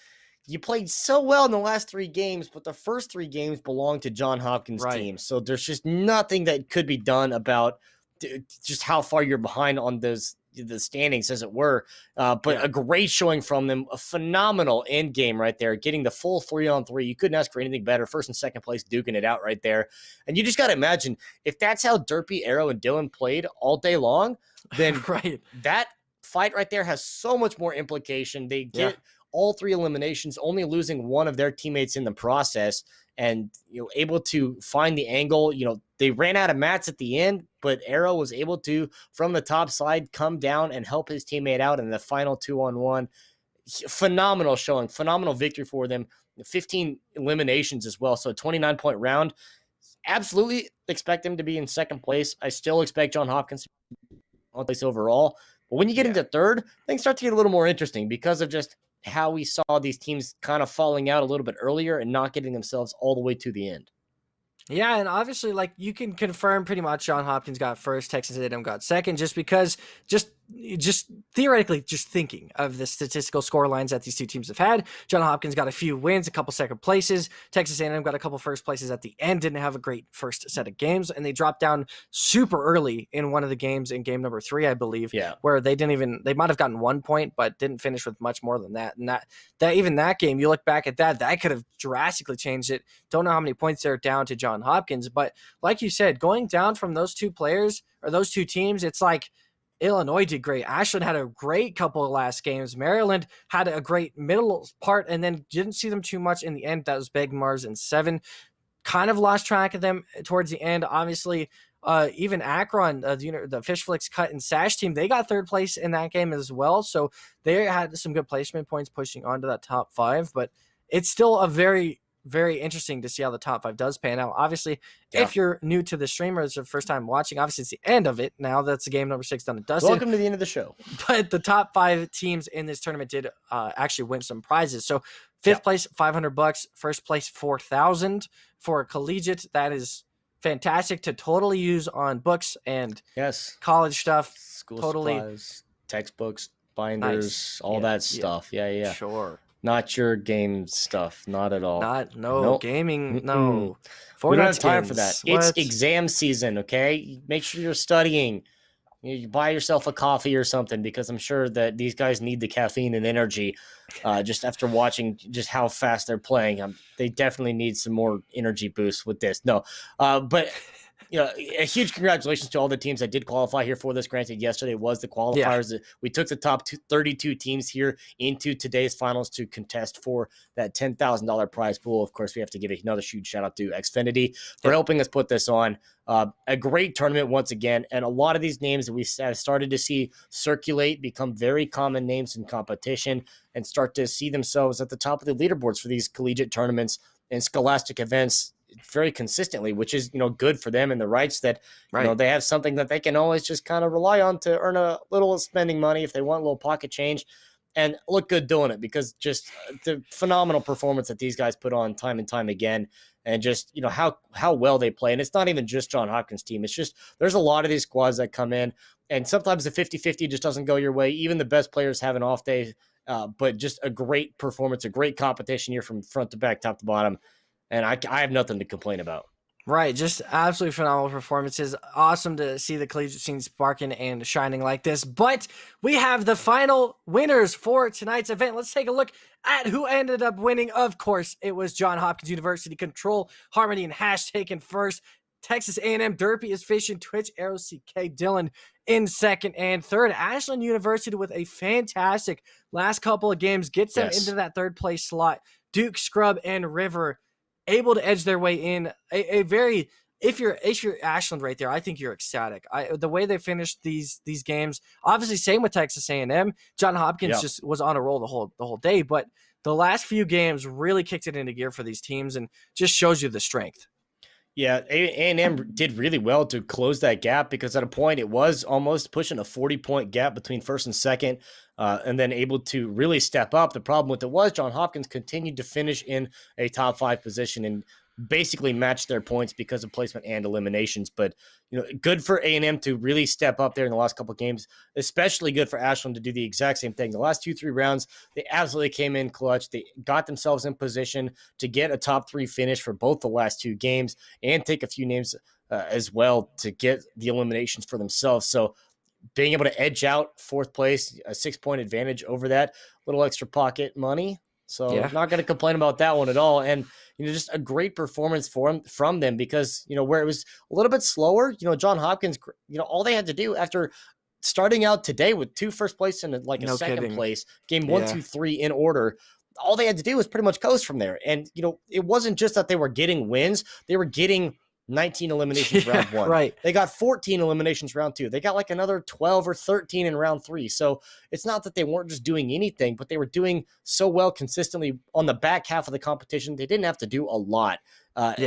you played so well in the last 3 games, but the first 3 games belong to John Hopkins' team. So there's just nothing that could be done about just how far you're behind on the standings, as it were. But a great showing from them, a phenomenal end game right there, getting the full 3-on-3. You couldn't ask for anything better. First and second place, duking it out right there. And you just got to imagine, if that's how Derpy, Arrow, and Dylan played all day long, then that fight right there has so much more implication. They get all 3 eliminations, only losing one of their teammates in the process, and able to find the angle. They ran out of mats at the end, but Arrow was able to, from the top side, come down and help his teammate out in the final 2-on-1. Phenomenal showing, phenomenal victory for them. 15 eliminations as well, so a 29-point round. Absolutely expect them to be in second place. I still expect John Hopkins to be on place overall. But when you get into third, things start to get a little more interesting because of just how we saw these teams kind of falling out a little bit earlier and not getting themselves all the way to the end. Yeah, and obviously, you can confirm pretty much John Hopkins got first, Texas A&M got second, just because, just theoretically, just thinking of the statistical score lines that these 2 teams have had. John Hopkins got a few wins, a couple second places. Texas A&M got a couple first places at the end, didn't have a great first set of games, and they dropped down super early in one of the games in game number 3, I believe, where they might have gotten 1 point, but didn't finish with much more than that. And that game, you look back at that could have drastically changed it. Don't know how many points they're down to John Hopkins, but like you said, going down from those 2 players or those 2 teams, it's like Illinois did great. Ashland had a great couple of last games. Maryland had a great middle part and then didn't see them too much in the end. That was Beg, Mars, and 7. Kind of lost track of them towards the end. Obviously, even Akron, the Fish Flicks Cut and Sash team, they got third place in that game as well. So they had some good placement points pushing onto that top 5, but it's still a very, very interesting to see how the top 5 does pan out. Obviously, if you're new to the stream or it's your first time watching, obviously it's the end of it. Now that's the game number 6 done and dusted. Welcome to the end of the show. But the top 5 teams in this tournament did actually win some prizes. So 5th place, $500. First place, $4,000 for a collegiate. That is fantastic to totally use on books and college stuff. School supplies, textbooks, binders, all that stuff. Yeah. Sure. Not your game stuff. Not at all. Gaming. No. We don't have time for that. It's exam season, okay? Make sure you're studying. You buy yourself a coffee or something, because I'm sure that these guys need the caffeine and energy just after watching just how fast they're playing. They definitely need some more energy boost with this. But a huge congratulations to all the teams that did qualify here for this. Granted, yesterday was the qualifiers. We took the top 32 teams here into today's finals to contest for that $10,000 prize pool. Of course, we have to give another huge shout out to Xfinity for helping us put this on. A great tournament once again, and a lot of these names that we have started to see circulate become very common names in competition and start to see themselves at the top of the leaderboards for these collegiate tournaments and scholastic events. very consistently, which is, good for them and the rights that, Right. they have something that they can always just kind of rely on to earn a little spending money if they want a little pocket change and look good doing it, because just the phenomenal performance that these guys put on time and time again, and just, how well they play. And it's not even just John Hopkins' team. It's just, there's a lot of these squads that come in, and sometimes the 50-50 just doesn't go your way. Even the best players have an off day, but just a great performance, a great competition here from front to back, top to bottom. And I have nothing to complain about. Right, just absolutely phenomenal performances. Awesome to see the collegiate scene sparking and shining like this. But we have the final winners for tonight's event. Let's take a look at who ended up winning. Of course, it was John Hopkins University. Control, Harmony, and Hash taken first. Texas A&M Derpy is fishing. Twitch, Arrow, CK, Dylan in second and third. Ashland University with a fantastic last couple of games gets them into that third place slot. Duke, Scrub, and River able to edge their way in. A very, if you're Ashland right there, I think you're ecstatic. The way they finished these games, obviously same with Texas A&M. John Hopkins just was on a roll the whole day, but the last few games really kicked it into gear for these teams and just shows you the strength. Yeah, A&M did really well to close that gap, because at a point it was almost pushing a 40-point gap between first and second, and then able to really step up. The problem with it was John Hopkins continued to finish in a top 5 position and basically match their points because of placement and eliminations. But good for A&M to really step up there in the last couple of games, especially good for Ashland to do the exact same thing. The last 2-3 rounds, they absolutely came in clutch. They got themselves in position to get a top 3 finish for both the last 2 games and take a few names as well to get the eliminations for themselves. So being able to edge out 4th place, a 6-point advantage over that, little extra pocket money. So not going to complain about that one at all. And, just a great performance from them, because, where it was a little bit slower, John Hopkins, all they had to do after starting out today with 2 first place and a second place, game 1, 2, 3 in order, all they had to do was pretty much coast from there. And, it wasn't just that they were getting wins, they were getting 19 eliminations round 1. Right. They got 14 eliminations round 2. They got another 12 or 13 in round 3. So it's not that they weren't just doing anything, but they were doing so well consistently on the back half of the competition. They didn't have to do a lot.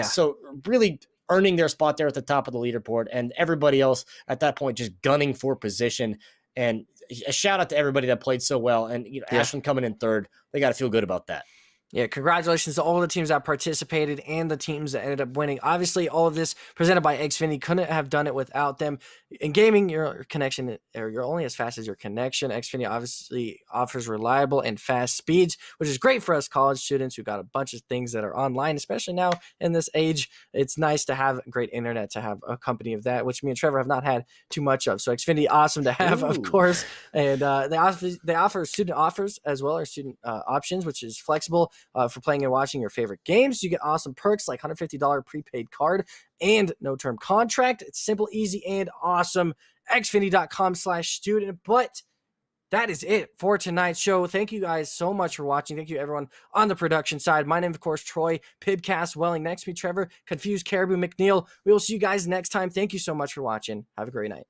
So really earning their spot there at the top of the leaderboard, and everybody else at that point just gunning for position. And a shout out to everybody that played so well. And Ashland coming in third, they got to feel good about that. Yeah, congratulations to all the teams that participated and the teams that ended up winning. Obviously, all of this presented by Xfinity, couldn't have done it without them. In gaming, your connection, or you're only as fast as your connection. Xfinity obviously offers reliable and fast speeds, which is great for us college students who got a bunch of things that are online, especially now in this age. It's nice to have great internet, to have a company of that, which me and Trevor have not had too much of. So Xfinity, awesome to have, of course. And they offer student offers as well, or student options, which is flexible. For playing and watching your favorite games. You get awesome perks like $150 prepaid card and no term contract. It's simple, easy, and awesome. Xfinity.com/student. But that is it for tonight's show. Thank you guys so much for watching. Thank you everyone on the production side. My name, of course, Troy, Pibcast Welling. Next to me, Trevor, Confused Caribou McNeil. We will see you guys next time. Thank you so much for watching. Have a great night.